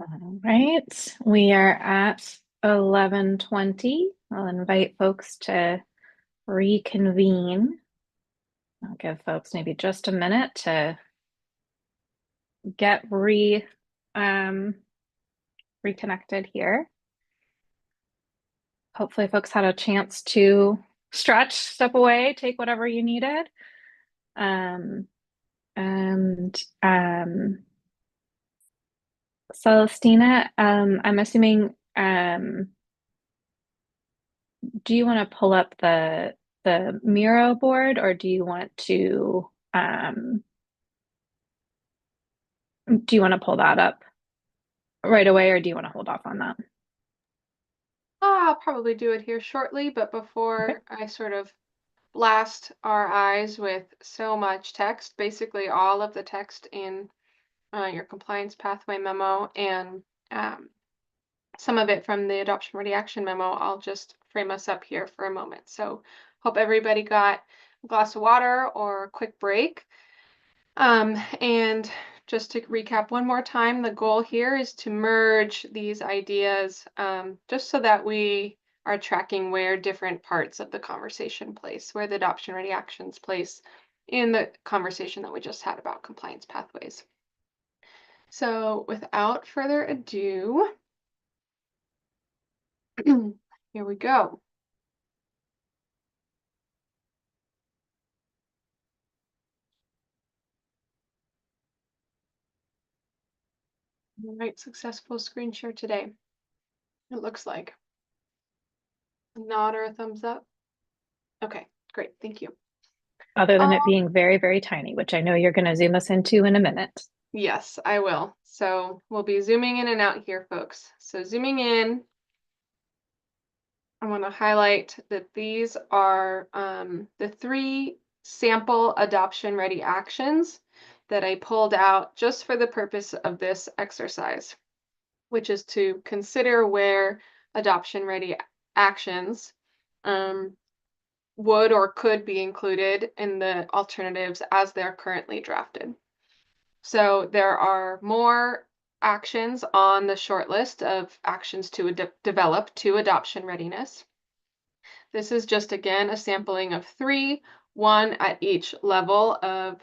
All right, we are at 11:20. I'll invite folks to reconvene. I'll give folks maybe just a minute to get reconnected here. Hopefully folks had a chance to stretch, step away, take whatever you needed. Celestina, I'm assuming, do you want to pull up the Miro board, or do you want to pull that up right away, or do you want to hold off on that? I'll probably do it here shortly, but before I sort of blast our eyes with so much text, basically all of the text in your compliance pathway memo and some of it from the adoption ready action memo, I'll just frame us up here for a moment. So hope everybody got a glass of water or a quick break. And just to recap one more time, the goal here is to merge these ideas just so that we are tracking where different parts of the conversation place, where the adoption ready actions place in the conversation that we just had about compliance pathways. So without further ado, here we go. All right, successful screen share today. It looks like. A nod or a thumbs up. Okay, great, thank you. Other than it being very, very tiny, which I know you're going to zoom us into in a minute. Yes, I will. So we'll be zooming in and out here, folks. So zooming in, I want to highlight that these are the 3 sample adoption ready actions that I pulled out just for the purpose of this exercise, which is to consider where adoption ready actions would or could be included in the alternatives as they're currently drafted. So there are more actions on the short list of actions to develop to adoption readiness. This is just, again, a sampling of 3, 1 at each level of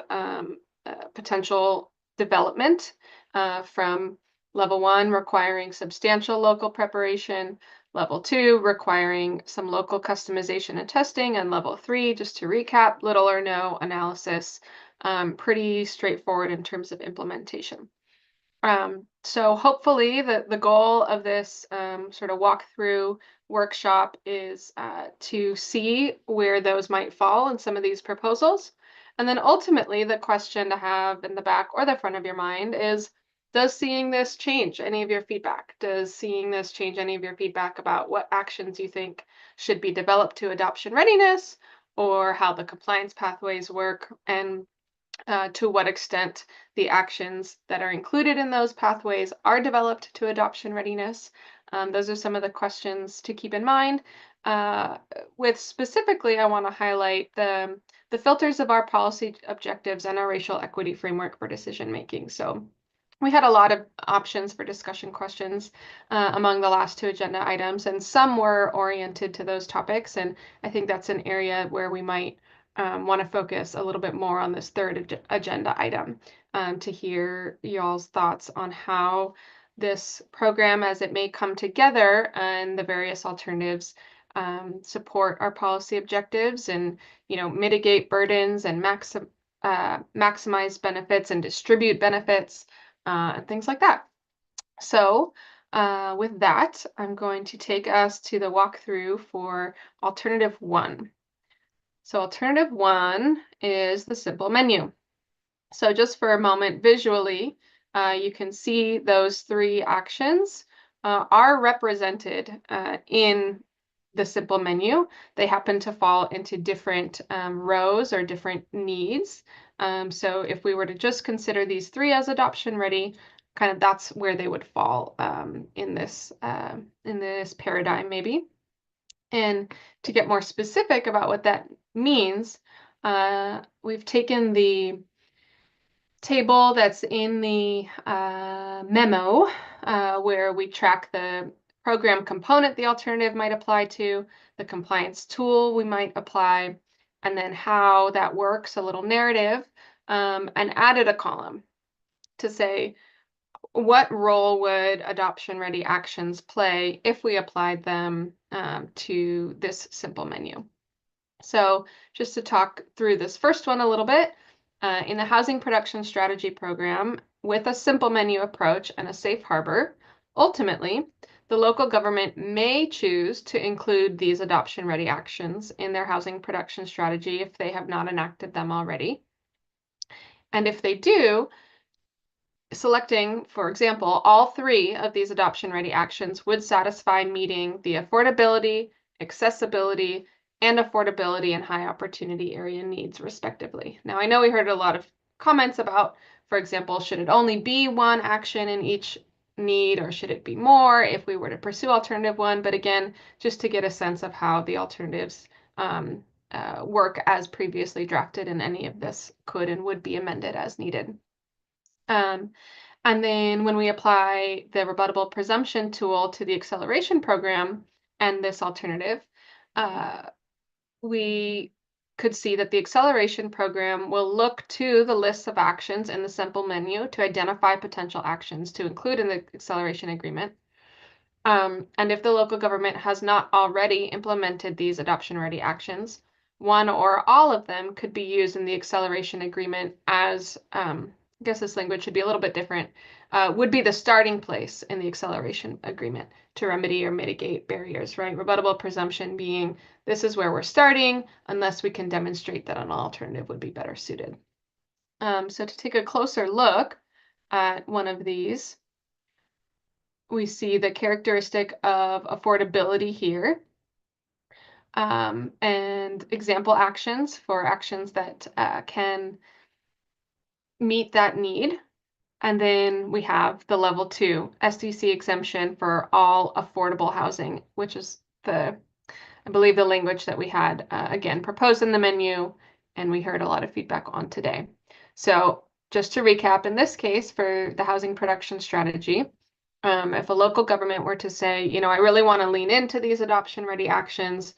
potential development, from level 1 requiring substantial local preparation, level 2 requiring some local customization and testing, and level 3, just to recap, little or no analysis. Pretty straightforward in terms of implementation. So hopefully the goal of this sort of walkthrough workshop is to see where those might fall in some of these proposals. And then ultimately the question to have in the back or the front of your mind is, does seeing this change any of your feedback? Does seeing this change any of your feedback about what actions you think should be developed to adoption readiness, or how the compliance pathways work, and to what extent the actions that are included in those pathways are developed to adoption readiness? Those are some of the questions to keep in mind. With specifically, I want to highlight the filters of our policy objectives and our racial equity framework for decision making. So we had a lot of options for discussion questions among the last 2 agenda items, and some were oriented to those topics. And I think that's an area where we might want to focus a little bit more on this 3rd agenda item to hear y'all's thoughts on how this program, as it may come together, and the various alternatives support our policy objectives and, mitigate burdens and maximize benefits and distribute benefits and things like that. So with that, I'm going to take us to the walkthrough for alternative 1. So alternative 1 is the simple menu. So just for a moment, visually, you can see those 3 actions are represented in the simple menu. They happen to fall into different rows or different needs. So if we were to just consider these 3 as adoption ready, kind of that's where they would fall in this paradigm, maybe. And to get more specific about what that means, we've taken the table that's in the memo where we track the program component the alternative might apply to, the compliance tool we might apply, and then how that works, a little narrative, and added a column to say what role would adoption ready actions play if we applied them to this simple menu. So just to talk through this first one a little bit, in the Housing Production Strategy Program, with a simple menu approach and a safe harbor, ultimately, the local government may choose to include these adoption-ready actions in their housing production strategy if they have not enacted them already. And if they do, selecting, for example, all 3 of these adoption-ready actions would satisfy meeting the affordability, accessibility, and affordability and high opportunity area needs, respectively. Now, I know we heard a lot of comments about, for example, should it only be one action in each need, or should it be more if we were to pursue alternative 1? But again, just to get a sense of how the alternatives work as previously drafted, and any of this could and would be amended as needed. And then when we apply the rebuttable presumption tool to the acceleration program and this alternative, we could see that the acceleration program will look to the lists of actions in the simple menu to identify potential actions to include in the acceleration agreement. And if the local government has not already implemented these adoption-ready actions, one or all of them could be used in the acceleration agreement as, I guess this language should be a little bit different, would be the starting place in the acceleration agreement to remedy or mitigate barriers, right? Rebuttable presumption being this is where we're starting unless we can demonstrate that an alternative would be better suited. So to take a closer look at one of these, we see the characteristic of affordability here, and example actions for actions that can meet that need. And then we have the level 2 SDC exemption for all affordable housing, which is I believe the language that we had again proposed in the menu, and we heard a lot of feedback on today. So just to recap, in this case for the housing production strategy, if a local government were to say, you know, I really want to lean into these adoption ready actions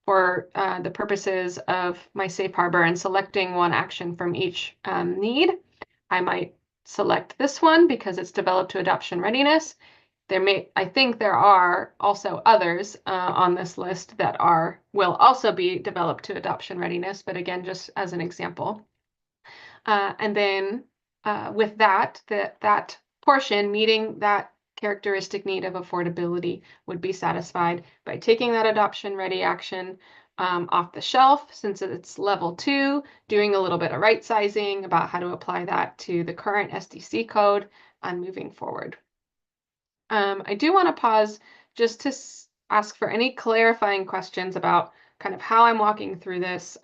for the purposes of my safe harbor and selecting one action from each need, I might select this one because it's developed to adoption readiness. I think there are also others on this list that will also be developed to adoption readiness, but again, just as an example. And then with that portion meeting that characteristic need of affordability would be satisfied by taking that adoption ready action off the shelf, since it's level 2, doing a little bit of right sizing about how to apply that to the current SDC code and moving forward. I do want to pause just to ask for any clarifying questions about kind of how I'm walking through this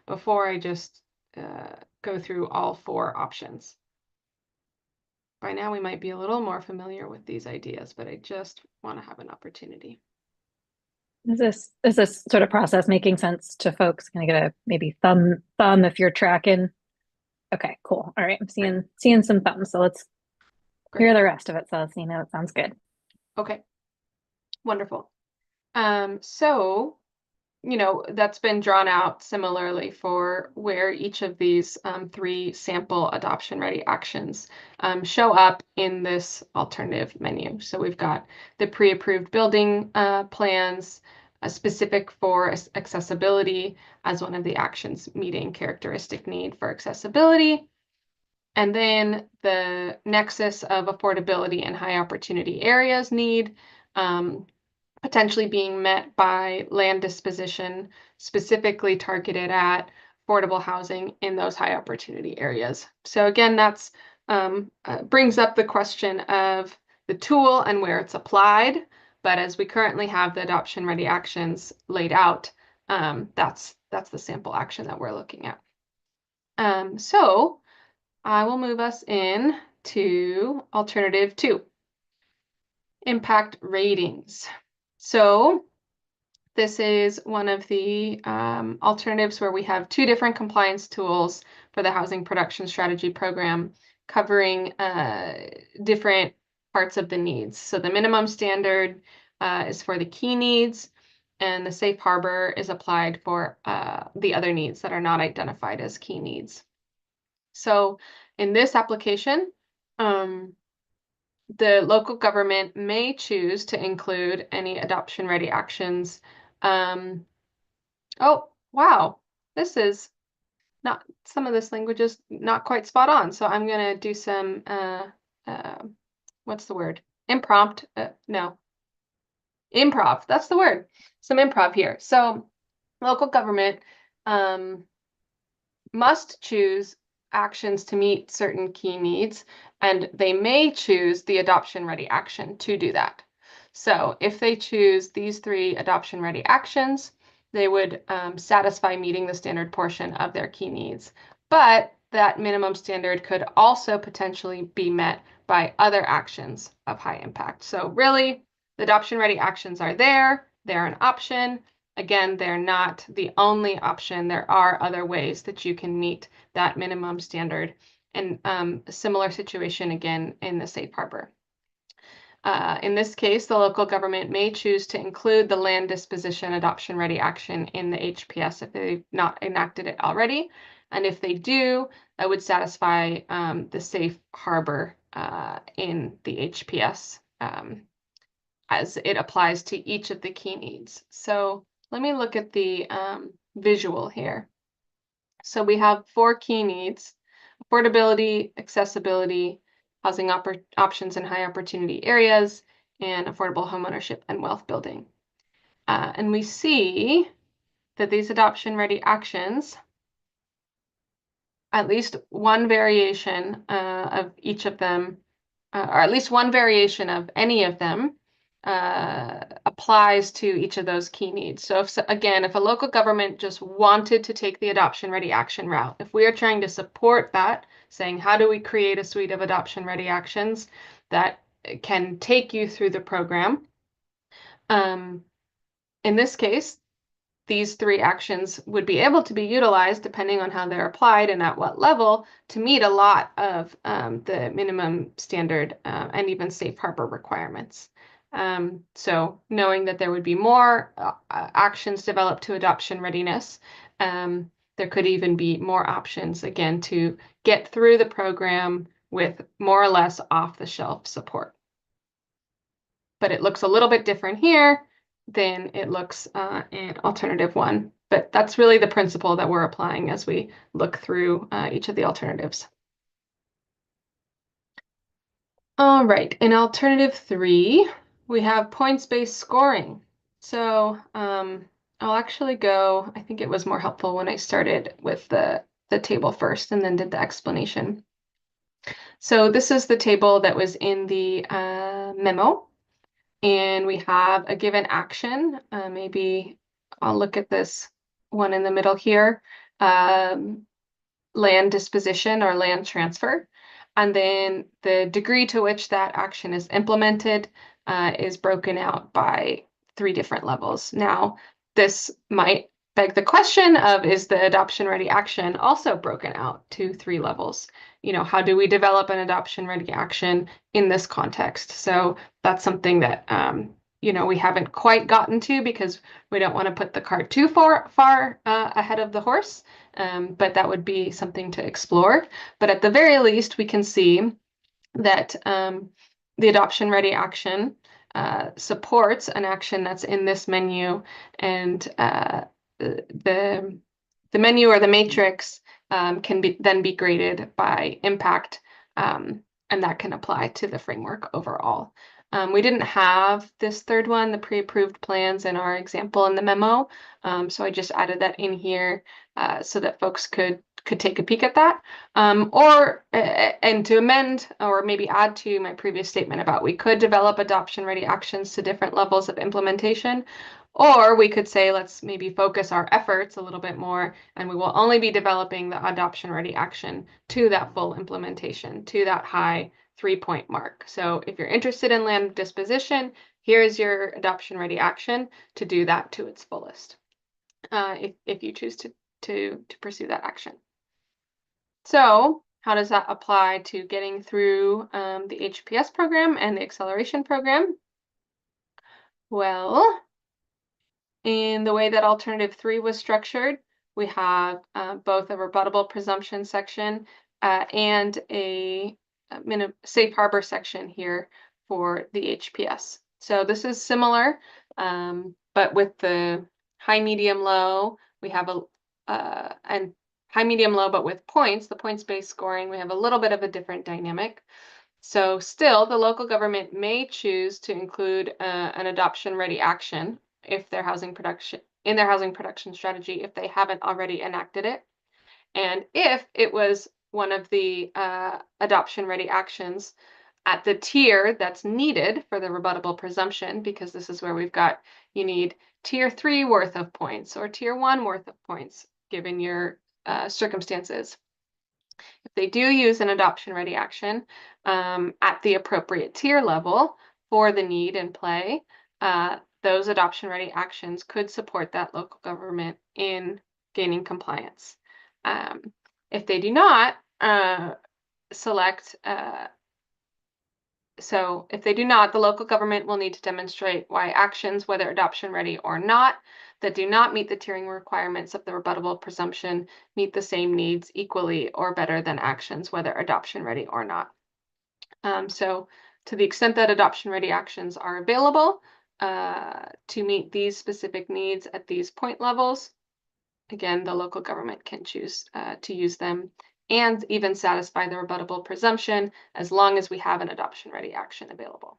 before I just go through all 4 options. By now we might be a little more familiar with these ideas, but I just want to have an opportunity. Is this sort of process making sense to folks? Can I get a maybe thumb if you're tracking? Okay, cool. All right, I'm seeing some thumbs, so let's hear the rest of it, Celestina. It sounds good. Okay, wonderful. So, you know, that's been drawn out similarly for where each of these 3 sample adoption ready actions show up in this alternative menu. So we've got the pre-approved building plans, specific for accessibility as one of the actions meeting characteristic need for accessibility. And then the nexus of affordability and high opportunity areas need, potentially being met by land disposition specifically targeted at affordable housing in those high opportunity areas. So again, that's brings up the question of the tool and where it's applied. But as we currently have the adoption ready actions laid out, that's the sample action that we're looking at. So I will move us in to alternative 2, impact ratings. So This is one of the alternatives where we have two different compliance tools for the Housing Production Strategy Program covering different parts of the needs. So the minimum standard is for the key needs, and the safe harbor is applied for the other needs that are not identified as key needs. So in this application, the local government may choose to include any adoption-ready actions. Oh, wow, this is not, some of this language is not quite spot on. So I'm going to do some, what's the word? Impromptu, no. Improv, that's the word. Some improv here. So local government must choose actions to meet certain key needs, and they may choose the adoption-ready action to do that. So if they choose these 3 adoption-ready actions, they would satisfy meeting the standard portion of their key needs. But that minimum standard could also potentially be met by other actions of high impact. So really, the adoption-ready actions are there. They're an option. Again, they're not the only option. There are other ways that you can meet that minimum standard. And a similar situation again in the safe harbor. In this case, the local government may choose to include the land disposition adoption ready action in the HPS if they've not enacted it already. And if they do, that would satisfy the safe harbor in the HPS as it applies to each of the key needs. So let me look at the visual here. So we have 4 key needs: affordability, accessibility, housing options in high opportunity areas, and affordable homeownership and wealth building. And we see that these adoption ready actions, at least one variation of each of them, or at least one variation of any of them, applies to each of those key needs. So if a local government just wanted to take the adoption ready action route, if we are trying to support that, saying how do we create a suite of adoption ready actions that can take you through the program, in this case, these 3 actions would be able to be utilized depending on how they're applied and at what level to meet a lot of the minimum standard and even safe harbor requirements. So knowing that there would be more actions developed to adoption readiness, there could even be more options, again, to get through the program with more or less off-the-shelf support. But it looks a little bit different here than it looks in alternative 1. But that's really the principle that we're applying as we look through each of the alternatives. All right, in alternative 3, we have points-based scoring. So I'll actually go, I think it was more helpful when I started with the table first and then did the explanation. So this is the table that was in the memo. And we have a given action. Maybe I'll look at this one in the middle here, land disposition or land transfer. And then the degree to which that action is implemented is broken out by 3 different levels. Now, this might beg the question of, is the adoption ready action also broken out to 3 levels? You know, how do we develop an adoption ready action in this context? So that's something that, you know, we haven't quite gotten to because we don't want to put the cart too far ahead of the horse. But that would be something to explore. But at the very least, we can see that the adoption ready action supports an action that's in this menu, and the menu or the matrix can then be graded by impact, and that can apply to the framework overall. We didn't have this 3rd one, the pre-approved plans, in our example in the memo, so I just added that in here so that folks could take a peek at that, and to amend or maybe add to my previous statement about we could develop adoption ready actions to different levels of implementation. Or we could say, let's maybe focus our efforts a little bit more, and we will only be developing the adoption ready action to that full implementation, to that high 3-point mark. So if you're interested in land disposition, here's your adoption ready action to do that to its fullest, if you choose to pursue that action. So how does that apply to getting through the HPS program and the acceleration program? Well, in the way that alternative 3 was structured, we have both a rebuttable presumption section and a safe harbor section here for the HPS. So this is similar, but with the high, medium, low, we have and high, medium, low, but with points, the points-based scoring, we have a little bit of a different dynamic. So still, the local government may choose to include an adoption-ready action if their housing production strategy, if they haven't already enacted it. And if it was one of the adoption-ready actions at the tier that's needed for the rebuttable presumption, because this is where we've got, you need tier 3 worth of points or tier 1 worth of points, given your circumstances. If they do use an adoption ready action at the appropriate tier level for the need and play, those adoption ready actions could support that local government in gaining compliance. If they do not select, so if they do not, the local government will need to demonstrate why actions, whether adoption ready or not, that do not meet the tiering requirements of the rebuttable presumption meet the same needs equally or better than actions, whether adoption ready or not. So to the extent that adoption ready actions are available to meet these specific needs at these point levels, again, the local government can choose to use them and even satisfy the rebuttable presumption as long as we have an adoption ready action available.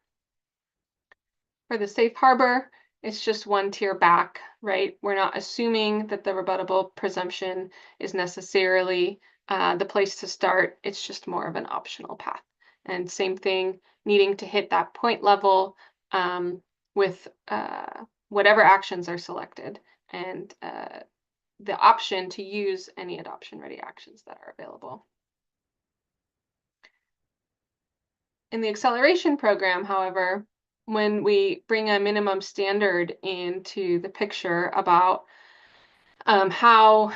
For the safe harbor, it's just one tier back, right? We're not assuming that the rebuttable presumption is necessarily the place to start. It's just more of an optional path. And same thing, needing to hit that point level with whatever actions are selected and the option to use any adoption ready actions that are available. In the acceleration program, however, when we bring a minimum standard into the picture about how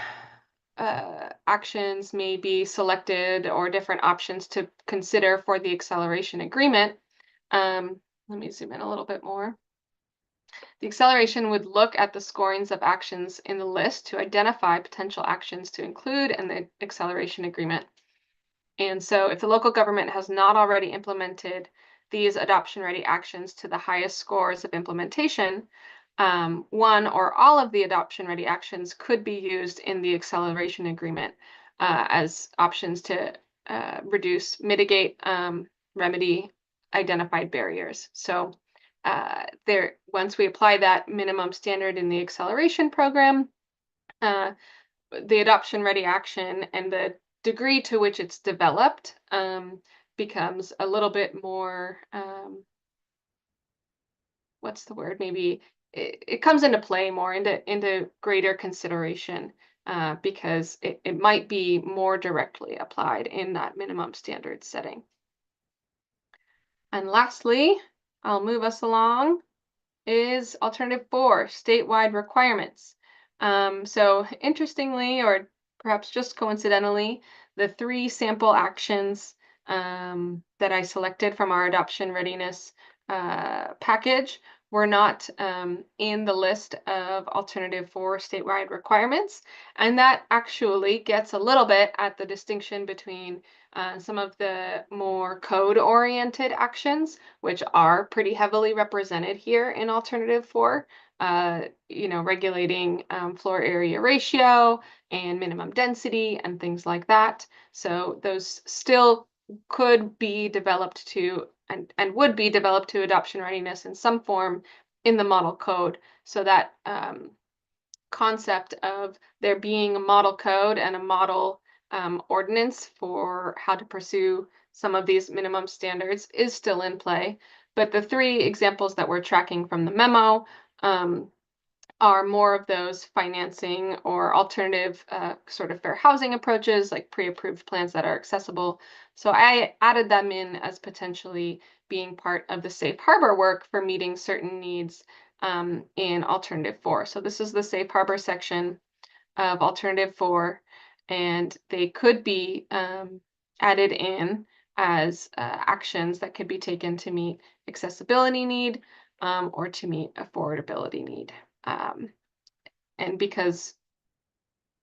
actions may be selected or different options to consider for the acceleration agreement, let me zoom in a little bit more. The acceleration would look at the scorings of actions in the list to identify potential actions to include in the acceleration agreement. And so if the local government has not already implemented these adoption-ready actions to the highest scores of implementation, one or all of the adoption-ready actions could be used in the acceleration agreement as options to reduce, mitigate, remedy identified barriers. So once we apply that minimum standard in the acceleration program, the adoption ready action and the degree to which it's developed becomes a little bit more, what's the word? Maybe it comes into play more, into greater consideration because it might be more directly applied in that minimum standard setting. And lastly, I'll move us along, is alternative 4, statewide requirements. So interestingly, or perhaps just coincidentally, the 3 sample actions that I selected from our adoption readiness package were not in the list of alternative 4 statewide requirements. And that actually gets a little bit at the distinction between some of the more code-oriented actions, which are pretty heavily represented here in alternative 4, regulating floor area ratio and minimum density and things like that. So those still could be developed to and would be developed to adoption readiness in some form in the model code. So that concept of there being a model code and a model ordinance for how to pursue some of these minimum standards is still in play. But the 3 examples that we're tracking from the memo are more of those financing or alternative sort of fair housing approaches, like pre-approved plans that are accessible. So I added them in as potentially being part of the safe harbor work for meeting certain needs in alternative 4. So this is the safe harbor section of alternative 4, and they could be added in as actions that could be taken to meet accessibility need or to meet affordability need. And because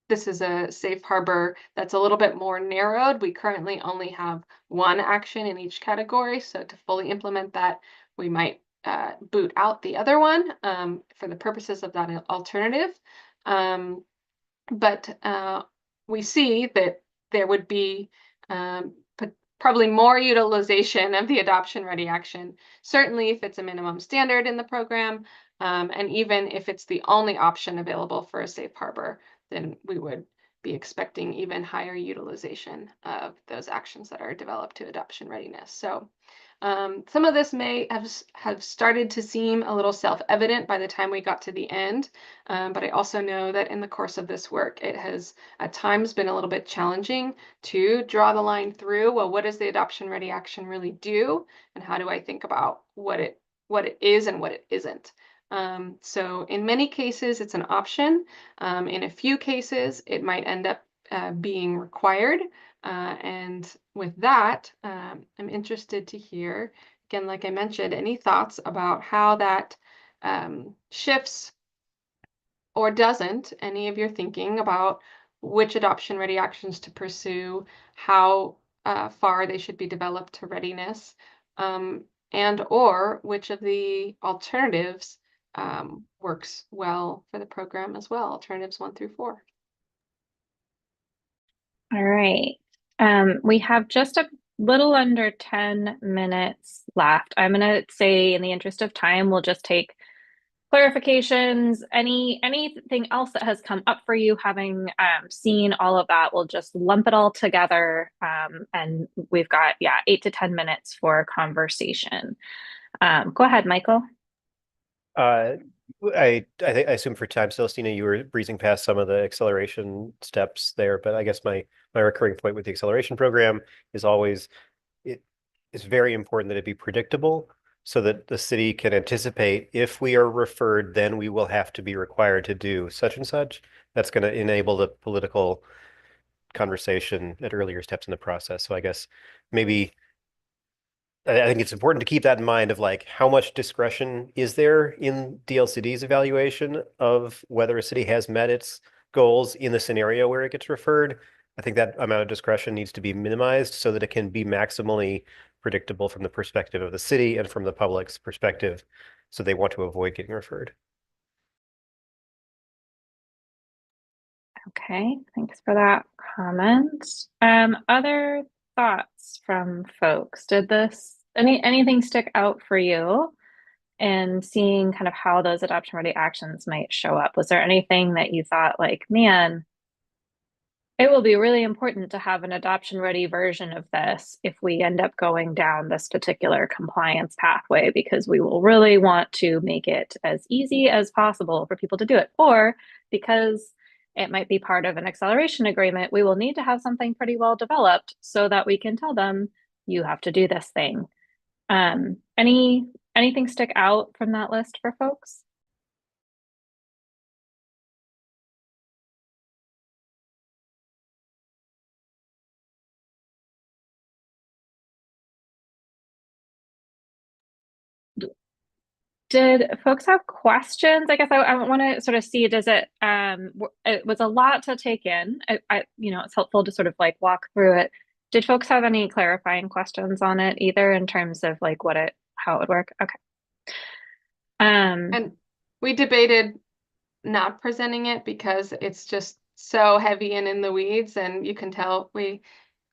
this is a safe harbor that's a little bit more narrowed, we currently only have one action in each category. So to fully implement that, we might boot out the other one for the purposes of that alternative. But we see that there would be probably more utilization of the adoption ready action, certainly if it's a minimum standard in the program, and even if it's the only option available for a safe harbor, then we would be expecting even higher utilization of those actions that are developed to adoption readiness. So some of this may have started to seem a little self-evident by the time we got to the end, but I also know that in the course of this work, it has at times been a little bit challenging to draw the line through, well, what does the adoption ready action really do? And how do I think about what it is and what it isn't? So in many cases, it's an option. In a few cases, it might end up being required. And with that, I'm interested to hear, again, like I mentioned, any thoughts about how that shifts or doesn't, any of your thinking about which adoption ready actions to pursue, how far they should be developed to readiness, and or which of the alternatives works well for the program as well, alternatives 1 through 4. All right. We have just a little under 10 minutes left. I'm going to say, in the interest of time, we'll just take clarifications, anything else that has come up for you, having seen all of that, we'll just lump it all together. And we've got, 8 to 10 minutes for conversation. Go ahead, Michael. I assume for time, Celestina, you were breezing past some of the acceleration steps there, but I guess my recurring point with the acceleration program is always, it is very important that it be predictable so that the city can anticipate if we are referred, then we will have to be required to do such and such. That's going to enable the political conversation at earlier steps in the process. So I guess maybe I think it's important to keep that in mind of like how much discretion is there in DLCD's evaluation of whether a city has met its goals in the scenario where it gets referred. I think that amount of discretion needs to be minimized so that it can be maximally predictable from the perspective of the city and from the public's perspective, so they want to avoid getting referred. Okay, thanks for that comment. Other thoughts from folks? Did anything stick out for you in seeing kind of how those adoption ready actions might show up? Was there anything that you thought like, man, it will be really important to have an adoption ready version of this if we end up going down this particular compliance pathway, because we will really want to make it as easy as possible for people to do it, or because it might be part of an acceleration agreement, we will need to have something pretty well developed so that we can tell them, you have to do this thing. Anything stick out from that list for folks? Did folks have questions? I guess I want to sort of see, does it was a lot to take in. It's helpful to sort of like walk through it. Did folks have any clarifying questions on it either in terms of like how it would work? Okay. And we debated not presenting it because it's just so heavy and in the weeds, and you can tell we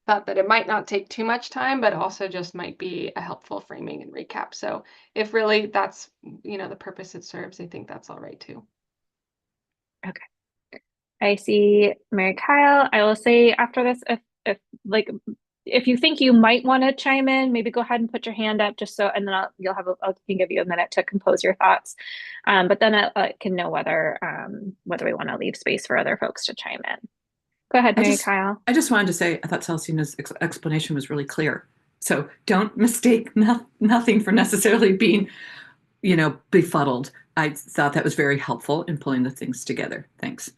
thought that it might not take too much time, but also just might be a helpful framing and recap. So if really that's, the purpose it serves, I think that's all right too. Okay. I see Mary Kyle. I will say after this, if like if you think you might want to chime in, maybe go ahead and put your hand up just so, and then I can give you a minute to compose your thoughts. But then I can know whether we want to leave space for other folks to chime in. Go ahead, Mary Kyle. I just wanted to say, I thought Celestina's explanation was really clear. So don't mistake nothing for necessarily being, befuddled. I thought that was very helpful in pulling the things together. Thanks.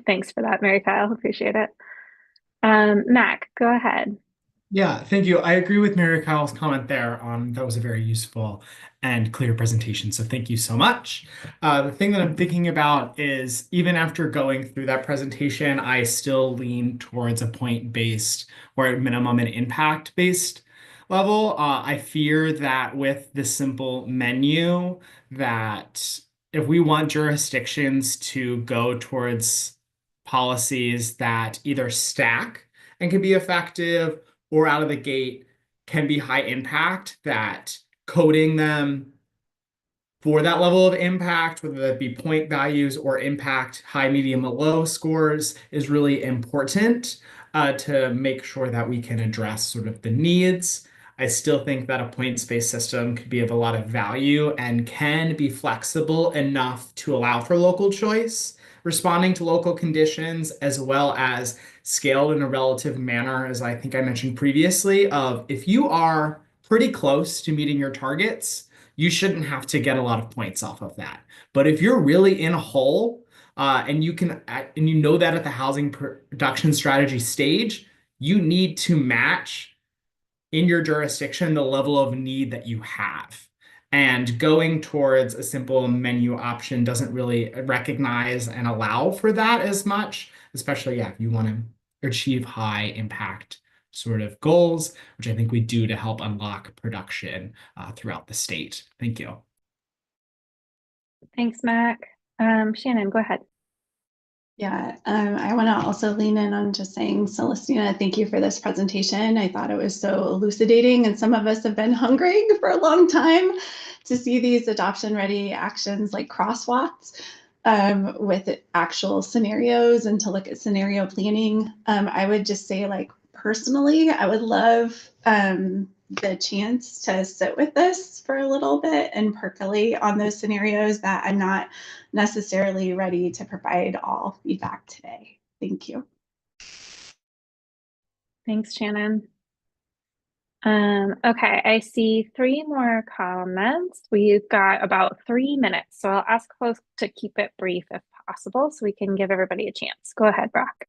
Thanks for that, Mary Kyle. Appreciate it. Mac, go ahead. Yeah, thank you. I agree with Mary Kyle's comment there on that was a very useful and clear presentation. So thank you so much. The thing that I'm thinking about is even after going through that presentation, I still lean towards a point-based or at minimum an impact-based level. I fear that with the simple menu that if we want jurisdictions to go towards policies that either stack and can be effective or out of the gate can be high impact, that coding them for that level of impact, whether that be point values or impact high, medium, or low scores, is really important to make sure that we can address sort of the needs. I still think that a points-based system could be of a lot of value and can be flexible enough to allow for local choice, responding to local conditions, as well as scaled in a relative manner, as I think I mentioned previously, of if you are pretty close to meeting your targets, you shouldn't have to get a lot of points off of that. But if you're really in a hole, and you know that at the housing production strategy stage, you need to match in your jurisdiction the level of need that you have. And going towards a simple menu option doesn't really recognize and allow for that as much, especially if you want to achieve high impact sort of goals, which I think we do to help unlock production throughout the state. Thank you. Thanks, Mac. Shannon, go ahead. Yeah, I want to also lean in on just saying, Celestina, thank you for this presentation. I thought it was so elucidating, and some of us have been hungering for a long time to see these adoption-ready actions like crosswalks with actual scenarios and to look at scenario planning. I would just say, like, personally, I would love the chance to sit with this for a little bit and percolate on those scenarios that I'm not necessarily ready to provide all feedback today. Thank you. Thanks, Shannon. Okay, I see 3 more comments. We've got about 3 minutes, so I'll ask folks to keep it brief if possible so we can give everybody a chance. Go ahead, Brock.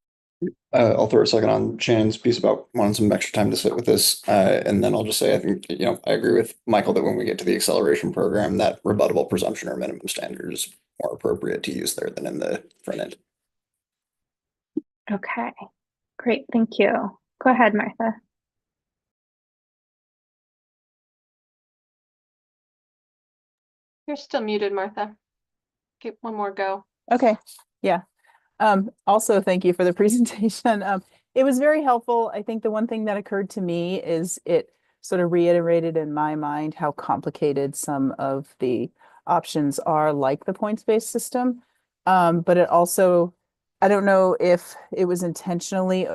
I'll throw a second on Shannon's piece about wanting some extra time to sit with this. And then I'll just say, I think, I agree with Michael that when we get to the acceleration program, that rebuttable presumption or minimum standard is more appropriate to use there than in the front end. Okay, great, thank you. Go ahead, Martha. You're still muted, Martha. Get one more go. Okay, yeah. Also, thank you for the presentation. It was very helpful. I think the one thing that occurred to me is it sort of reiterated in my mind how complicated some of the options are, like the points-based system. But it also, I don't know if it was intentionally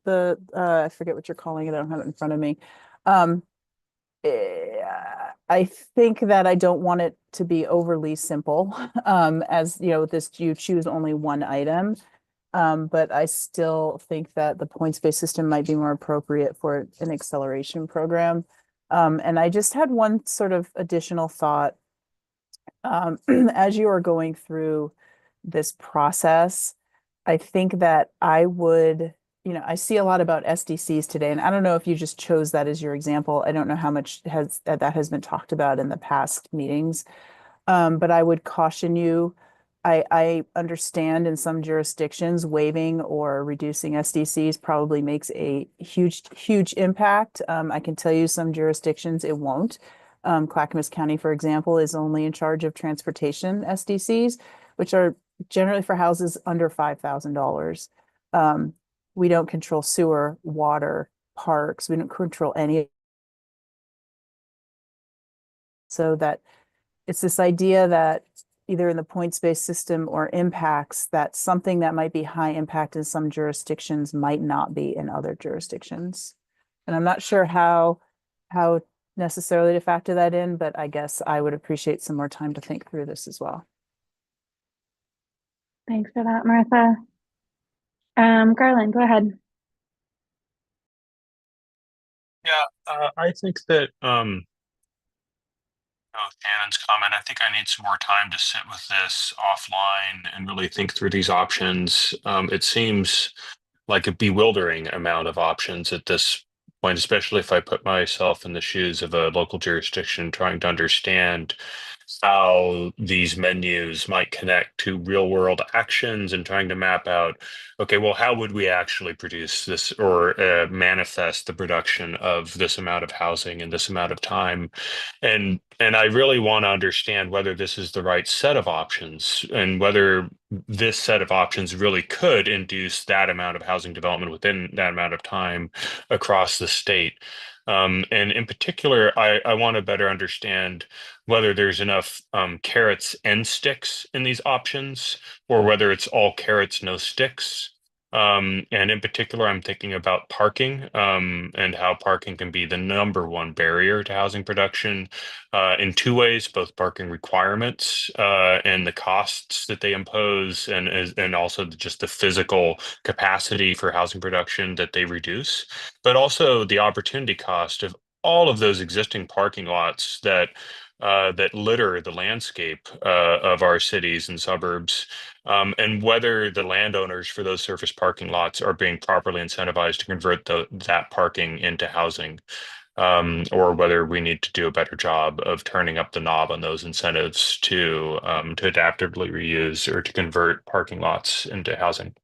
I forget what you're calling it. I don't have it in front of me. I think that I don't want it to be overly simple, as this you choose only one item. But I still think that the points-based system might be more appropriate for an acceleration program. And I just had one sort of additional thought. As you are going through this process, I think that I would, I see a lot about SDCs today, and I don't know if you just chose that as your example. I don't know how much that has been talked about in the past meetings, but I would caution you. I understand in some jurisdictions waiving or reducing SDCs probably makes a huge impact. I can tell you some jurisdictions it won't. Clackamas County, for example, is only in charge of transportation SDCs, which are generally for houses under $5,000. We don't control sewer, water, parks. We don't control any. So that it's this idea that either in the points-based system or impacts, that something that might be high impact in some jurisdictions might not be in other jurisdictions. And I'm not sure how necessarily to factor that in, but I guess I would appreciate some more time to think through this as well. Thanks for that, Martha. Garland, go ahead. Yeah, I think that Shannon's comment, I think I need some more time to sit with this offline and really think through these options. It seems like a bewildering amount of options at this point, especially if I put myself in the shoes of a local jurisdiction trying to understand how these menus might connect to real world actions and trying to map out, okay, well, how would we actually produce this or manifest the production of this amount of housing in this amount of time? And I really want to understand whether this is the right set of options and whether this set of options really could induce that amount of housing development within that amount of time across the state. And in particular, I want to better understand whether there's enough carrots and sticks in these options, or whether it's all carrots, no sticks. And in particular, I'm thinking about parking and how parking can be the #1 barrier to housing production in two ways, both parking requirements and the costs that they impose, and also just the physical capacity for housing production that they reduce, but also the opportunity cost of all of those existing parking lots that litter the landscape of our cities and suburbs, and whether the landowners for those surface parking lots are being properly incentivized to convert that parking into housing, or whether we need to do a better job of turning up the knob on those incentives to adaptively reuse or to convert parking lots into housing.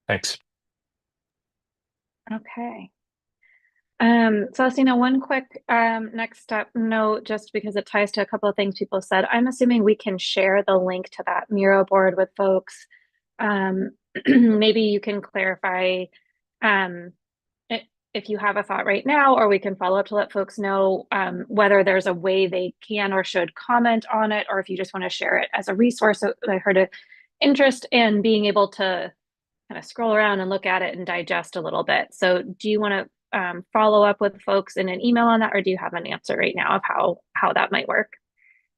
Thanks. Okay. Celestina, one quick next step note, just because it ties to a couple of things people said. I'm assuming we can share the link to that Miro board with folks. Maybe you can clarify if you have a thought right now, or we can follow up to let folks know whether there's a way they can or should comment on it, or if you just want to share it as a resource. So I heard an interest in being able to kind of scroll around and look at it and digest a little bit. So do you want to follow up with folks in an email on that, or do you have an answer right now of how that might work?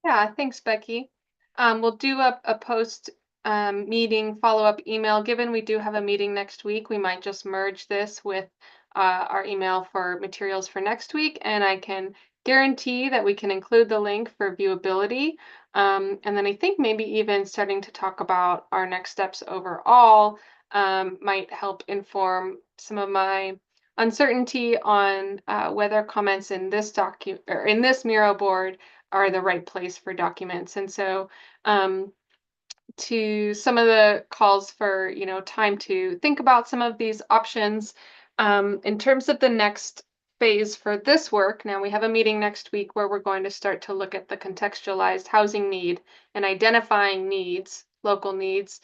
Yeah, thanks, Becky. We'll do a post meeting follow-up email. Given we do have a meeting next week, we might just merge this with our email for materials for next week, and I can guarantee that we can include the link for viewability. And then I think maybe even starting to talk about our next steps overall might help inform some of my uncertainty on whether comments in this document or in this Miro board are the right place for documents. And so to some of the calls for, time to think about some of these options in terms of the next phase for this work. Now we have a meeting next week where we're going to start to look at the contextualized housing need and identifying needs, local needs,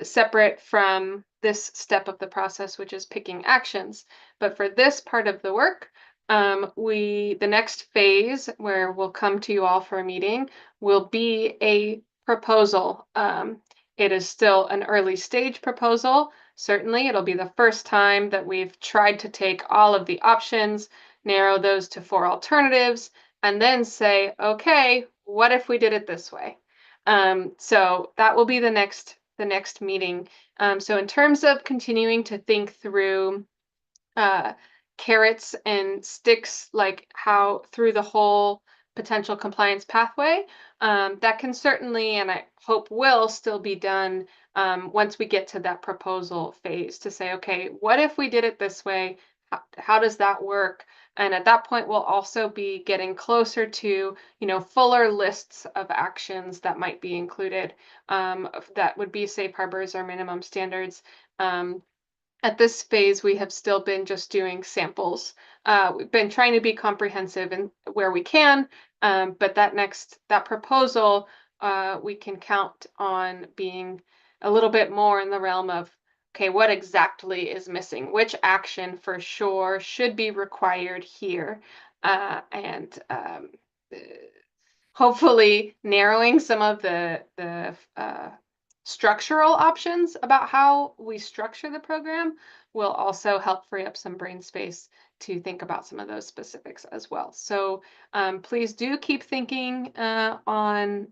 separate from this step of the process, which is picking actions. But for this part of the work, the next phase where we'll come to you all for a meeting will be a proposal. It is still an early stage proposal. Certainly, it'll be the first time that we've tried to take all of the options, narrow those to 4 alternatives, and then say, okay, what if we did it this way? So that will be the next meeting. So in terms of continuing to think through carrots and sticks, like how through the whole potential compliance pathway, that can certainly, and I hope will still be done once we get to that proposal phase to say, okay, what if we did it this way? How does that work? And at that point, we'll also be getting closer to, fuller lists of actions that might be included that would be safe harbors or minimum standards. At this phase, we have still been just doing samples. We've been trying to be comprehensive in where we can, but that proposal, we can count on being a little bit more in the realm of, okay, what exactly is missing? Which action for sure should be required here? And hopefully narrowing some of the structural options about how we structure the program will also help free up some brain space to think about some of those specifics as well. So please do keep thinking on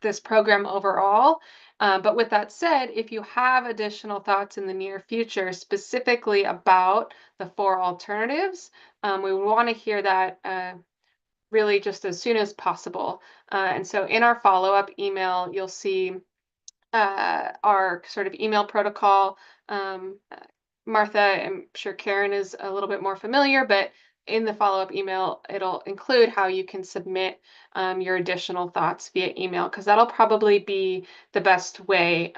this program overall. But with that said, if you have additional thoughts in the near future, specifically about the 4 alternatives, we want to hear that really just as soon as possible. And so in our follow-up email, you'll see our sort of email protocol. Martha, I'm sure Karen is a little bit more familiar, but in the follow-up email, it'll include how you can submit your additional thoughts via email, because that'll probably be the best way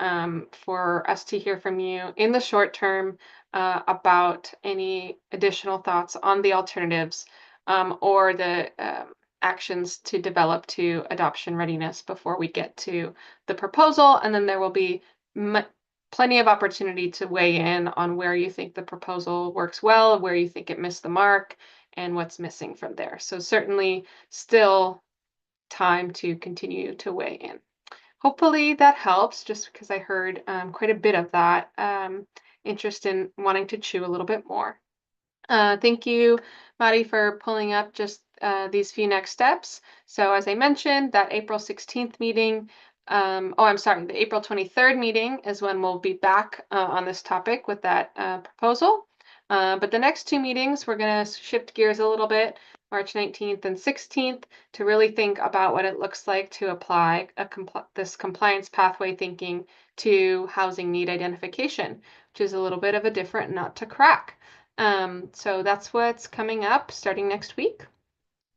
for us to hear from you in the short term about any additional thoughts on the alternatives or the actions to develop to adoption readiness before we get to the proposal. And then there will be plenty of opportunity to weigh in on where you think the proposal works well, where you think it missed the mark, and what's missing from there. So certainly still time to continue to weigh in. Hopefully that helps, just because I heard quite a bit of that interest in wanting to chew a little bit more. Thank you, Mari, for pulling up just these few next steps. So as I mentioned, that April 16th meeting, the April 23rd meeting is when we'll be back on this topic with that proposal. But the next 2 meetings, we're going to shift gears a little bit, March 19th and 16th, to really think about what it looks like to apply this compliance pathway thinking to housing need identification, which is a little bit of a different nut to crack. So that's what's coming up starting next week.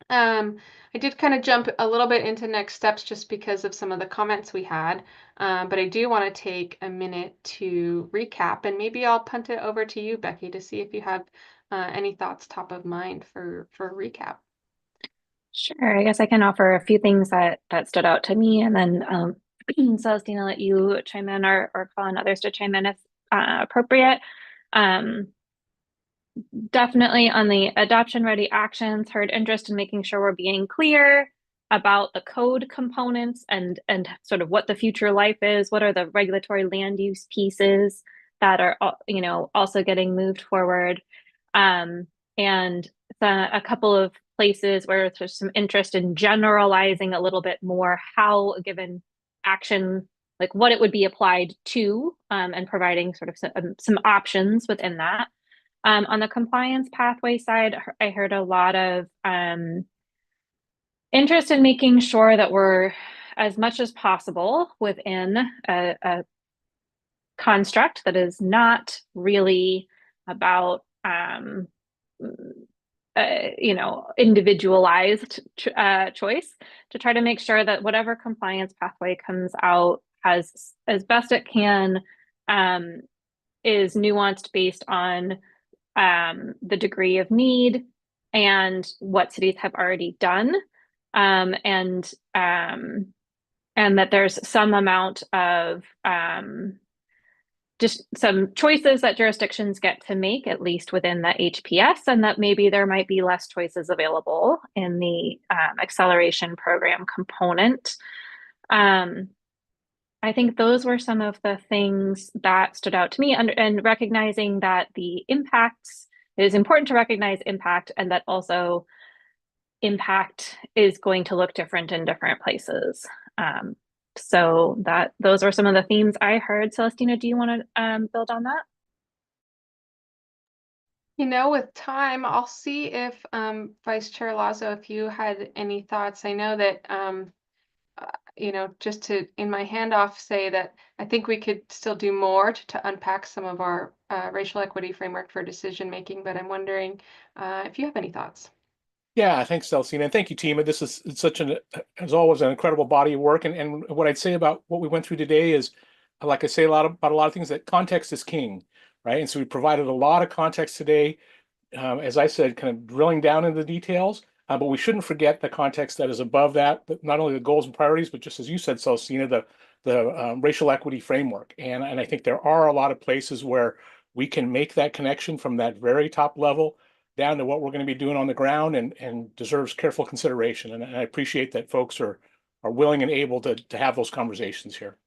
I did kind of jump a little bit into next steps just because of some of the comments we had, but I do want to take a minute to recap, and maybe I'll punt it over to you, Becky, to see if you have any thoughts top of mind for a recap. Sure. I guess I can offer a few things that stood out to me, and then Celestina, let you chime in or call on others to chime in if appropriate. Definitely on the adoption ready actions, heard interest in making sure we're being clear about the code components and sort of what the future life is. What are the regulatory land use pieces that are, also getting moved forward. And a couple of places where there's some interest in generalizing a little bit more how a given action, like what it would be applied to, and providing sort of some options within that. On the compliance pathway side, I heard a lot of interest in making sure that we're, as much as possible, within a construct that is not really about individualized choice, to try to make sure that whatever compliance pathway comes out has, as best it can, is nuanced based on the degree of need and what cities have already done, and that there's some amount of just some choices that jurisdictions get to make, at least within the HPS, and that maybe there might be less choices available in the acceleration program component. I think those were some of the things that stood out to me, and recognizing that the impacts, it is important to recognize impact, and that also impact is going to look different in different places. So those are some of the themes I heard. Celestina, do you want to build on that? With time, I'll see if Vice Chair Lazo, if you had any thoughts. I know that just to, in my handoff, say that I think we could still do more to unpack some of our racial equity framework for decision making, but I'm wondering if you have any thoughts. Yeah, thanks, Celestina, and thank you, team. This is such as always, an incredible body of work. And what I'd say about what we went through today is, like I say about a lot of things, that context is king, right? And so we provided a lot of context today. As I said, kind of drilling down into the details. But we shouldn't forget the context that is above that, not only the goals and priorities, but just as you said, Celestina, the racial equity framework. And I think there are a lot of places where we can make that connection from that very top level down to what we're going to be doing on the ground and deserves careful consideration. And I appreciate that folks are willing and able to have those conversations here.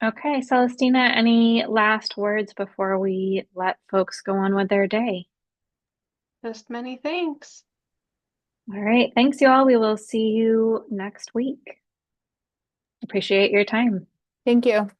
Okay, Celestina, any last words before we let folks go on with their day? Just many thanks. All right, thanks you all. We will see you next week. Appreciate your time. Thank you.